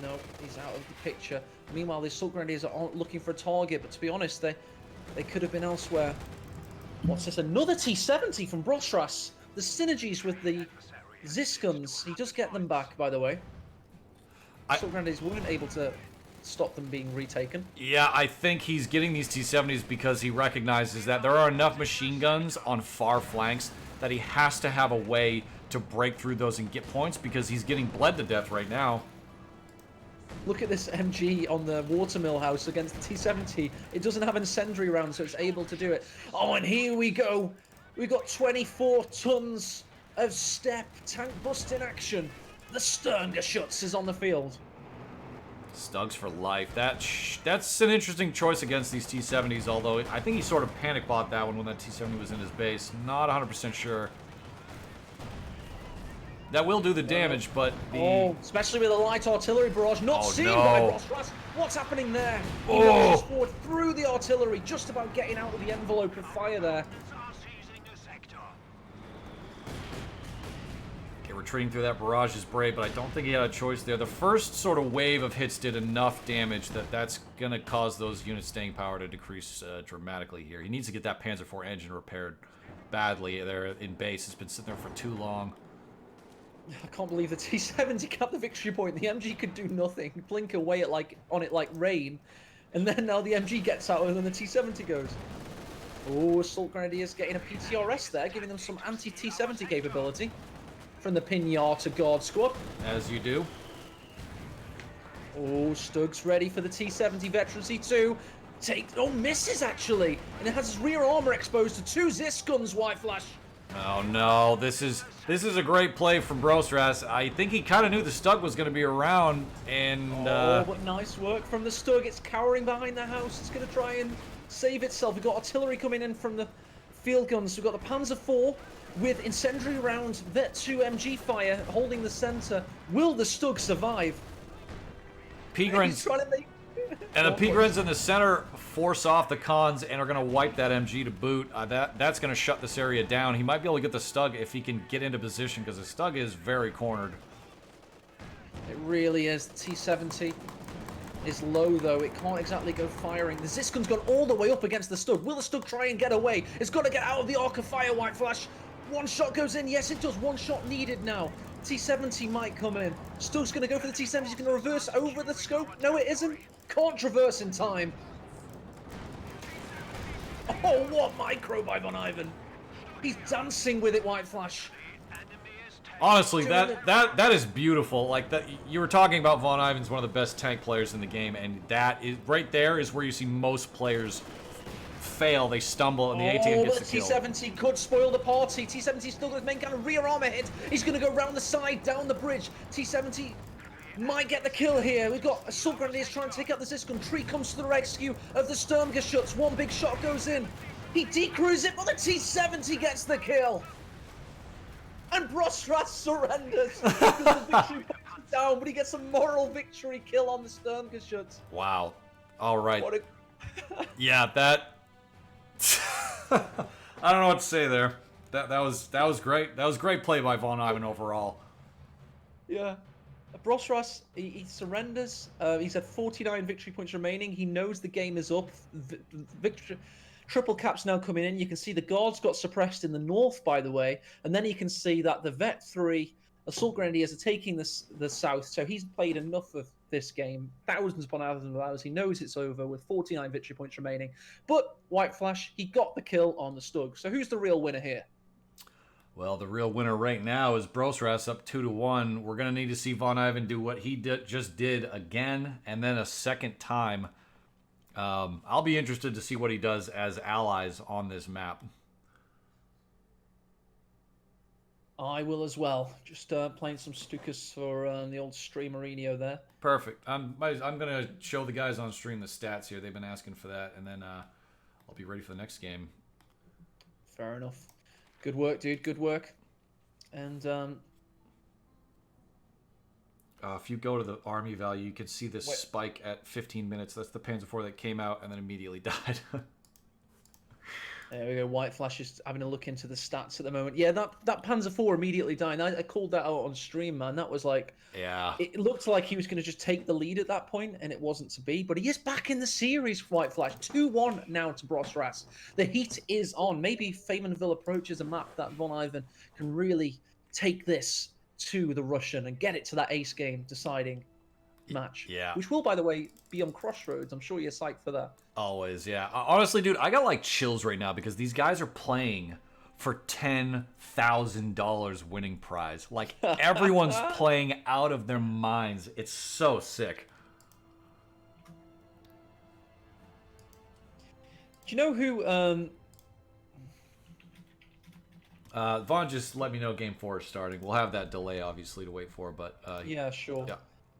No, he's out of the picture. Meanwhile, the Assault Grenadiers are looking for a target, but to be honest, they could have been elsewhere. What's this? Another T70 from Brosras. The synergies with the Ziskuns. He does get them back, by the way. Assault Grenadiers weren't able to stop them being retaken. Yeah, I think he's getting these T-70s because he recognizes that there are enough machine guns on far flanks that he has to have a way to break through those and get points because he's getting bled to death right now. Look at this MG on the watermill house against the T70. It doesn't have incendiary rounds, so it's able to do it. Oh, and here we go. We've got 24 tons of step tank busting action. The Skirmishes is on the field. Stugs for life. That's an interesting choice against these T70s, although I think he sort of panic bought that one when that T70 was in his base. Not 100% sure. That will do the damage, but the... Oh, especially with a light artillery barrage. Not seen by Brosras. What's happening there? He marches forward through the artillery, just about getting out of the envelope of fire there. Retreating through that barrage is brave, but I don't think he had a choice there. The first sort of wave of hits did enough damage that's going to cause those units' staying power to decrease dramatically here. He needs to get that Panzer IV engine repaired badly there in base. It's been sitting there for too long. I can't believe the T70 got the victory point. The MG could do nothing. Blink away on it like rain. And then now the MG gets out and then the T70 goes. Oh, Assault Grenadiers getting a PTRS there, giving them some anti-T70 capability. From the Pinata Guard Squad. As you do. Oh, Stug's ready for the T70 Veteran C2. Oh, misses actually. And it has his rear armor exposed to 2 Ziskuns, White Flash. Oh no, this is a great play from Brosras. I think he kind of knew the Stug was going to be around, and but nice work from the Stug. It's cowering behind the house. It's going to try and save itself. We've got artillery coming in from the field guns. We've got the Panzer IV with incendiary rounds, Vet 2 MG fire holding the center. Will the Stug survive? Pigrens and the Pigrens in the center force off the cons and are going to wipe that MG to boot. That's going to shut this area down. He might be able to get the Stug if he can get into position, because the Stug is very cornered. It really is. The T70 is low, though. It can't exactly go firing. The Ziskun's gone all the way up against the Stug. Will the Stug try and get away? It's got to get out of the arc of fire, White Flash. One shot goes in. Yes, it does. One shot needed now. T70 might come in. Stug's going to go for the T70. He's going to reverse over the scope. No, it isn't. Can't traverse in time. Oh, what micro by VonIvan. He's dancing with it, White Flash. Honestly, that is beautiful. Like that, you were talking about VonIvan's one of the best tank players in the game, and that is right there is where you see most players fail. They stumble, and the ATM gets the kill. T70 could spoil the party. T70 still got his main cannon, rear armor hit. He's going to go round the side, down the bridge. T70 might get the kill here. We've got Assault Grenadiers trying to take out the Ziskum. Tree comes to the rescue of the Skirmishes. One big shot goes in. He decrews it, but the T70 gets the kill. And Brosras surrenders. Because the victory points down, but he gets a moral victory kill on the Skirmishes. Wow. All right. Yeah, that... I don't know what to say there. That was great. That was great play by VonIvan overall. Yeah. Brosras, he surrenders. He's had 49 victory points remaining. He knows the game is up. Triple caps now coming in. You can see the guards got suppressed in the north, by the way. And then you can see that the Vet 3 Assault Grenadiers are taking the south. So he's played enough of this game. Thousands upon thousands of hours. He knows it's over with 49 victory points remaining. But White Flash, he got the kill on the Stug. So who's the real winner here? Well, the real winner right now is Brosras up 2-1. We're going to need to see VonIvan do what he just did again and then a second time. I'll be interested to see what he does as allies on this map. I will as well. Just playing some Stukas for the old Streamerino there. Perfect. I'm going to show the guys on stream the stats here. They've been asking for that, and then I'll be ready for the next game. Fair enough. Good work, dude. Good work. And if you go to the army value, you can see this spike at 15 minutes. That's the Panzer IV that came out and then immediately died. There we go. White Flash is having a look into the stats at the moment. Yeah, that Panzer IV immediately died. I called that out on stream, man. That was like... Yeah. It looked like he was going to just take the lead at that point, and it wasn't to be. But he is back in the series, White Flash. 2-1 now to Brosras. The heat is on. Maybe Faymanville approaches a map that VonIvan can really take this to the Russian and get it to that ace game deciding match. Yeah. Which will, by the way, be on Crossroads. I'm sure you're psyched for that. Always, yeah. Honestly, dude, I got like chills right now because these guys are playing for $10,000 winning prize. Like, everyone's playing out of their minds. It's so sick. you know who? Vaughn just let me know Game 4 is starting. We'll have that delay, obviously, to wait for, but... Yeah, sure. Yeah.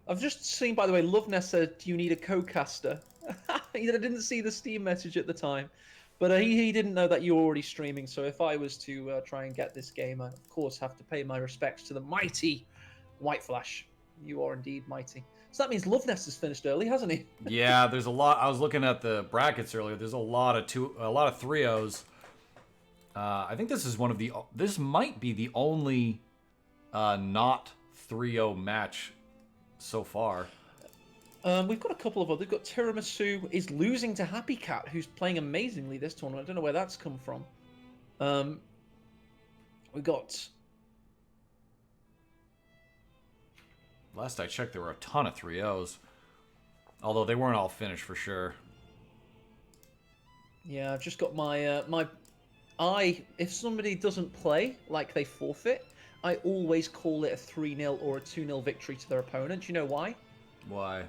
I've just seen, by the way, Loveness said, "Do you need a co-caster?" I didn't see the Steam message at the time, but he didn't know that you were already streaming. So if I was to try and get this game, I of course have to pay my respects to the mighty White Flash. You are indeed mighty. So that means Loveness has finished early, hasn't he? Yeah, there's a lot. I was looking at the brackets earlier. There's a lot of 3-0s. I think this is one of the. This might be the only not 3-0 match so far. We've got a couple of others. We've got Tiramisu is losing to Happy Cat, who's playing amazingly this tournament. I don't know where that's come from. We got. Last I checked, there were a ton of 3-0s. Although they weren't all finished for sure. Yeah, I've just got my if somebody doesn't play, like they forfeit, I always call it a 3-0 or a 2-0 victory to their opponent. Do you know why? Why?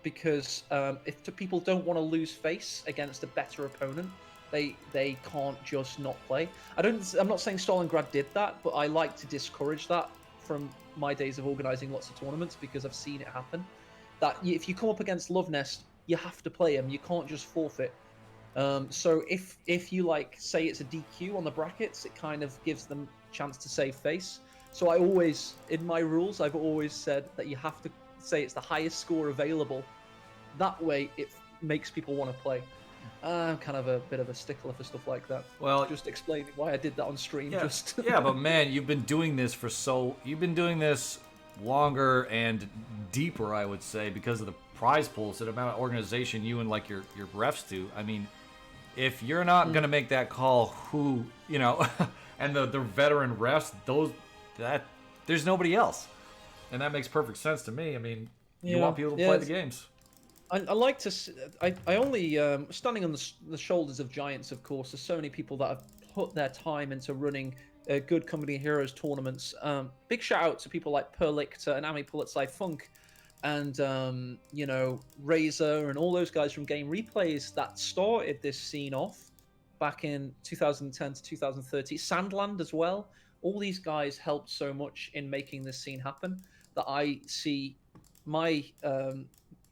Because if people don't want to lose face against a better opponent, they can't just not play. I'm not saying Stalingrad did that, but I like to discourage that from my days of organizing lots of tournaments because I've seen it happen. That if you come up against Love Nest, you have to play them. You can't just forfeit. So if you say it's a DQ on the brackets, it kind of gives them a chance to save face. So I always, in my rules, I've always said that you have to say it's the highest score available. That way, it makes people want to play. I'm kind of a bit of a stickler for stuff like that. Well, just explaining why I did that on stream. Yeah, Just yeah, but man, you've been doing this you've been doing this longer and deeper, I would say, because of the prize pools, the amount of organization you and your refs do. I mean, if you're not gonna make that call, who and the veteran refs, there's nobody else, and that makes perfect sense to me. I mean, you want people to play the games. I like to. I only standing on the shoulders of giants. Of course, there's so many people that have put their time into running good Company Heroes tournaments. Big shout out to people like Perlictor and Ami Pulitsai Funk, and Razor and all those guys from Game Replays that started this scene off back in 2010 to 2030. Sandland as well. All these guys helped so much in making this scene happen that I see my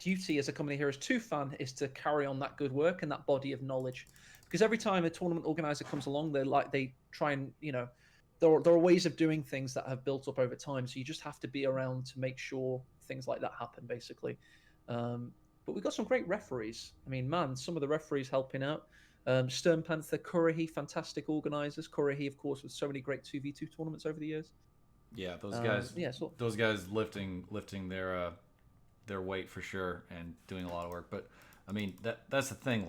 duty as a Company Heroes 2 fan is to carry on that good work and that body of knowledge. Because every time a tournament organizer comes along, they try and, there are ways of doing things that have built up over time. So you just have to be around to make sure things like that happen, basically. But we've got some great referees. I mean, man, some of the referees helping out. Stern Panther, Kurihi, fantastic organizers. Kurihi, of course, with so many great 2v2 tournaments over the years. Yeah, those guys. Those guys lifting their weight for sure and doing a lot of work. But I mean, that's the thing.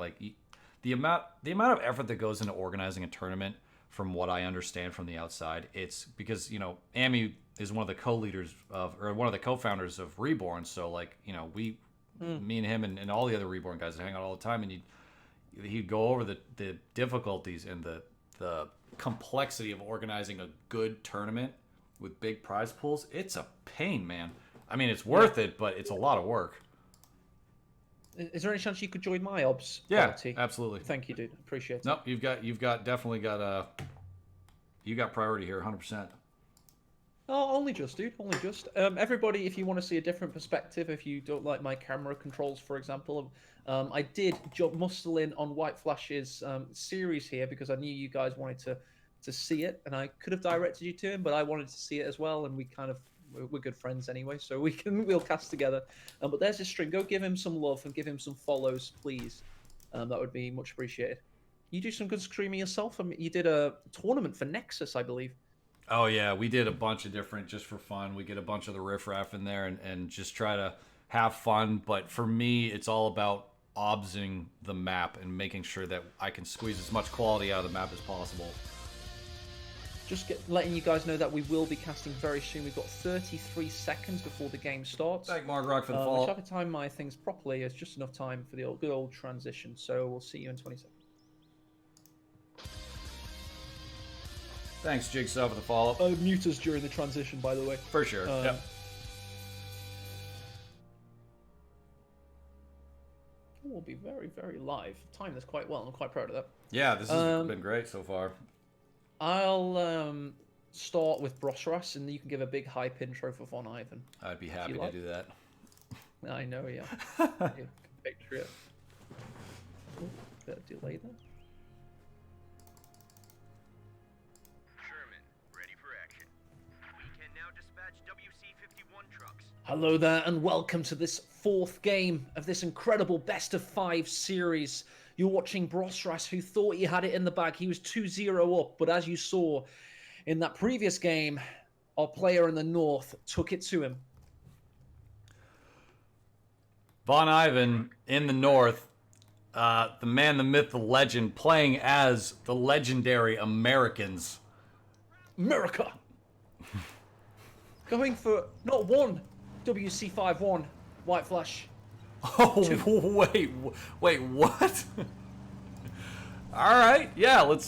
The amount of effort that goes into organizing a tournament, from what I understand from the outside, it's because Amy is one of the co-leaders one of the co-founders of Reborn. So me and him and all the other Reborn guys hang out all the time, and he'd go over the difficulties and the complexity of organizing a good tournament with big prize pools. It's a pain, man. I mean, it's worth it, but it's a lot of work. Is there any chance you could join my obs? Yeah, party? absolutely. Thank you, dude. Appreciate it. Nope, you got priority here, 100%. Oh, only just, dude. Only just. Everybody, if you want to see a different perspective, if you don't like my camera controls, for example, I did muscle in on White Flash's series here because I knew you guys wanted to see it, and I could have directed you to him, but I wanted to see it as well, and we're good friends anyway, so we'll cast together. But there's his stream. Go give him some love and give him some follows, please. That would be much appreciated. You do some good streaming yourself. I mean, you did a tournament for Nexus, I believe. Oh yeah, we did a bunch of different just for fun. We get a bunch of the riffraff in there and just try to have fun. But for me, it's all about obsing the map and making sure that I can squeeze as much quality out of the map as possible. Just letting you guys know that we will be casting very soon. We've got 33 seconds before the game starts. Thank Mark Rock for the follow. I have to time my things properly. It's just enough time for the good old transition. So we'll see you in 20 seconds. Thanks, Jigsaw, for the follow. Mute us during the transition, by the way. For sure. Yep. Oh, be very, very live. Timed this quite well. I'm quite proud of that. Yeah, this has been great so far. I'll start with Brosras, and you can give a big hype intro for VonIvan. I'd be happy to do that. I know, yeah. Compatriot. Oh, bit of delay there. Sherman, ready for action. We can now dispatch WC-51 trucks. Hello there, and welcome to this 4th game of this incredible best-of-5 series. You're watching Brosras, who thought he had it in the bag. He was 2-0 up, but as you saw in that previous game, our player in the north took it to him. VonIvan in the north, the man, the myth, the legend, playing as the legendary Americans. America! Going for not one WC-51 White Flash. Oh, wait, what? All right, yeah, let's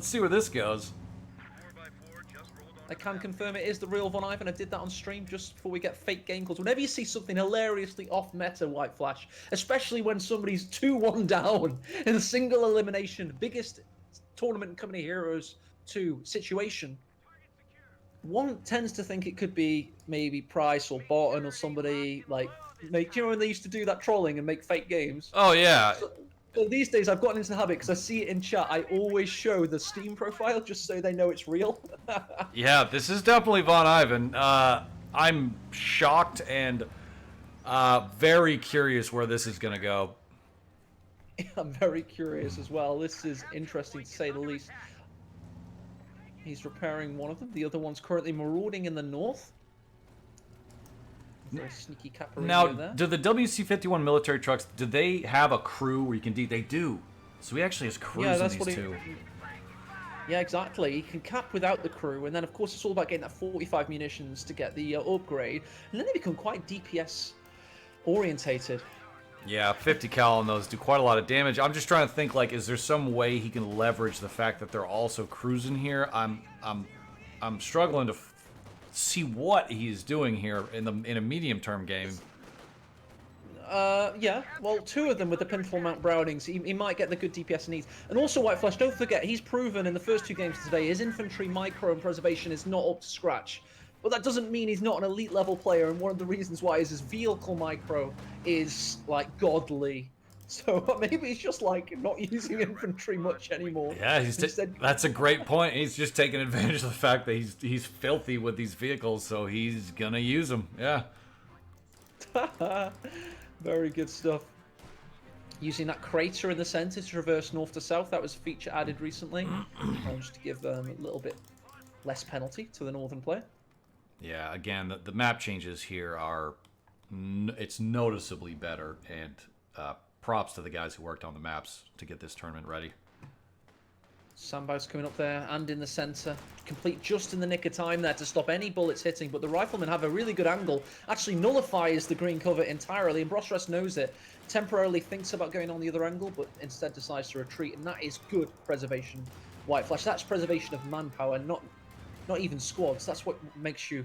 see where this goes. 4x4 just rolled on. I can confirm it is the real VonIvan. I did that on stream just before we get fake game calls. Whenever you see something hilariously off-meta White Flash, especially when somebody's 2-1 down in a single elimination, biggest tournament in Company Heroes 2 situation, one tends to think it could be maybe Price or Barton or somebody like, do you know when they used to do that trolling and make fake games? Oh yeah. So these days I've gotten into the habit because I see it in chat. I always show the Steam profile just so they know it's real. Yeah, this is definitely VonIvan. I'm shocked and very curious where this is gonna go. I'm very curious as well. This is interesting to say the least. He's repairing one of them. The other one's currently marauding in the north. Very sneaky Caparino Now, there. do the WC-51 military trucks, do they have a crew where you can... They do. So he actually has crews in these two. Yeah, exactly. He can cap without the crew, and then of course it's all about getting that 45 munitions to get the upgrade, and then they become quite DPS orientated. Yeah, 50 cal on those do quite a lot of damage. I'm just trying to think, like, is there some way he can leverage the fact that they're also cruising here? I'm struggling to see what he's doing here in a medium-term game. Yeah, well, 2 of them with the Pinfall Mount Brownings, he might get the good DPS he needs. And also, White Flash, don't forget, he's proven in the first 2 games today, his infantry micro and preservation is not up to scratch. But that doesn't mean he's not an elite level player, and one of the reasons why is his vehicle micro is, like, godly. So maybe he's just, like, not using infantry much anymore. Yeah, that's a great point. He's just taking advantage of the fact that he's filthy with these vehicles, so he's gonna use them. Yeah. Very good stuff. Using that crater in the center to traverse north to south, that was a feature added recently. Just to give a little bit less penalty to the northern player. Yeah, again, the map changes here are... it's noticeably better, and props to the guys who worked on the maps to get this tournament ready. Sandbag's coming up there and in the center. Complete just in the nick of time there to stop any bullets hitting, but the riflemen have a really good angle. Actually nullifies the green cover entirely, and Brosras knows it. Temporarily thinks about going on the other angle, but instead decides to retreat, and that is good preservation. White Flash, that's preservation of manpower, not even squads. That's what makes you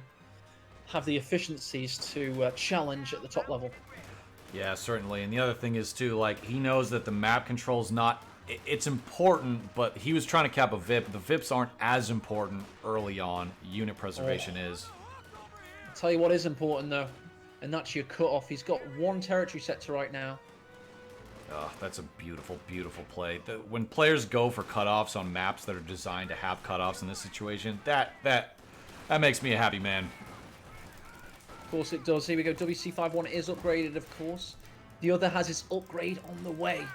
have the efficiencies to challenge at the top level. Yeah, certainly. And the other thing is, too, like, he knows that the map control's not... It's important, but he was trying to cap a VIP. The VIPs aren't as important early on. Unit preservation is. I'll tell you what is important, though, and that's your cutoff. He's got 1 territory sector right now. Oh, that's a beautiful, beautiful play. When players go for cutoffs on maps that are designed to have cutoffs in this situation, that makes me a happy man. Of course it does. Here we go. WC-51 is upgraded, of course. The other has his upgrade on the way.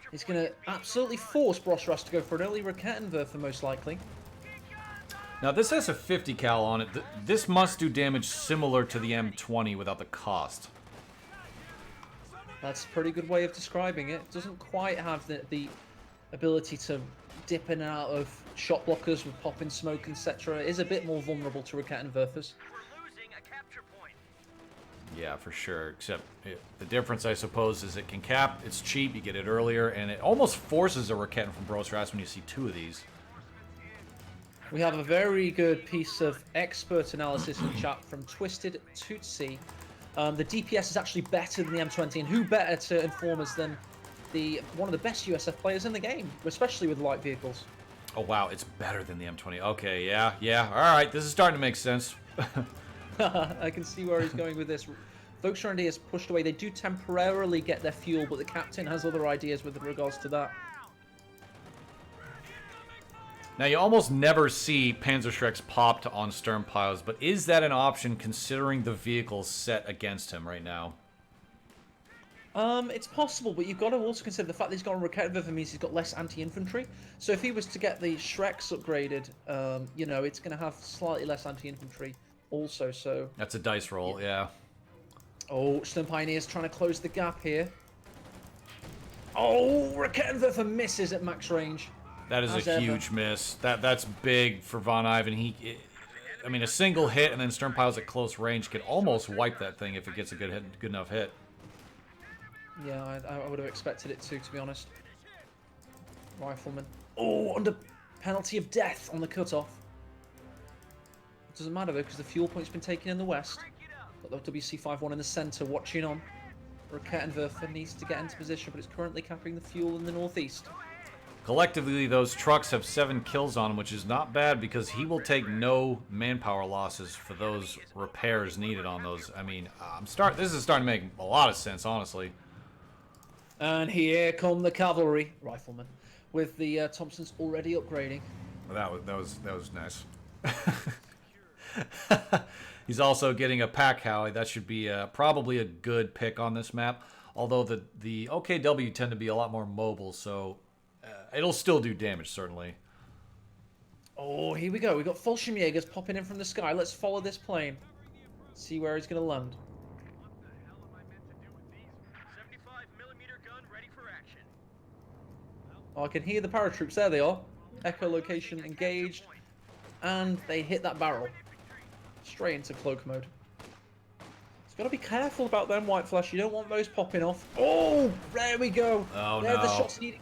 He's going to absolutely force Brosras to go for an early Rakettenwerfer, most likely. Now, this has a 50 cal on it. This must do damage similar to the M20 without the cost. That's a pretty good way of describing it. Doesn't quite have the ability to dip in and out of shot blockers with popping smoke, etc. It is a bit more vulnerable to Rakettenwerfers. Yeah, for sure. Except the difference, I suppose, is it can cap. It's cheap. You get it earlier, and it almost forces a Raketten from Brosras when you see 2 of these. We have a very good piece of expert analysis in chat from Twisted Tootsie. The DPS is actually better than the M20, and who better to inform us than one of the best USF players in the game, especially with light vehicles. Oh, wow, it's better than the M20. Okay, yeah. All right, this is starting to make sense. I can see where he's going with this. Volkswagen R&D is pushed away. They do temporarily get their fuel, but the captain has other ideas with regards to that. Now, you almost never see Panzerschrecks popped on Sternpiles, but is that an option considering the vehicles set against him right now? It's possible, but you've got to also consider the fact that he's got a Raketwerfer means he's got less anti-infantry. So if he was to get the Shreks upgraded, you know, it's going to have slightly less anti-infantry also, so... That's a dice roll, yeah. Oh, Stern Pioneer's trying to close the gap here. Oh, Raketwerfer misses at max range. That is a huge miss. That's big for VonIvan. I mean, a single hit and then Sternpiles at close range could almost wipe that thing if it gets a good enough hit. Yeah, I would have expected it to be honest. Rifleman. Oh, under penalty of death on the cutoff. It doesn't matter though, because the fuel point's been taken in the west. Got the WC-51 in the centre, watching on. Raketwerfer needs to get into position, but it's currently capping the fuel in the northeast. Collectively, those trucks have 7 kills on him, which is not bad because he will take no manpower losses for those repairs needed on those. I mean, this is starting to make a lot of sense, honestly. And here come the cavalry riflemen, with the Thompsons already upgrading. Well, that was nice. He's also getting a pack Howie. That should be probably a good pick on this map. Although the OKW tend to be a lot more mobile, so it'll still do damage certainly. Oh, here we go. We got Fallschirmjägers popping in from the sky. Let's follow this plane. See where he's going to land. Oh, I can hear the paratroops. There they are. Echolocation engaged. And they hit that barrel. Straight into cloak mode. Got to be careful about them, White Flash. You don't want those popping off. Oh, there we go. Oh, there no. The shots needed.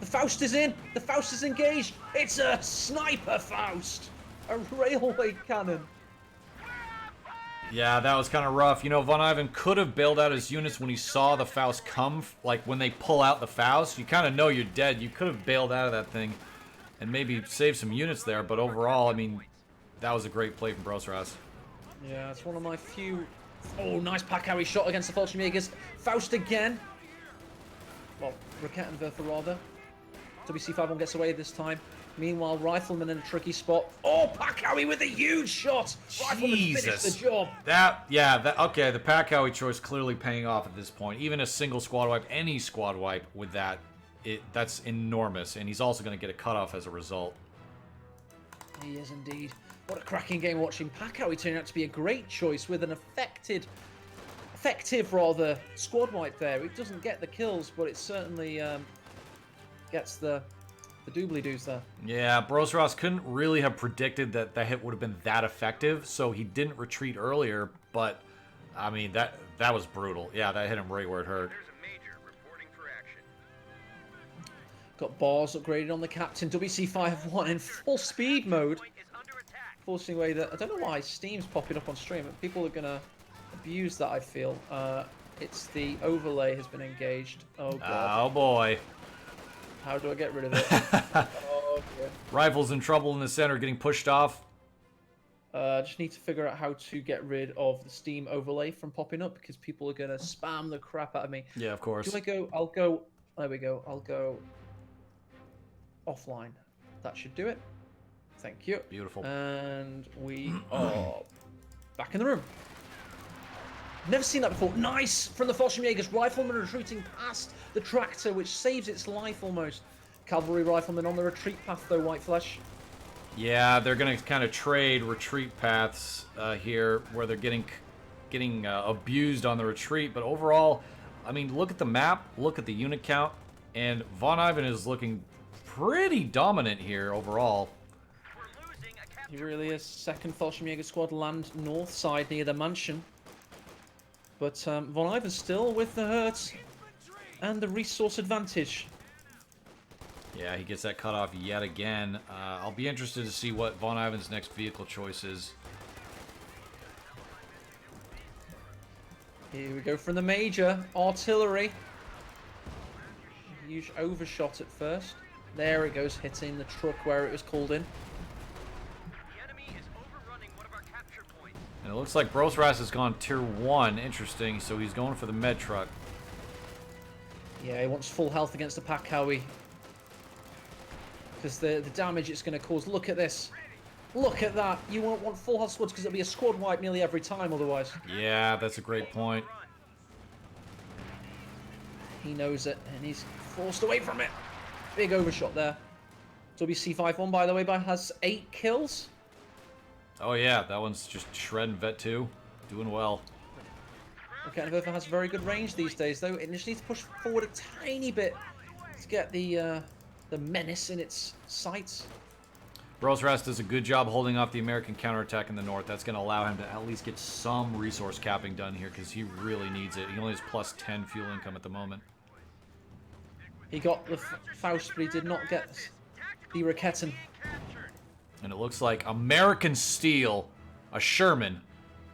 The Faust is in. The Faust is engaged. It's a sniper Faust. A railway cannon. Yeah, that was kind of rough. You know, VonIvan could have bailed out his units when he saw the Faust come. Like, when they pull out the Faust, you kind of know you're dead. You could have bailed out of that thing and maybe saved some units there. But overall, I mean, that was a great play from Brosras. Yeah, it's one of my few... Oh, nice pack carry shot against the Fallschirmjägers. Faust again. Well, Raketwerfer rather. WC-51 gets away this time. Meanwhile, Rifleman in a tricky spot. Oh, pack carry with a huge shot. Rifleman finished the job. Okay, the pack carry choice clearly paying off at this point. Even a single squad wipe, any squad wipe with that, that's enormous. And he's also going to get a cutoff as a result. He is indeed. What a cracking game watching Packowie turning out to be a great choice with an effective squad wipe there. It doesn't get the kills, but it certainly gets the doobly-doos there. Yeah, Brosras couldn't really have predicted that that hit would have been that effective, so he didn't retreat earlier, but, I mean, that was brutal. Yeah, that hit him right where it hurt. There's a major reporting for action. Got bars upgraded on the captain. WC-51 in full speed mode. Point is under attack. Forcing away that. I don't know why Steam's popping up on stream, but people are gonna abuse that, I feel. It's the overlay has been engaged. Oh god. Oh boy. How do I get rid of it? Oh dear. Rifles in trouble in the center, getting pushed off. Just need to figure out how to get rid of the Steam overlay from popping up because people are gonna spam the crap out of me. Yeah, of course. Do I go? I'll go. There we go. I'll go offline. That should do it. Thank you. Beautiful. And we are back in the room. Never seen that before. Nice from the Fallschirmjägers. Rifleman retreating past the tractor, which saves its life almost. Cavalry rifleman on the retreat path, though, White Flesh. Yeah, they're going to kind of trade retreat paths here, where they're getting abused on the retreat. But overall, I mean, look at the map, look at the unit count, and VonIvan is looking pretty dominant here overall. We're losing a captain. He really is. Second Fallschirmjäger squad land north side near the mansion. But VonIvan still with the hurt and the resource advantage. Yeah, he gets that cut off yet again. I'll be interested to see what VonIvan's next vehicle choice is. Here we go from the major. Artillery. Huge overshot at first. There it goes, hitting the truck where it was called in. The enemy is overrunning one of our capture points. And it looks like Brosras has gone tier 1. Interesting. So he's going for the med truck. Yeah, he wants full health against the Pack Howie. Because the damage it's going to cause. Look at this. Look at that. You won't want full health squads because it'll be a squad wipe nearly every time otherwise. Yeah, that's a great point. He knows it, and he's forced away from it. Big overshot there. WC51, by the way, has 8 kills. Oh yeah, that one's just shredding Vet 2. Doing well. Okay, Verfa has very good range these days, though. It just needs to push forward a tiny bit to get the menace in its sights. Brosras does a good job holding off the American counterattack in the north. That's going to allow him to at least get some resource capping done here because he really needs it. He only has plus 10 fuel income at the moment. He got the Faust, but he did not get the Raketten. And it looks like American steel, a Sherman,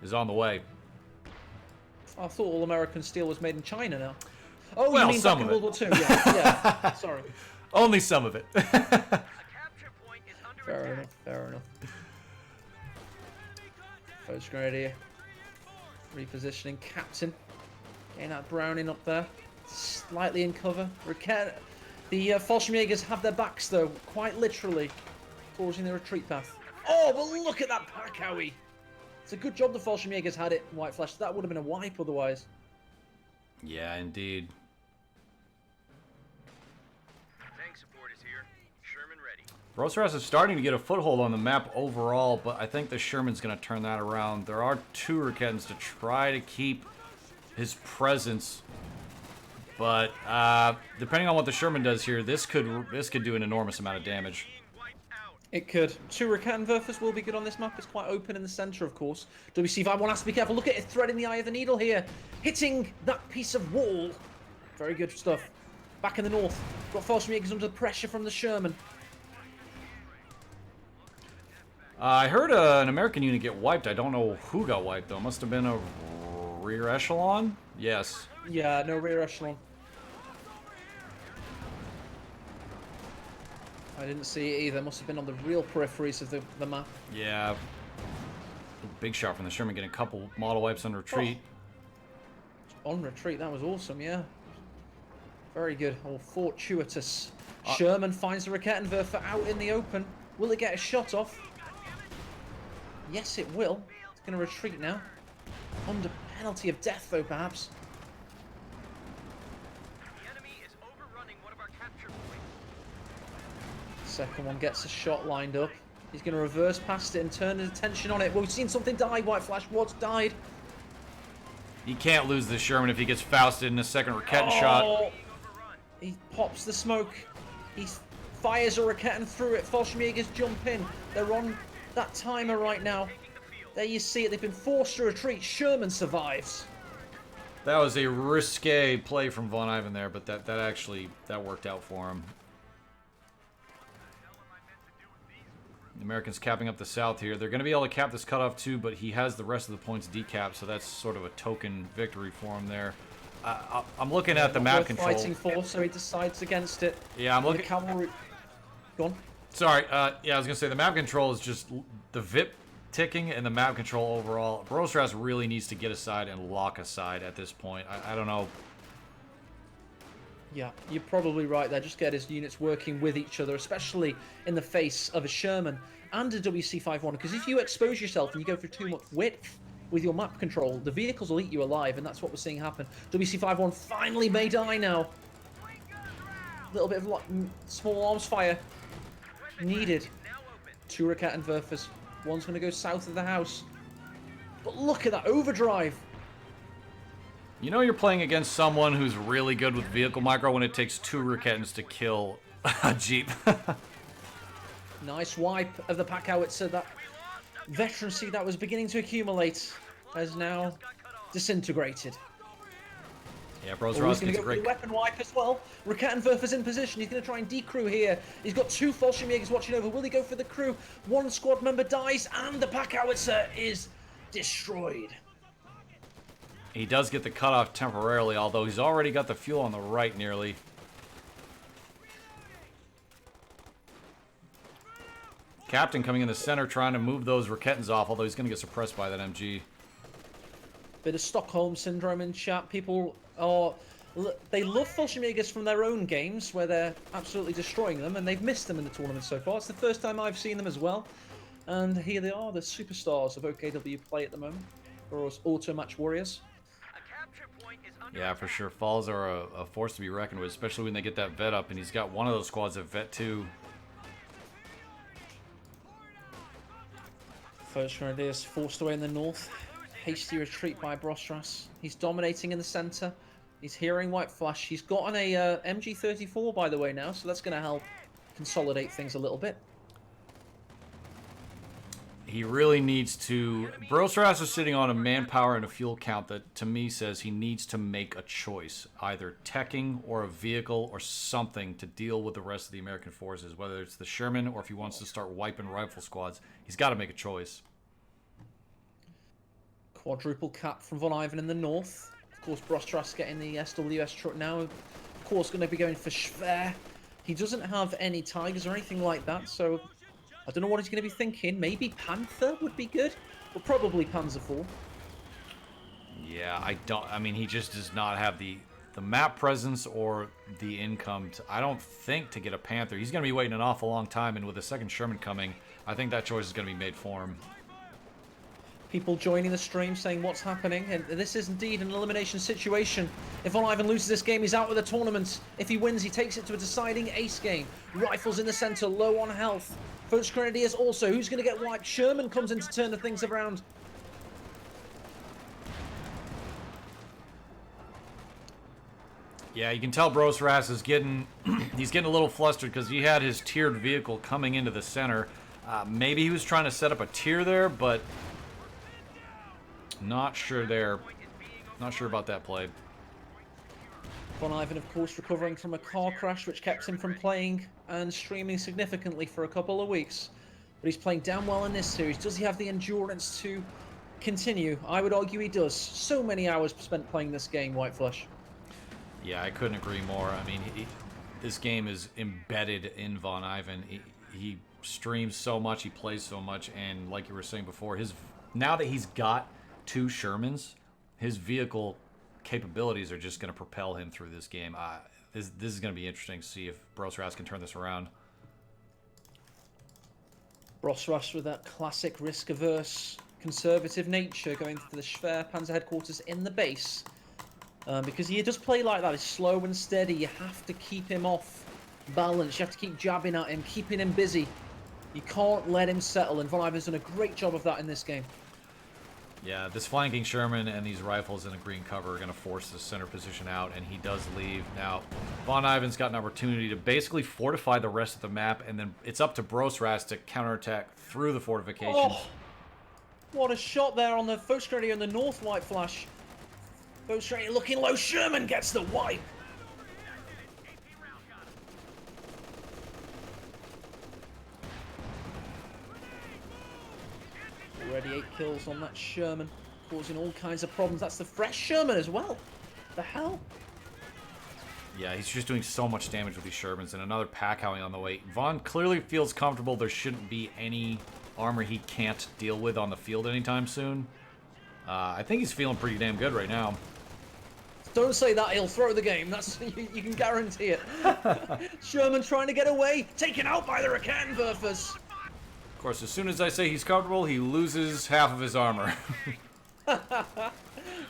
is on the way. I thought all American steel was made in China now. Oh, Well, you mean some back of in World it. War II? Yeah, yeah. Sorry. Only some of it. A capture point is under Fair attack. enough, fair enough. First grenadier. Repositioning Captain. Getting that Browning up there. Slightly in cover. The Fallschirmjägers have their backs, though, quite literally, causing the retreat path. Oh, but look at that Pack Howie! It's a good job the Fallschirmjägers had it, White Flash. That would have been a wipe otherwise. Yeah, indeed. Tank support is here. Sherman ready. Brosras is starting to get a foothold on the map overall, but I think the Sherman's going to turn that around. There are 2 Rakettens to try to keep his presence, but depending on what the Sherman does here, this could do an enormous amount of damage. Being wiped out. It could. 2 Raketten will be good on this map. It's quite open in the center, of course. WC51 has to be careful. Look at it, threading the eye of the needle here. Hitting that piece of wall. Very good stuff. Back in the north. Got Fallschirmjägers under pressure from the Sherman. I heard an American unit get wiped. I don't know who got wiped, though. Must have been a rear echelon? Yes. Yeah, no rear echelon. I didn't see it either. Must have been on the real peripheries of the map. Yeah. Big shot from the Sherman, getting a couple model wipes on retreat. Oh. On retreat, that was awesome, yeah. Very good. Oh, fortuitous. Sherman finds the Rakettenwerfer out in the open. Will it get a shot off? Yes, it will. It's going to retreat now. Under penalty of death, though, perhaps. The enemy is overrunning one of our capture points. Second one gets a shot lined up. He's going to reverse past it and turn his attention on it. Well, we've seen something die, White Flash. What's died? He can't lose this Sherman if he gets Fausted in a second Raketten shot. Overrun. He pops the smoke. He fires a Raketten through it. Fallschirmjägers jump in. They're on that timer right now. Taking the field. There you see it. They've been forced to retreat. Sherman survives. That was a risque play from VonIvan there, but that worked out for him. The Americans capping up the south here. They're going to be able to cap this cutoff too, but he has the rest of the points decapped, so that's sort of a token victory for him there. I'm looking at the Not map worth control. fighting for, so he decides against it. Yeah, I'm The looking. cavalry. Go on. Sorry. Yeah, I was gonna say the map control is just the VIP ticking and the map control overall. Brosras really needs to get aside and lock aside at this point. I don't know. Yeah, you're probably right there. Just get his units working with each other, especially in the face of a Sherman and a WC51. Because if you expose yourself and you go for too much width with your map control, the vehicles will eat you alive, and that's what we're seeing happen. WC51 finally may die now. A little bit of small arms fire needed. Now open. 2 Rakettenwerfers. One's going to go south of the house. But look at that overdrive. You know you're playing against someone who's really good with vehicle micro when it takes 2 Rakettens to kill a Jeep. Nice wipe of the pack howitzer. That veterancy that was beginning to accumulate has now disintegrated. Yeah, Oh, Brosras he's going to gets go a for the great. weapon wipe as well. Rakettenwerfer's in position. He's going to try and decrew here. He's got 2 Fallschirmjägers watching over. Will he go for the crew? 1 squad member dies, and the pack howitzer is destroyed. He does get the cutoff temporarily, although he's already got the fuel on the right nearly. Captain coming in the center trying to move those Rakettans off, although he's going to get suppressed by that MG. Bit of Stockholm syndrome in chat. People are... They love Fallschirmjägers from their own games, where they're absolutely destroying them, and they've missed them in the tournament so far. It's the first time I've seen them as well. And here they are, the superstars of OKW play at the moment, for us auto match warriors. Yeah, for sure. Falls are a force to be reckoned with, especially when they get that vet up, and he's got one of those squads at vet 2. First Grenadiers forced away in the north. Hasty retreat by Brosras. He's dominating in the center. He's hearing White Flash. He's got an MG34, by the way, now, so that's going to help consolidate things a little bit. He really needs to... Brosras is sitting on a manpower and a fuel count that, to me, says he needs to make a choice. Either teching or a vehicle or something to deal with the rest of the American forces. Whether it's the Sherman or if he wants to start wiping rifle squads. He's got to make a choice. Quadruple cap from VonIvan in the north. Of course, Brosras getting the SWS truck now. Of course, going to be going for Schwer. He doesn't have any Tigers or anything like that, so... I don't know what he's going to be thinking. Maybe Panther would be good, but probably Panzer IV. Yeah, I mean, he just does not have the map presence or the income to, I don't think, to get a Panther. He's going to be waiting an awful long time, and with the second Sherman coming, I think that choice is going to be made for him. People joining the stream saying what's happening, and this is indeed an elimination situation. If VonIvan loses this game, he's out of the tournament. If he wins, he takes it to a deciding ace game. Rifles in the center, low on health. First Grenadiers also, who's going to get wiped? Sherman comes in to turn the things around. Yeah, you can tell Brosras is getting, he's getting a little flustered because he had his tiered vehicle coming into the center. Maybe he was trying to set up a tier there, but not sure there. Not sure about that play. VonIvan, of course, recovering from a car crash which kept him from playing and streaming significantly for a couple of weeks. But he's playing damn well in this series. Does he have the endurance to continue? I would argue he does. So many hours spent playing this game, White Flush. Yeah, I couldn't agree more. I mean, this game is embedded in VonIvan. He streams so much, he plays so much, and like you were saying before, now that he's got 2 Shermans, his vehicle capabilities are just going to propel him through this game. This is going to be interesting to see if Brosras can turn this around. Brosras with that classic risk-averse, conservative nature, going for the Schwer Panzer headquarters in the base. Because he does play like that. He's slow and steady. You have to keep him off balance. You have to keep jabbing at him, keeping him busy. You can't let him settle, and VonIvan's done a great job of that in this game. Yeah, this flanking Sherman and these rifles in a green cover are going to force the center position out, and he does leave. Now, VonIvan's got an opportunity to basically fortify the rest of the map, and then it's up to Brosras to counterattack through the fortifications. Oh, what a shot there on the First Grenadier in the north, White Flash. First Grenadier looking low, Sherman gets the wipe. Already 8 kills on that Sherman, causing all kinds of problems. That's the fresh Sherman as well. The hell? Yeah, he's just doing so much damage with these Shermans, and another pack howling on the way. Von clearly feels comfortable. There shouldn't be any armor he can't deal with on the field anytime soon. I think he's feeling pretty damn good right now. Don't say that, he'll throw the game. That's you can guarantee it. Sherman trying to get away, taken out by the Raketenwerfers. Of course, as soon as I say he's comfortable, he loses half of his armor.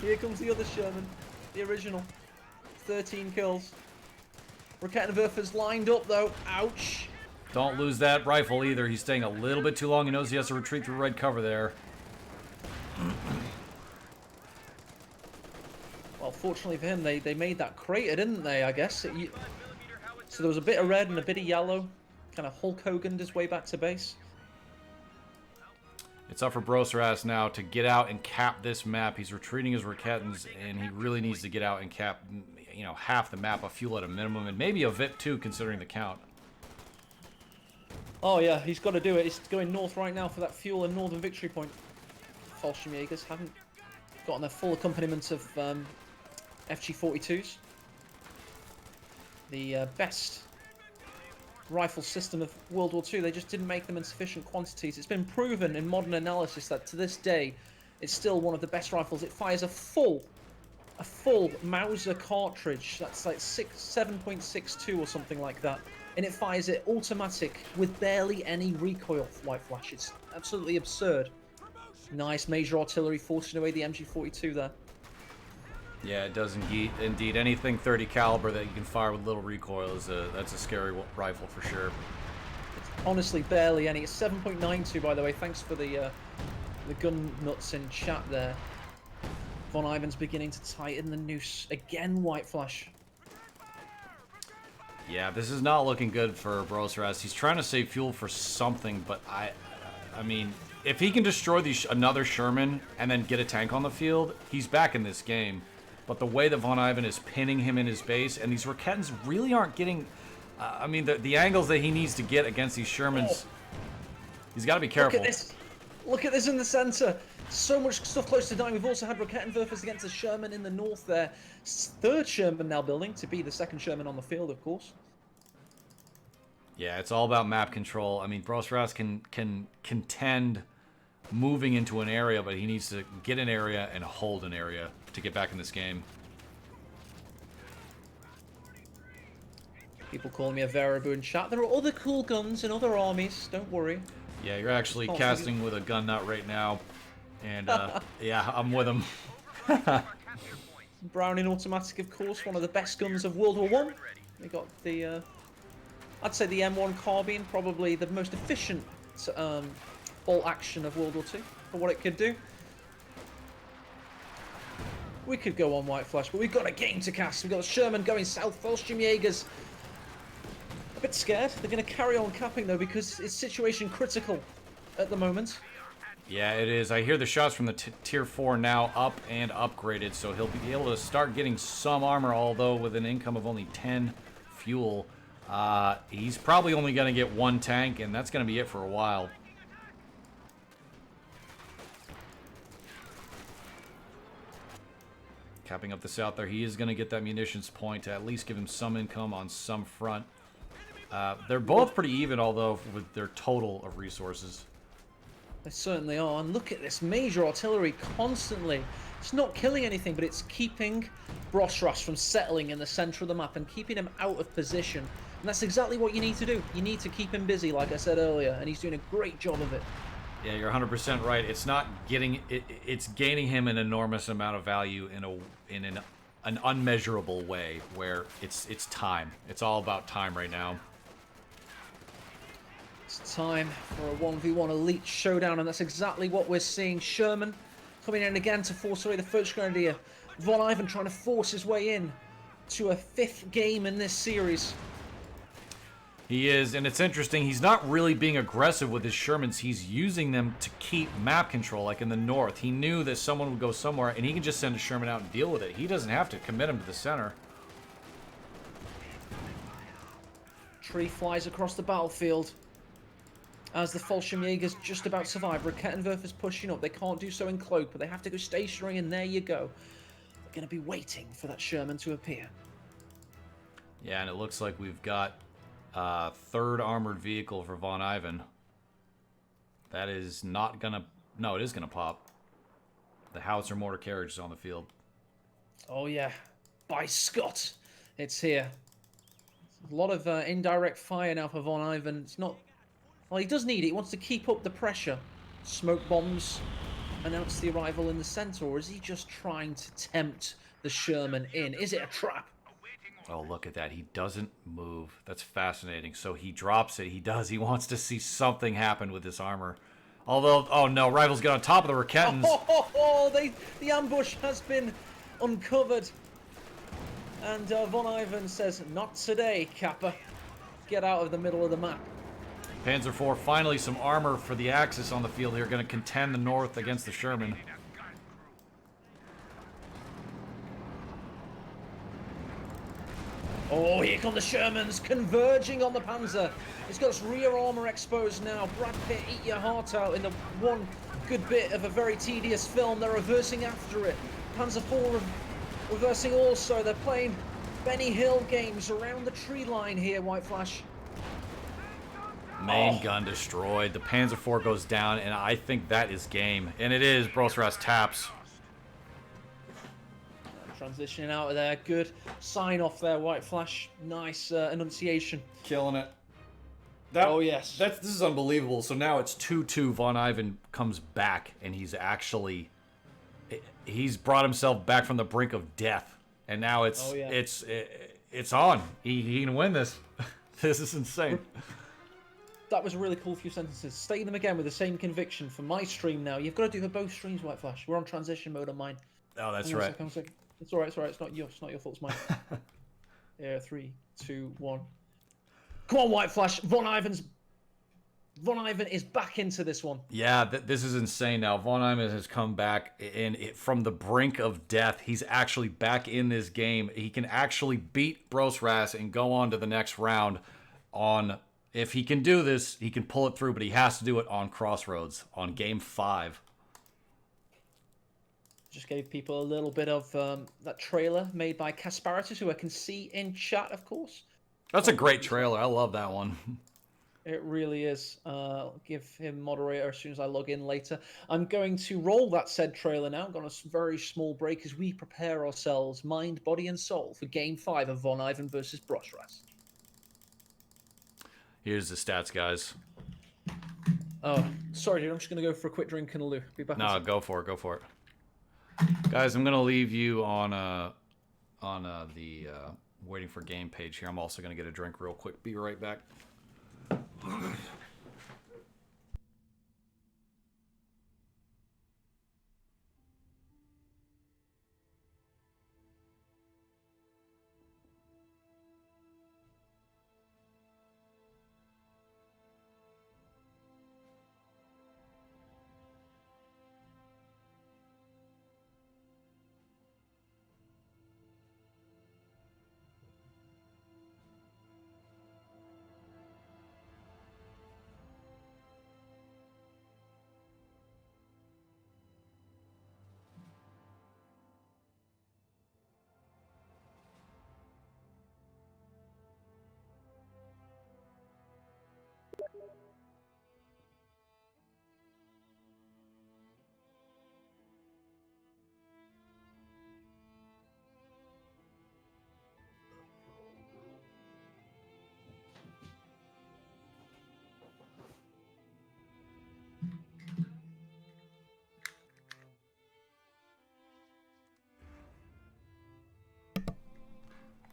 Here comes the other Sherman, the original. 13 kills. Raketenwerfers lined up though. Ouch. Don't lose that rifle either. He's staying a little bit too long. He knows he has to retreat through red cover there. Well, fortunately for him, they made that crater, didn't they, I guess? So there was a bit of red and a bit of yellow. Kind of Hulk Hogan'd his way back to base. It's up for Brosras now to get out and cap this map. He's retreating his Rakettans, and he really needs to get out and cap, you know, half the map of fuel at a minimum, and maybe a VIP too, considering the count. Oh yeah, he's got to do it. He's going north right now for that fuel and northern victory point. Fallschirmjägers haven't gotten their full accompaniment of FG-42s. The best rifle system of World War II. They just didn't make them in sufficient quantities. It's been proven in modern analysis that to this day, it's still one of the best rifles. It fires a full Mauser cartridge. That's like 7.62 or something like that. And it fires it automatic with barely any recoil, White Flash. It's absolutely absurd. Nice major artillery forcing away the MG42 there. Yeah, it does indeed. Anything 30 caliber that you can fire with little recoil that's a scary rifle for sure. Honestly, barely any. It's 7.92, by the way. Thanks for the gun nuts in chat there. VonIvan's beginning to tighten the noose again. White Flash. Yeah, this is not looking good for Brosras. He's trying to save fuel for something, but I mean, if he can destroy another Sherman and then get a tank on the field, he's back in this game. But the way that VonIvan is pinning him in his base, and these Rakettans really aren't getting... I mean, the angles that he needs to get against these Shermans, he's got to be careful. Look at this. Look at this in the center. So much stuff close to dying. We've also had Rakettenwerfers against the Sherman in the north there. Third Sherman now building to be the second Sherman on the field, of course. Yeah, it's all about map control. I mean, Brosras can contend moving into an area, but he needs to get an area and hold an area to get back in this game. People calling me a Varibu in chat. There are other cool guns in other armies. Don't worry. Yeah, you're actually casting with a gun nut right now. And, yeah, I'm with him. Browning automatic, of course, one of the best guns of World War I. They got the, I'd say the M1 carbine, probably the most efficient bolt action of World War II for what it could do. We could go on White Flash, but we've got a game to cast. We've got the Sherman going south, Fallschirmjägers. A bit scared. They're going to carry on capping, though, because it's situation critical at the moment. Yeah, it is. I hear the shots from the Tier 4 now up and upgraded, so he'll be able to start getting some armor, although with an income of only 10 fuel. He's probably only going to get one tank, and that's going to be it for a while. Capping up the south there, he is going to get that munitions point to at least give him some income on some front. They're both pretty even, although, with their total of resources. They certainly are. And look at this major artillery constantly. It's not killing anything, but it's keeping Brosras from settling in the center of the map and keeping him out of position. And that's exactly what you need to do. You need to keep him busy, like I said earlier, and he's doing a great job of it. Yeah, you're 100% right. It's not getting it's gaining him an enormous amount of value in an unmeasurable way, where it's time. It's all about time right now. It's time for a 1v1 elite showdown, and that's exactly what we're seeing. Sherman coming in again to force away the first Grenadier. VonIvan trying to force his way in to a 5th game in this series. He is, and it's interesting, he's not really being aggressive with his Shermans. He's using them to keep map control, like in the north. He knew that someone would go somewhere, and he can just send a Sherman out and deal with it. He doesn't have to commit him to the center. Tree flies across the battlefield as the Fallschirmjägers just about survive. Rakettenwerfers pushing up. They can't do so in cloak, but they have to go stationary, and there you go. They're going to be waiting for that Sherman to appear. Yeah, and it looks like we've got third armored vehicle for VonIvan. That is not gonna... No, it is gonna pop. The howitzer mortar carriage is on the field. Oh yeah, by Scott, it's here. A lot of indirect fire now for VonIvan. It's not... Well, he does need it. He wants to keep up the pressure. Smoke bombs announce the arrival in the center, or is he just trying to tempt the Sherman in? Is it a trap? Oh, look at that. He doesn't move. That's fascinating. So he drops it. He does. He wants to see something happen with this armor. Although, oh no, Rivals get on top of the Rakettans. The ambush has been uncovered. And VonIvan says, not today, Kappa. Get out of the middle of the map. Panzer IV, finally some armor for the Axis on the field here. Going to contend the north against the Sherman. Oh, here come the Shermans, converging on the Panzer. It's got its rear armor exposed now. Brad Pitt, eat your heart out in the one good bit of a very tedious film. They're reversing after it. Panzer IV reversing also. They're playing Benny Hill games around the tree line here, White Flash. Main gun destroyed. The Panzer IV goes down, and I think that is game. And it is. Brosras taps. Transitioning out of there. Good sign off there, White Flash. Nice enunciation. Killing it. Oh, yes. This is unbelievable. So now it's 2-2. VonIvan comes back, and he's brought himself back from the brink of death. And now it's on. He can win this. This is insane. That was a really cool few sentences. Say them again with the same conviction for my stream now. You've got to do for both streams, White Flash. We're on transition mode on mine. Oh, that's right. It's all right. It's not your fault. It's mine. Yeah, 3, 2, 1. Come on, White Flash. VonIvan is back into this one. Yeah, this is insane now. VonIvan has come back from the brink of death. He's actually back in this game. He can actually beat Brosras and go on to the next round. If he can do this, he can pull it through, but he has to do it on Crossroads, on Game 5. Just gave people a little bit of that trailer made by Casparitus, who I can see in chat, of course. That's a great trailer. I love that one. It really is. I'll give him moderator as soon as I log in later. I'm going to roll that said trailer now. Got a very small break as we prepare ourselves, mind, body, and soul, for Game 5 of VonIvan versus Brosras. Here's the stats, guys. Oh, sorry, dude. I'm just going to go for a quick drink and a loo. Be back. No, go for it. Guys, I'm going to leave you on the waiting for game page here. I'm also going to get a drink real quick. Be right back.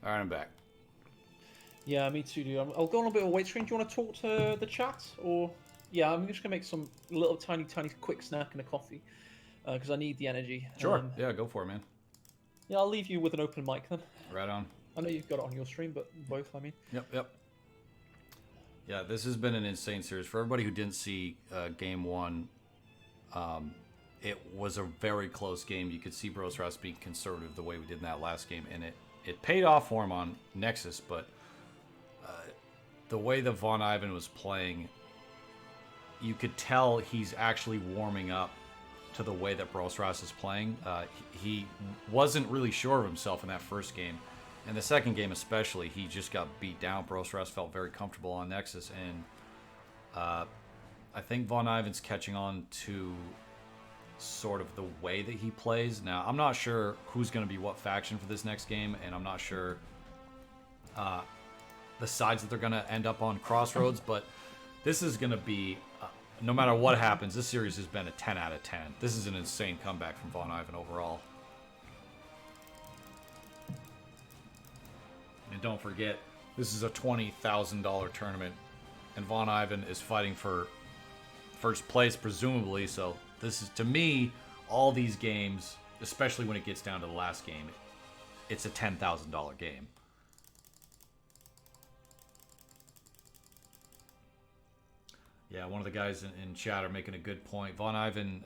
All right, I'm back. Yeah, me too, dude. I'll go on a bit of a wait screen. Do you want to talk to the chat? Or, yeah, I'm just going to make some little tiny quick snack and a coffee. Because I need the energy. Sure. Yeah, go for it, man. Yeah, I'll leave you with an open mic then. Right on. I know you've got it on your stream, but both, I mean. Yep. Yeah, this has been an insane series. For everybody who didn't see Game 1, it was a very close game. You could see Brosras being conservative the way we did in that last game, and it paid off for him on Nexus, but the way that VonIvan was playing, you could tell he's actually warming up to the way that Brosras is playing. He wasn't really sure of himself in that first game. In the second game especially, he just got beat down. Brosras felt very comfortable on Nexus, and I think VonIvan's catching on to sort of the way that he plays. Now, I'm not sure who's going to be what faction for this next game, and I'm not sure the sides that they're going to end up on Crossroads, but this is going to be, no matter what happens, this series has been a 10 out of 10. This is an insane comeback from VonIvan overall. And don't forget, this is a $20,000 tournament, and VonIvan is fighting for first place, presumably, so this is, to me, all these games, especially when it gets down to the last game, it's a $10,000 game. Yeah, one of the guys in chat are making a good point. VonIvan,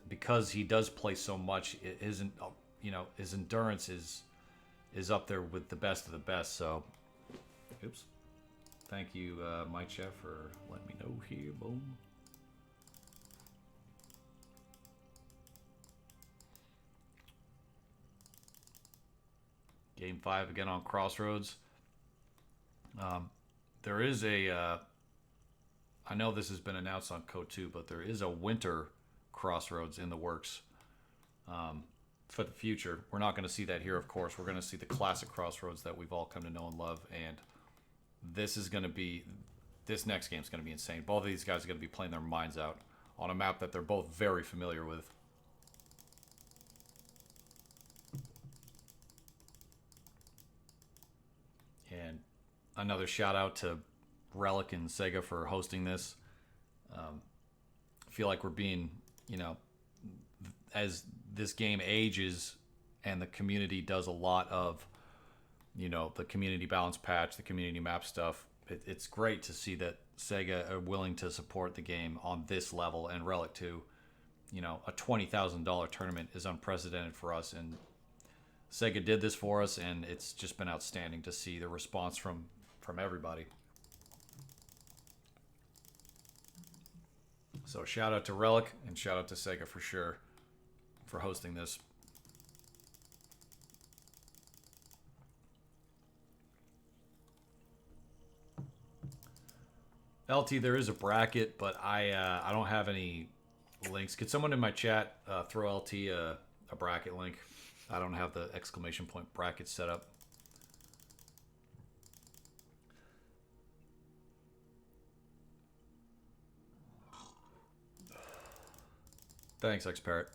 because he does play so much, his endurance is up there with the best of the best. So, oops. Thank you, Mike Chef, for letting me know here. Boom. Game 5 again on Crossroads. There is a I know this has been announced on COH2, but there is a winter Crossroads in the works for the future. We're not going to see that here, of course. We're going to see the classic Crossroads that we've all come to know and love, and this next game is going to be insane. Both of these guys are going to be playing their minds out on a map that they're both very familiar with. And another shout out to Relic and Sega for hosting this. I feel like we're being, as this game ages and the community does a lot of, the community balance patch, the community map stuff, it's great to see that Sega are willing to support the game on this level, and Relic too. A $20,000 tournament is unprecedented for us, and Sega did this for us, and it's just been outstanding to see the response from everybody. So shout out to Relic and shout out to Sega for sure for hosting this. LT, there is a bracket, but I don't have any links. Could someone in my chat throw LT a bracket link? I don't have the exclamation point bracket set up. Thanks, X-Parrot.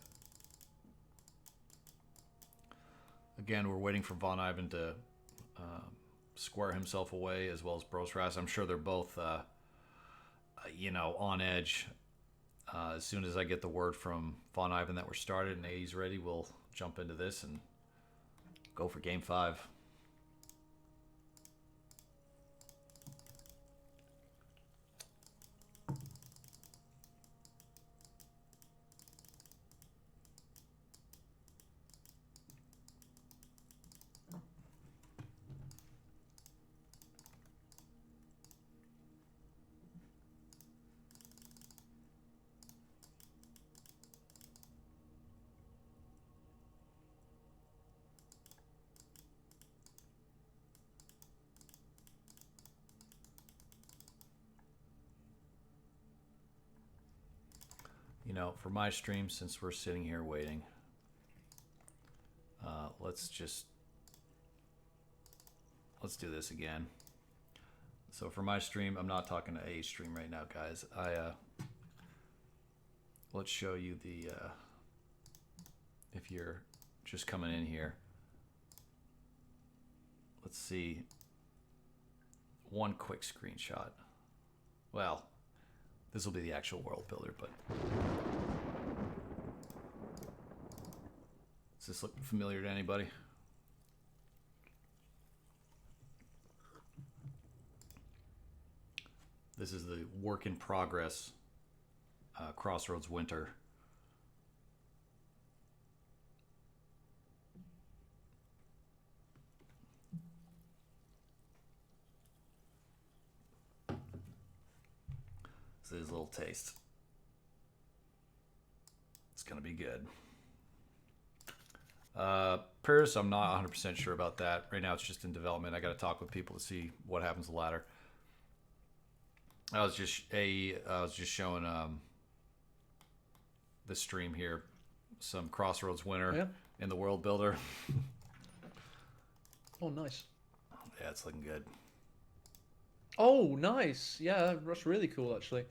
Again, we're waiting for VonIvan to square himself away, as well as Brosras. I'm sure they're both, on edge. As soon as I get the word from VonIvan that we're started and AE's ready, we'll jump into this and go for Game 5. For my stream, since we're sitting here waiting, let's do this again. So for my stream, I'm not talking to A stream right now, guys. Let's show you the if you're just coming in here. Let's see one quick screenshot. Well, this will be the actual world builder, but does this look familiar to anybody? This is the work in progress Crossroads Winter. So there's a little taste. It's gonna be good. Paris, I'm not 100% sure about that. Right now it's just in development. I gotta talk with people to see what happens the latter. I was just showing the stream here, some Crossroads Winter in the World Builder. Oh, nice. Yeah, it's looking good. Oh, nice. Yeah, that's really cool, actually.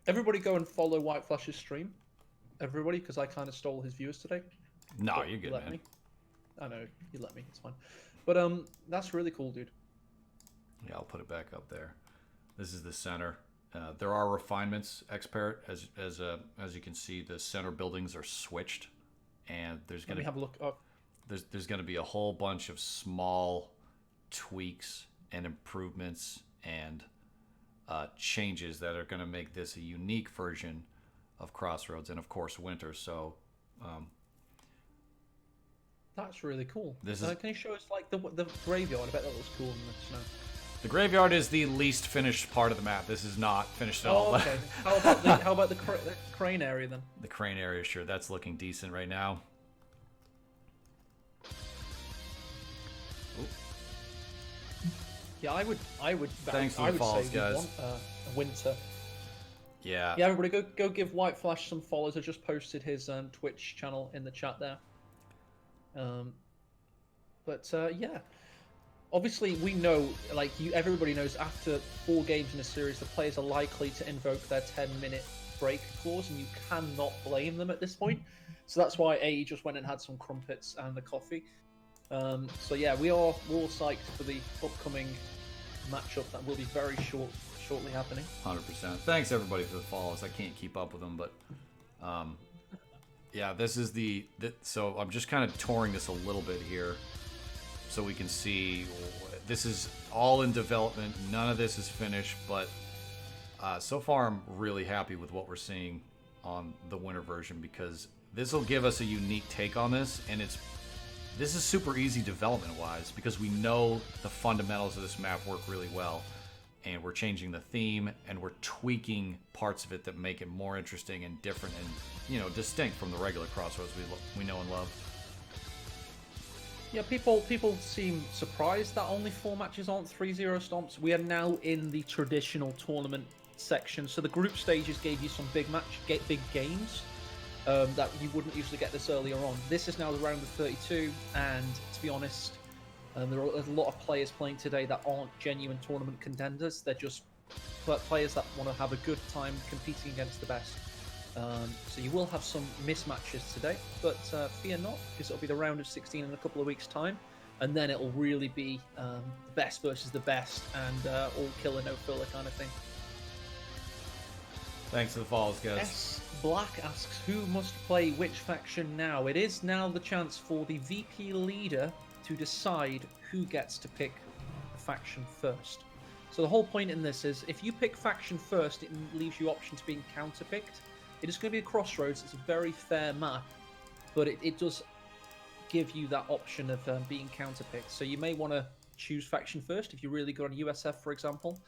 Everybody go and follow White Flash's stream. Everybody, because I kind of stole his viewers today. No, but you're good, man. Me. I know, you let me. It's fine. But that's really cool, dude. Yeah, I'll put it back up there. This is the center. There are refinements, X-Parrot. As you can see, the center buildings are switched, and there's going to have a look up. There's going to be a whole bunch of small tweaks and improvements and changes that are going to make this a unique version of Crossroads, and of course Winter. So that's really cool. This is. Can you show us like the graveyard? I bet that looks cool in the snow. The graveyard is the least finished part of the map. This is not finished at all. Okay. How about the crane area then? The crane area, sure. That's looking decent right now. Yeah, I would. Thanks for I the would follows, say guys. we want a winter. Yeah. Yeah, everybody, go give White Flash some follows. I just posted his Twitch channel in the chat there. Yeah, obviously we know, like everybody knows, after 4 games in a series, the players are likely to invoke their 10-minute break clause, and you cannot blame them at this point. So that's why AE just went and had some crumpets and a coffee. So yeah, we're all psyched for the upcoming matchup that will be very shortly happening. 100%. Thanks everybody for the follows. I can't keep up with them, but yeah, this is so I'm just kind of touring this a little bit here so we can see. This is all in development. None of this is finished, but so far I'm really happy with what we're seeing on the winter version, because this will give us a unique take on this, and this is super easy development wise because we know the fundamentals of this map work really well, and we're changing the theme and we're tweaking parts of it that make it more interesting and different and, you know, distinct from the regular Crossroads we know and love. Yeah, people seem surprised that only 4 matches aren't 3-0 stomps. We are now in the traditional tournament section, so the group stages gave you some big games that you wouldn't usually get this earlier on. This is now the round of 32, and to be honest, there are a lot of players playing today that aren't genuine tournament contenders. They're just players that want to have a good time competing against the best. So you will have some mismatches today, but fear not, because it'll be the round of 16 in a couple of weeks' time, and then it'll really be the best versus the best, and all killer, no filler kind of thing. Thanks for the follows, guys. S Black asks, who must play which faction now? It is now the chance for the VP leader to decide who gets to pick the faction first. So the whole point in this is, if you pick faction first, it leaves you option to being counter-picked. It is going to be a Crossroads. It's a very fair map, but it does give you that option of being counter-picked. So you may want to choose faction first if you're really good on USF, for example,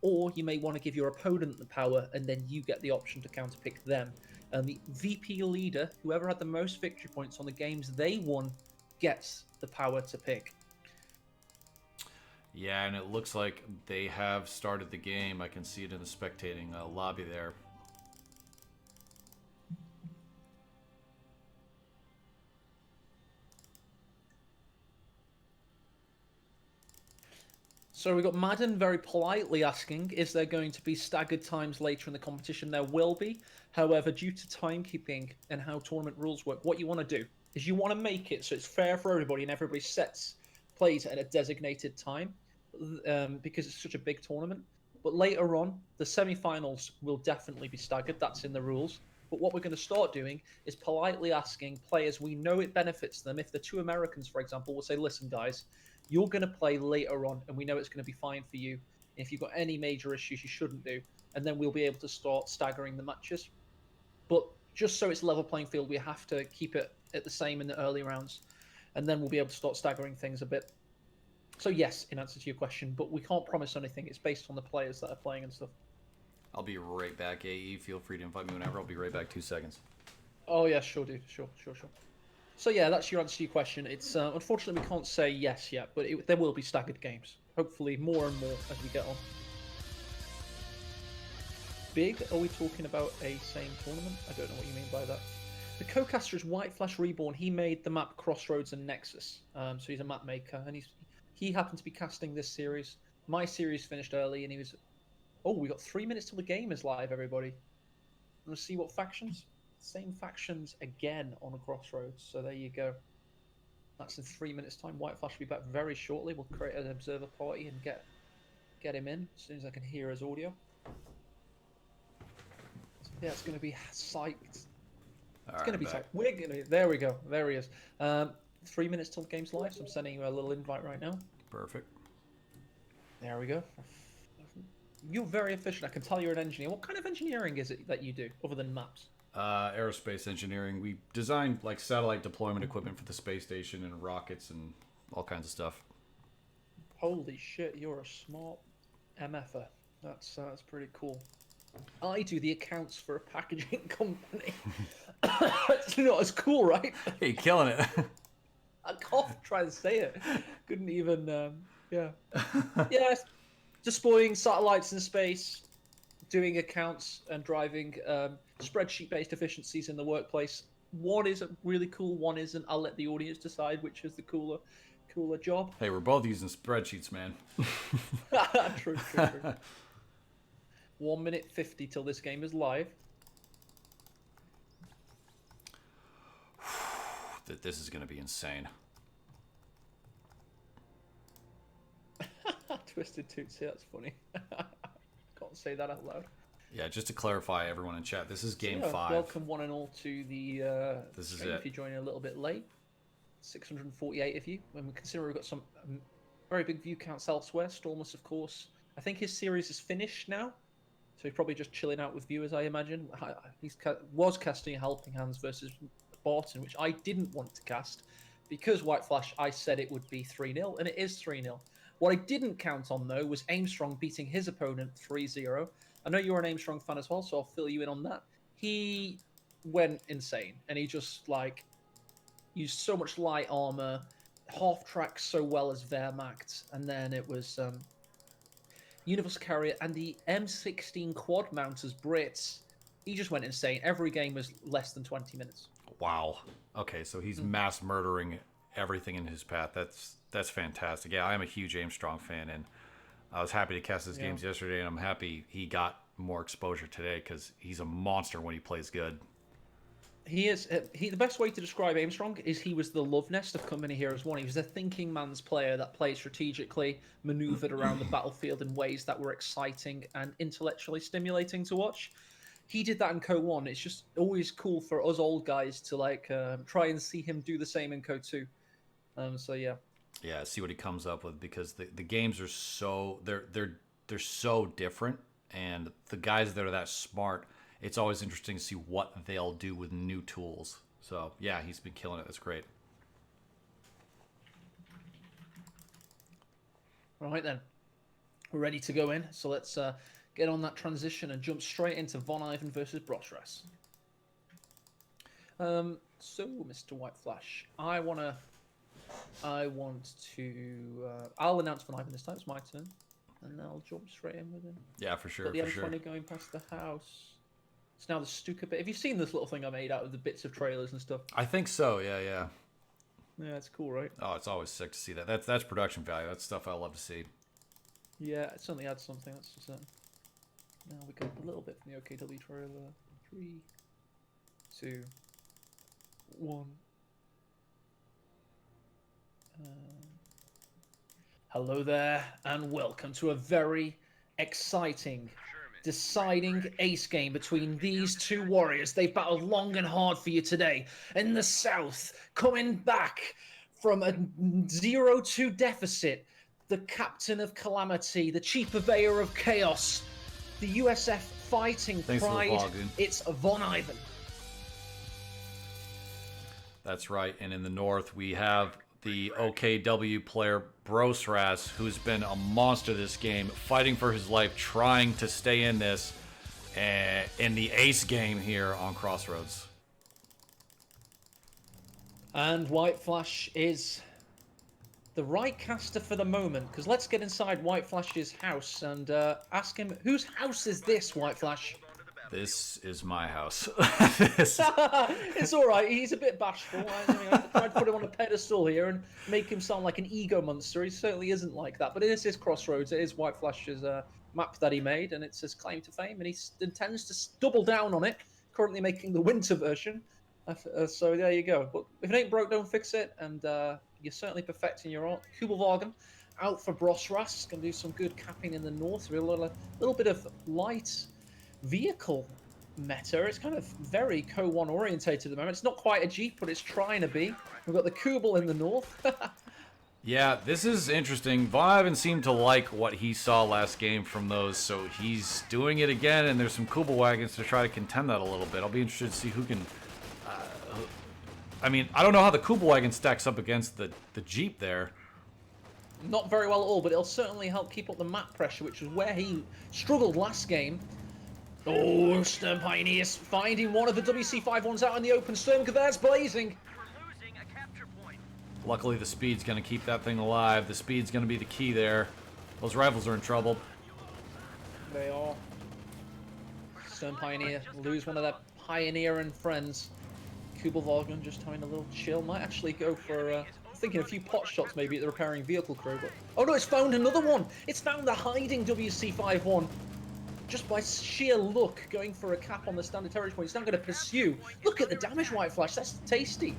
or you may want to give your opponent the power, and then you get the option to counter-pick them. And the VP leader, whoever had the most victory points on the games they won, gets the power to pick. Yeah, and it looks like they have started the game. I can see it in the spectating lobby there. So we got Madden very politely asking, is there going to be staggered times later in the competition? There will be. However, due to timekeeping and how tournament rules work, what you want to do is you want to make it so it's fair for everybody and everybody plays at a designated time, because it's such a big tournament. But later on, the semi-finals will definitely be staggered. That's in the rules. But what we're going to start doing is politely asking players we know it benefits them. If the 2 Americans, for example, will say, listen, guys, you're going to play later on, and we know it's going to be fine for you. If you've got any major issues, you shouldn't do. And then we'll be able to start staggering the matches. But just so it's level playing field, we have to keep it at the same in the early rounds. And then we'll be able to start staggering things a bit. So yes, in answer to your question, but we can't promise anything. It's based on the players that are playing and stuff. I'll be right back, AE. Feel free to invite me whenever. I'll be right back. 2 seconds. Oh, yeah, sure, dude. Sure. So yeah, that's your answer to your question. It's unfortunately we can't say yes yet, but there will be staggered games. Hopefully more and more as we get on. Big? Are we talking about a same tournament? I don't know what you mean by that. The co-caster is White Flash Reborn. He made the map Crossroads and Nexus. So he's a map maker, and he happened to be casting this series. My series finished early, and he was... Oh, we got 3 minutes till the game is live, everybody. Let's see what factions. Same factions again on a Crossroads. So there you go. That's in 3 minutes' time. White Flash will be back very shortly. We'll create an observer party and get him in as soon as I can hear his audio. So yeah, it's going to be psyched. It's going to be psyched. There we go. There he is. 3 minutes till the game's live. So I'm sending you a little invite right now. Perfect. There we go. You're very efficient. I can tell you're an engineer. What kind of engineering is it that you do other than maps? Aerospace engineering. We design like satellite deployment equipment for the space station and rockets and all kinds of stuff. Holy shit, you're a smart MFer. That's pretty cool. I do the accounts for a packaging company. It's not as cool, right? Hey, killing it. I coughed trying to say it. Couldn't even Yeah. Yeah. Deploying satellites in space, doing accounts and driving spreadsheet-based efficiencies in the workplace. One is really cool, one isn't. I'll let the audience decide which is the cooler job. Hey, we're both using spreadsheets, man. True, true, true. 1 minute 50 till this game is live. This is going to be insane. Twisted Toots, yeah, that's funny. Can't say that out loud. Yeah, just to clarify, everyone in chat, this is game 5. Welcome one and all to the This is stream it. if you're joining a little bit late. 648 of you. When we consider we've got some very big view counts elsewhere. Stormus, of course. I think his series is finished now. So he's probably just chilling out with viewers, I imagine. He was casting Helping Hands versus Barton, which I didn't want to cast. Because White Flash, I said it would be 3-0, and it is 3-0. What I didn't count on, though, was Aimstrong beating his opponent 3-0. I know you're an Aimstrong fan as well, so I'll fill you in on that. He went insane, and he just, like, used so much light armor, half-tracked so well as Wehrmacht, and then it was Universal Carrier and the M16 quad mount as Brits. He just went insane. Every game was less than 20 minutes. Wow. Okay, so he's mass murdering everything in his path. That's fantastic. Yeah, I am a huge Aimstrong fan, and I was happy to cast his games yesterday, and I'm happy he got more exposure today because he's a monster when he plays good. He is. The best way to describe Aimstrong is he was the love nest of Company Heroes 1. He was a thinking man's player that played strategically, maneuvered around the battlefield in ways that were exciting and intellectually stimulating to watch. He did that in Co 1. It's just always cool for us old guys to like try and see him do the same in Co 2. So yeah. Yeah, see what he comes up with because the games are so they're so different, and the guys that are that smart, it's always interesting to see what they'll do with new tools. So yeah, he's been killing it. That's great. All right then, we're ready to go in. So let's get on that transition and jump straight into VonIvan versus Brosras. So Mr. White Flash, I want to. I'll announce VonIvan this time. It's my turn, and I'll jump straight in with him. Yeah, for sure. Got the for sure. M20 going past the house. It's now the Stuka bit. Have you seen this little thing I made out of the bits of trailers and stuff? I think so. Yeah. Yeah, it's cool, right? Oh, it's always sick to see that. That's production value. That's stuff I love to see. Yeah, it certainly adds something. That's for certain. Now we got a little bit from the OKW trailer. 3, 2, 1. Hello there, and welcome to a very exciting, deciding ace game between these two warriors. They've battled long and hard for you today. In the south, coming back from a 0-2 deficit, the captain of calamity, the chief purveyor of chaos, the USF fighting pride, it's VonIvan. That's right, and in the north we have the OKW player Brosras, who's been a monster this game, fighting for his life, trying to stay in this, in the ace game here on Crossroads. And White Flash is the right caster for the moment, because let's get inside White Flash's house and ask him, whose house is this, White Flash? This is my house. It's all right. He's a bit bashful. I tried to put him on a pedestal here and make him sound like an ego monster. He certainly isn't like that. But this is Crossroads. It is White Flash's map that he made, and it's his claim to fame. And he intends to double down on it. Currently making the winter version. So there you go. But if it ain't broke, don't fix it. And you're certainly perfecting your art. Kubelwagen out for Brosras. Going to do some good capping in the north. A little bit of light vehicle meta. It's kind of very Co 1 orientated at the moment. It's not quite a Jeep, but it's trying to be. We've got the Kubel in the north. Yeah, this is interesting. VonIvan seemed to like what he saw last game from those, so he's doing it again, and there's some Kubelwagons to try to contend that a little bit. I'll be interested to see who can... I mean, I don't know how the Kubelwagon stacks up against the Jeep there. Not very well at all, but it'll certainly help keep up the map pressure, which was where he struggled last game. Oh, Stern Pioneers finding one of the WC51s out in the open. Stern Gewehr's blazing. We're losing a capture point. Luckily, the speed's going to keep that thing alive. The speed's going to be the key there. Those rifles are in trouble. They are. Stern Pioneer lose one of their pioneering friends. Kubelwagen just having a little chill. Might actually go for, thinking a few pot shots maybe at the repairing vehicle crew. But oh no, it's found another one. It's found the hiding WC-51. Just by sheer luck, going for a cap on the standard territory point. It's now going to pursue. Look at the damage, White Flash. That's tasty.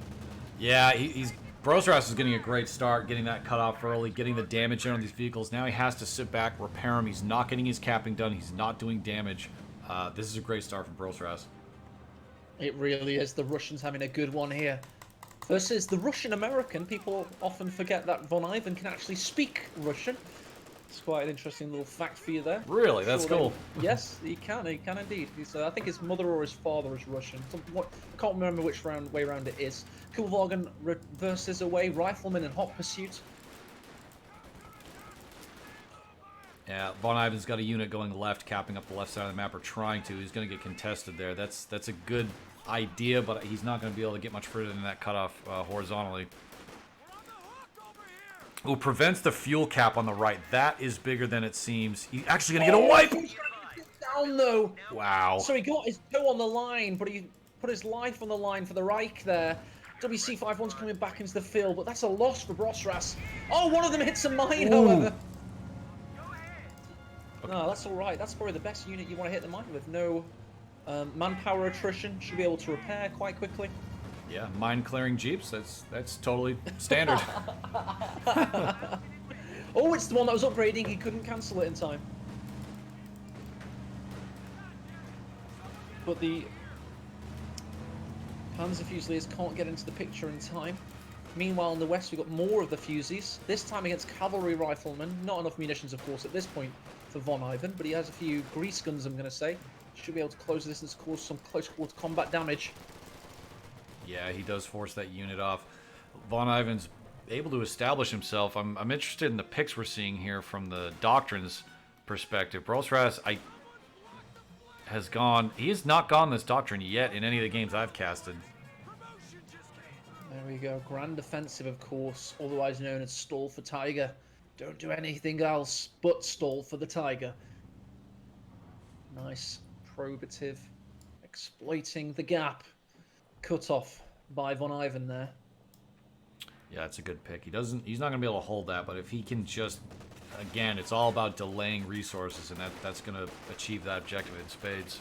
Yeah, he's Brosras is getting a great start, getting that cut off early, getting the damage in on these vehicles. Now he has to sit back, repair them. He's not getting his capping done. He's not doing damage. This is a great start from Brosras. It really is. The Russians having a good one here. Versus the Russian-American. People often forget that VonIvan can actually speak Russian. It's quite an interesting little fact for you there. Really? That's Sure cool. Yes, he can indeed. He's, I think his mother or his father is Russian. Can't remember which way round it is. Kubelwagen reverses away. Rifleman in hot pursuit. Yeah, VonIvan's got a unit going left, capping up the left side of the map, or trying to. He's going to get contested there. That's a good idea, but he's not going to be able to get much further than that cutoff horizontally. Ooh, prevents the fuel cap on the right. That is bigger than it seems. He's actually going to get a wipe! He's trying to get down, though. Wow. So he got his toe on the line, but he put his life on the line for the Reich there. WC-51's coming back into the field, but that's a loss for Brosras. Oh, one of them hits a mine, however. No, that's all right. That's probably the best unit you want to hit the mine with. No manpower attrition. Should be able to repair quite quickly. Yeah, mine clearing jeeps. That's totally standard. Oh, it's the one that was upgrading. He couldn't cancel it in time. But the Panzer Fusiliers can't get into the picture in time. Meanwhile, in the west, we've got more of the Fusees. This time against cavalry riflemen. Not enough munitions, of course, at this point for VonIvan, but he has a few grease guns, I'm going to say. Should be able to close the distance, cause some close quarter combat damage. Yeah, he does force that unit off. VonIvan's able to establish himself. I'm interested in the picks we're seeing here from the Doctrine's perspective. Brosras, he has not gone this Doctrine yet in any of the games I've casted. There we go. Grand Offensive, of course, otherwise known as Stall for Tiger. Don't do anything else but stall for the Tiger. Nice, probative, exploiting the gap. Cut off by VonIvan there. Yeah, it's a good pick. He's not going to be able to hold that, but if he can just, again, it's all about delaying resources, and that's going to achieve that objective in spades.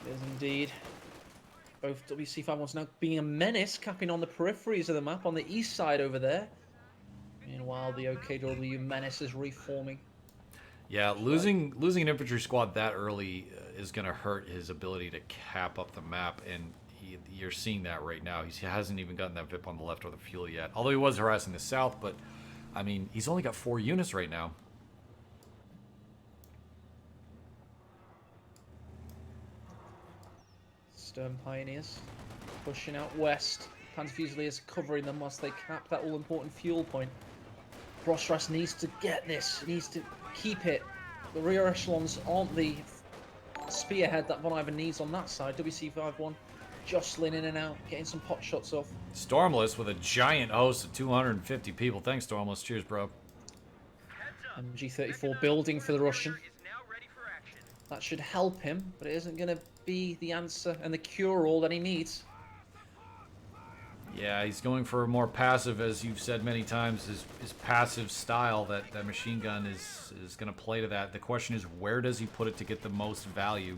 It is indeed. Both WC-51s now being a menace, capping on the peripheries of the map on the east side over there. Meanwhile, the OKW menace is reforming. Yeah, losing an infantry squad that early is going to hurt his ability to cap up the map, and you're seeing that right now. He hasn't even gotten that VIP on the left or the fuel yet. Although he was harassing the south, but, I mean, he's only got 4 units right now. Stern Pioneers pushing out west. Panzer Fusiliers covering them whilst they cap that all-important fuel point. Brosras needs to get this. He needs to keep it. The rear echelons aren't the spearhead that VonIvan needs on that side. WC-51 jostling in and out, getting some pot shots off. Stormless with a giant host of 250 people. Thanks, Stormless. Cheers, bro. MG-34 building for the Russian. That should help him, but it isn't going to be the answer and the cure-all that he needs. Yeah, he's going for a more passive, as you've said many times, his passive style. That machine gun is going to play to that. The question is, where does he put it to get the most value?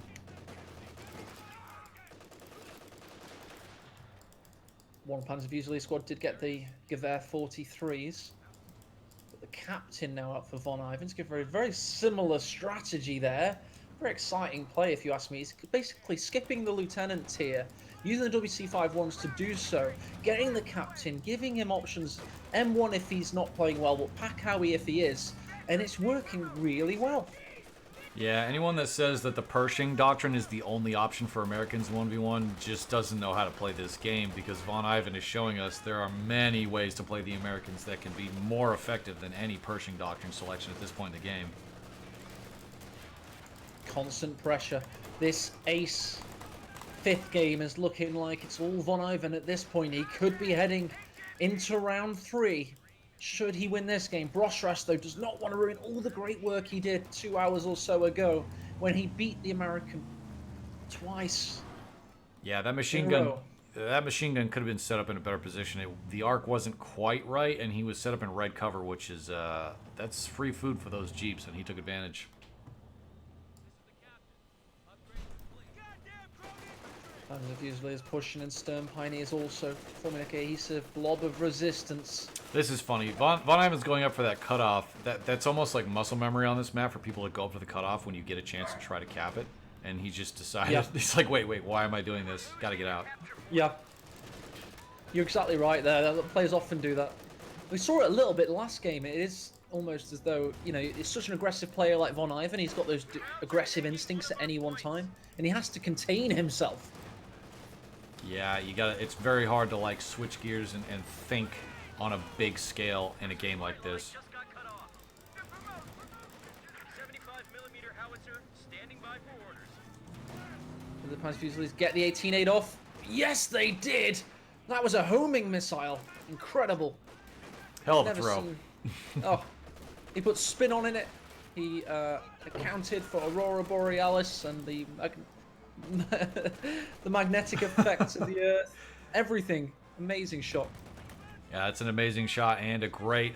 One Panzer Fusilier squad did get the Gewehr 43s. But the captain now up for VonIvan's give a very similar strategy there. Very exciting play, if you ask me. He's basically skipping the lieutenant tier, using the WC-51s to do so, getting the captain, giving him options, M1 if he's not playing well, but Pakawi if he is, and it's working really well. Yeah, anyone that says that the Pershing Doctrine is the only option for Americans in 1v1 just doesn't know how to play this game, because VonIvan is showing us there are many ways to play the Americans that can be more effective than any Pershing Doctrine selection at this point in the game. Constant pressure. This ace fifth game is looking like it's all VonIvan at this point. He could be heading into round 3. Should he win this game? Brosras, though, does not want to ruin all the great work he did 2 hours or so ago when he beat the American twice. Yeah, that machine gun could have been set up in a better position. The arc wasn't quite right, and he was set up in red cover, which is that's free food for those Jeeps, and he took advantage. Usually is pushing, and Stern Pioneer is also forming a cohesive blob of resistance. This is funny. VonIvan's going up for that cutoff. That's almost like muscle memory on this map for people to go up for the cutoff when you get a chance to try to cap it. And he just decided, Yeah. He's like, wait, why am I doing this? Gotta get out. Yeah. You're exactly right there. Players often do that. We saw it a little bit last game. It is almost as though, you know, it's such an aggressive player like VonIvan. He's got those aggressive instincts at any one time. And he has to contain himself. Yeah, it's very hard to like switch gears and think on a big scale in a game like this. Just got cut off. 75mm howitzer standing by for orders. The Panzer Fusiliers get the 18-8 off. Yes, they did! That was a homing missile. Incredible. Hell of a Never throw. seen- Oh, he put spin on in it. He accounted for Aurora Borealis and the the magnetic effects of the Earth. Everything. Amazing shot. Yeah, it's an amazing shot and a great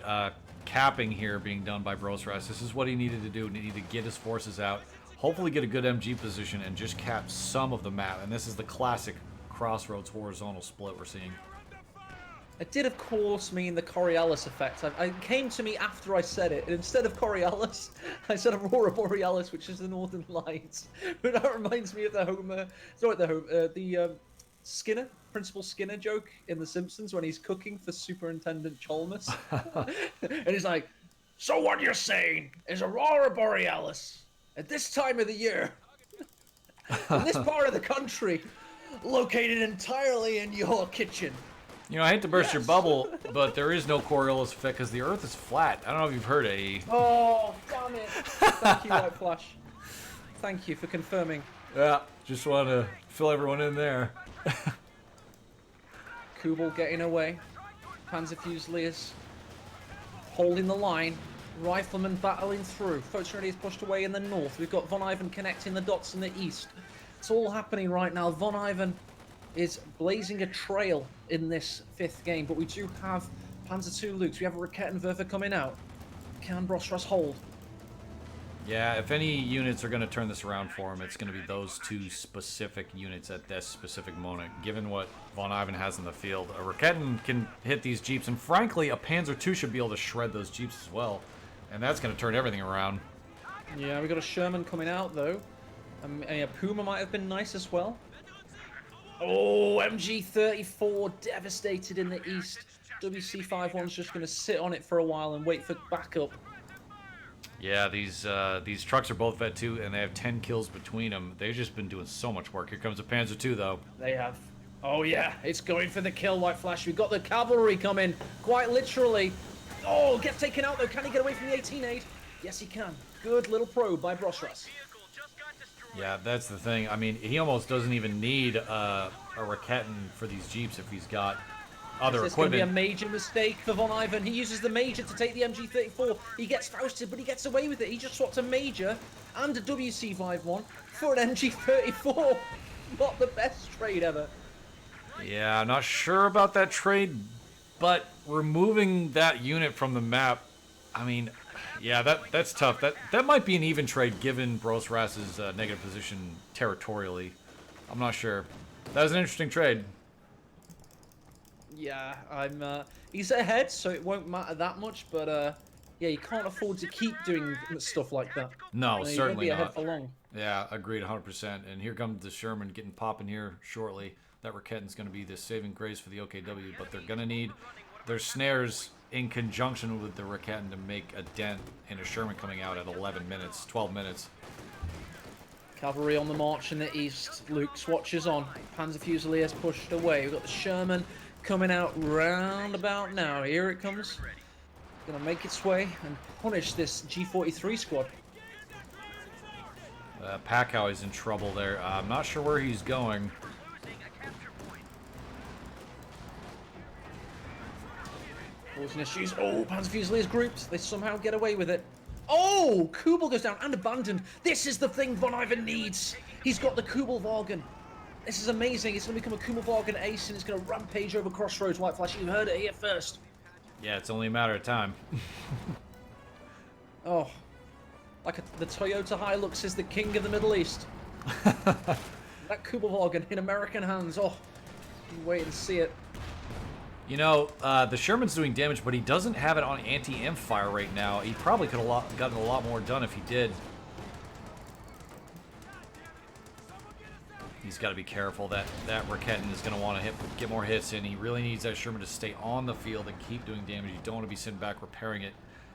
capping here being done by Brosras. This is what he needed to do. He needed to get his forces out, hopefully get a good MG position, and just cap some of the map. And this is the classic Crossroads horizontal split we're seeing. It did, of course, mean the Coriolis effect. It came to me after I said it. And instead of Coriolis, I said Aurora Borealis, which is the Northern Lights. But that reminds me of the Homer... Sorry, the Skinner, Principal Skinner joke in The Simpsons when he's cooking for Superintendent Chalmers. And he's like, so what you're saying is Aurora Borealis, at this time of the year, in this part of the country, located entirely in your kitchen. You know, I hate to burst your Yes. bubble, but there is no Coriolis effect because the Earth is flat. I don't know if you've heard a... Oh, damn it. Thank you, White Flash. Thank you for confirming. Yeah, just want to fill everyone in there. Kubel getting away. Panzer Fusiliers holding the line. Riflemen battling through. Photon is pushed away in the north. We've got VonIvan connecting the dots in the east. It's all happening right now. VonIvan is blazing a trail in this fifth game, but we do have Panzer II Lukes. We have a Rakettenwerfer coming out. Can Brosras hold? Yeah, if any units are going to turn this around for him, it's going to be those two specific units at this specific moment. Given what VonIvan has in the field, a Raketten can hit these Jeeps, and frankly, a Panzer II should be able to shred those Jeeps as well. And that's going to turn everything around. Yeah, we got a Sherman coming out, though. A Puma might have been nice as well. Oh, MG34 devastated in the east. WC51's just going to sit on it for a while and wait for backup. Yeah, these trucks are both Vet 2, and they have 10 kills between them. They've just been doing so much work. Here comes a Panzer II, though. They have. Oh, yeah, it's going for the kill, White Flash. We've got the cavalry coming, quite literally. Oh, gets taken out, though. Can he get away from the 18-8? Yes, he can. Good little probe by Brosras. Vehicle just got destroyed. Yeah, that's the thing. I mean, he almost doesn't even need a Raketten for these Jeeps if he's got other This is going to be a equipment. major mistake for VonIvan. He uses the Major to take the MG34. He gets Fausted, but he gets away with it. He just swapped a Major and a WC51 for an MG34. Not the best trade ever. Yeah, I'm not sure about that trade, but removing that unit from the map, I mean, yeah, that's tough. That might be an even trade given Brosras' negative position territorially. I'm not sure. That was an interesting trade. Yeah, he's ahead, so it won't matter that much, but yeah, you can't afford to keep doing stuff like that. No, You won't certainly be ahead not. for long. Yeah, agreed 100%. And here comes the Sherman getting popping here shortly. That Raketten's going to be the saving grace for the OKW, but they're going to need their snares in conjunction with the Raketten to make a dent in a Sherman coming out at 11 minutes, 12 minutes. Cavalry on the march in the east. Luke's watches on. Panzer Fusiliers pushed away. We've got the Sherman coming out round about now. Here it comes. Gonna make its way and punish this G43 squad. Packow is in trouble there. I'm not sure where he's going. Causing issues. Oh, Panzer Fusiliers grouped. They somehow get away with it. Oh, Kubel goes down and abandoned. This is the thing VonIvan needs. He's got the Kubelwagen. This is amazing. It's going to become a Kubelwagen ace, and it's going to rampage over Crossroads. White Flash, you heard it here first. Yeah, it's only a matter of time. Oh, like the Toyota Hilux is the king of the Middle East. That Kubelwagen in American hands. Oh, you wait and see it. You know, the Sherman's doing damage, but he doesn't have it on anti-imp fire right now. He probably could have gotten a lot more done if he did. He's got to be careful. That Raketin is going to want to get more hits in. He really needs that Sherman to stay on the field and keep doing damage. You don't want to be sitting back repairing it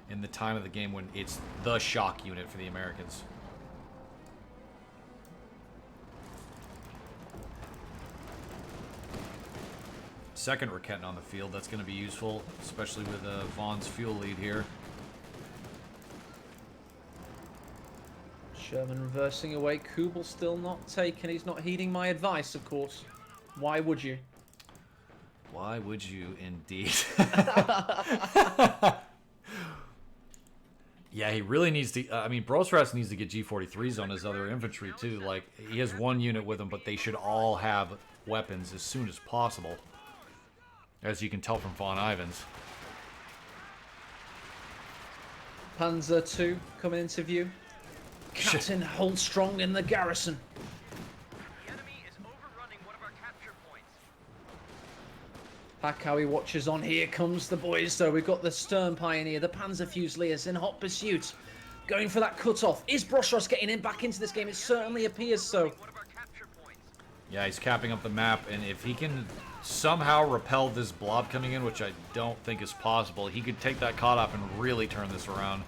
in the time of the game when it's the shock unit for the Americans. Second Raketin on the field. That's going to be useful, especially with Vaughn's fuel lead here. Sherman reversing away. Kubel still not taken. He's not heeding my advice, of course. Why would you? Why would you, indeed? Yeah, he really needs to... I mean, Brosras needs to get G43s on his other infantry, too. Like, he has one unit with him, but they should all have weapons as soon as possible. As you can tell from VonIvan's. Panzer II coming into view. Captain Holdstrong in the garrison. The enemy is overrunning one of our capture points. Pakawi watches on. Here comes the boys, though. We've got the Stern Pioneer, the Panzer Fusiliers in hot pursuit. Going for that cutoff. Is Brosras getting in back into this game? It certainly appears so. One of our capture points. Yeah, he's capping up the map, and if he can somehow repel this blob coming in, which I don't think is possible, he could take that cutoff and really turn this around.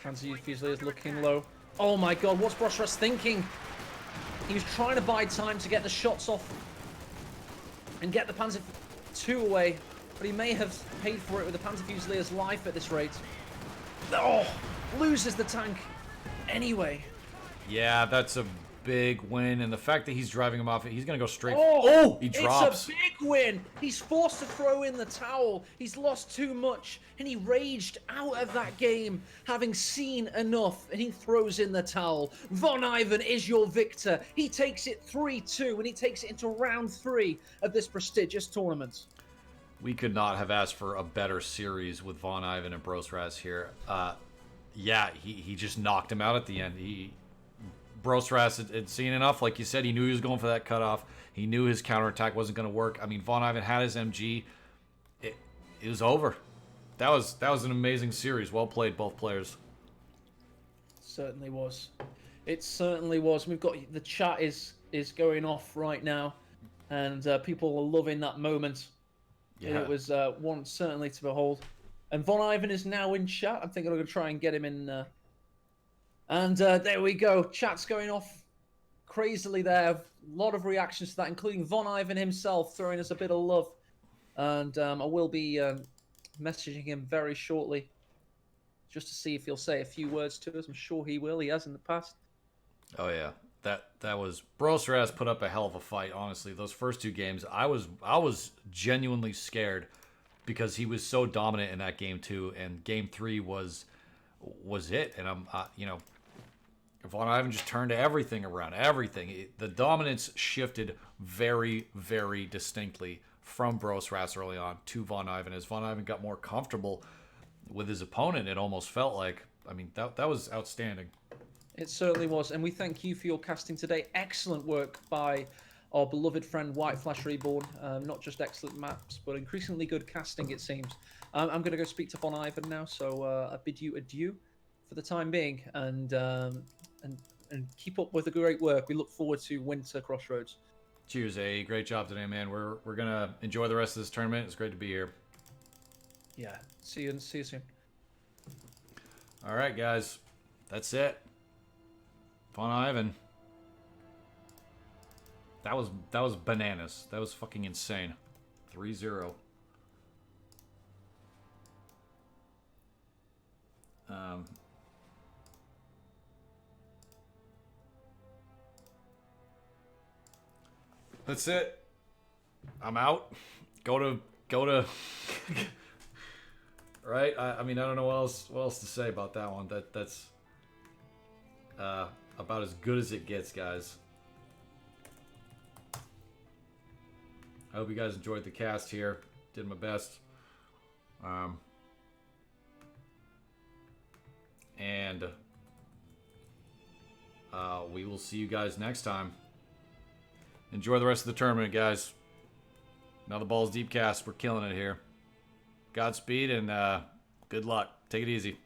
Panzer Fusiliers looking low. Oh my god, what's Brosras thinking? He was trying to buy time to get the shots off and get the Panzer II away, but he may have paid for it with the Panzer Fusilier's life at this rate. Oh, loses the tank anyway. Yeah, that's a big win, and the fact that he's driving him off, he's going to go straight... Oh, he drops. It's a big win. He's forced to throw in the towel. He's lost too much, and he raged out of that game, having seen enough, and he throws in the towel. VonIvan is your victor. He takes it 3-2, and he takes it into round 3 of this prestigious tournament. We could not have asked for a better series with VonIvan and Brosras here. Yeah, he just knocked him out at the end. Brosras had seen enough. Like you said, he knew he was going for that cutoff. He knew his counterattack wasn't going to work. I mean, VonIvan had his MG. It was over. That was an amazing series. Well played, both players. Certainly was. It certainly was. We've got the chat is going off right now, and people are loving that moment. Yeah. It was one certainly to behold. And VonIvan is now in chat. I'm thinking I'm going to try and get him in. And there we go. Chat's going off crazily there. A lot of reactions to that, including VonIvan himself throwing us a bit of love. And I will be messaging him very shortly just to see if he'll say a few words to us. I'm sure he will. He has in the past. Oh, yeah. That was... Brosras put up a hell of a fight, honestly. Those first 2 games, I was genuinely scared because he was so dominant in that game, too. And game 3 was it. And I'm, you know... VonIvan just turned everything around. Everything. The dominance shifted very, very distinctly from Brosras early on to VonIvan. As VonIvan got more comfortable with his opponent, it almost felt like... I mean, that was outstanding. It certainly was. And we thank you for your casting today. Excellent work by our beloved friend White Flash Reborn. Not just excellent maps, but increasingly good casting, it seems. I'm going to go speak to VonIvan now, so I bid you adieu for the time being. And keep up with the great work. We look forward to Winter Crossroads. Cheers, A. Great job today, man. We're gonna enjoy the rest of this tournament. It's great to be here. Yeah. See you soon. All right, guys. That's it. VonIvan. That was bananas. That was fucking insane. 3-0. That's it. I'm out. Go to go to... right? I mean, I don't know what else to say about that one. That's about as good as it gets, guys. I hope you guys enjoyed the cast here. Did my best. And we will see you guys next time. Enjoy the rest of the tournament, guys. Now the ball's deep cast. We're killing it here. Godspeed and good luck. Take it easy.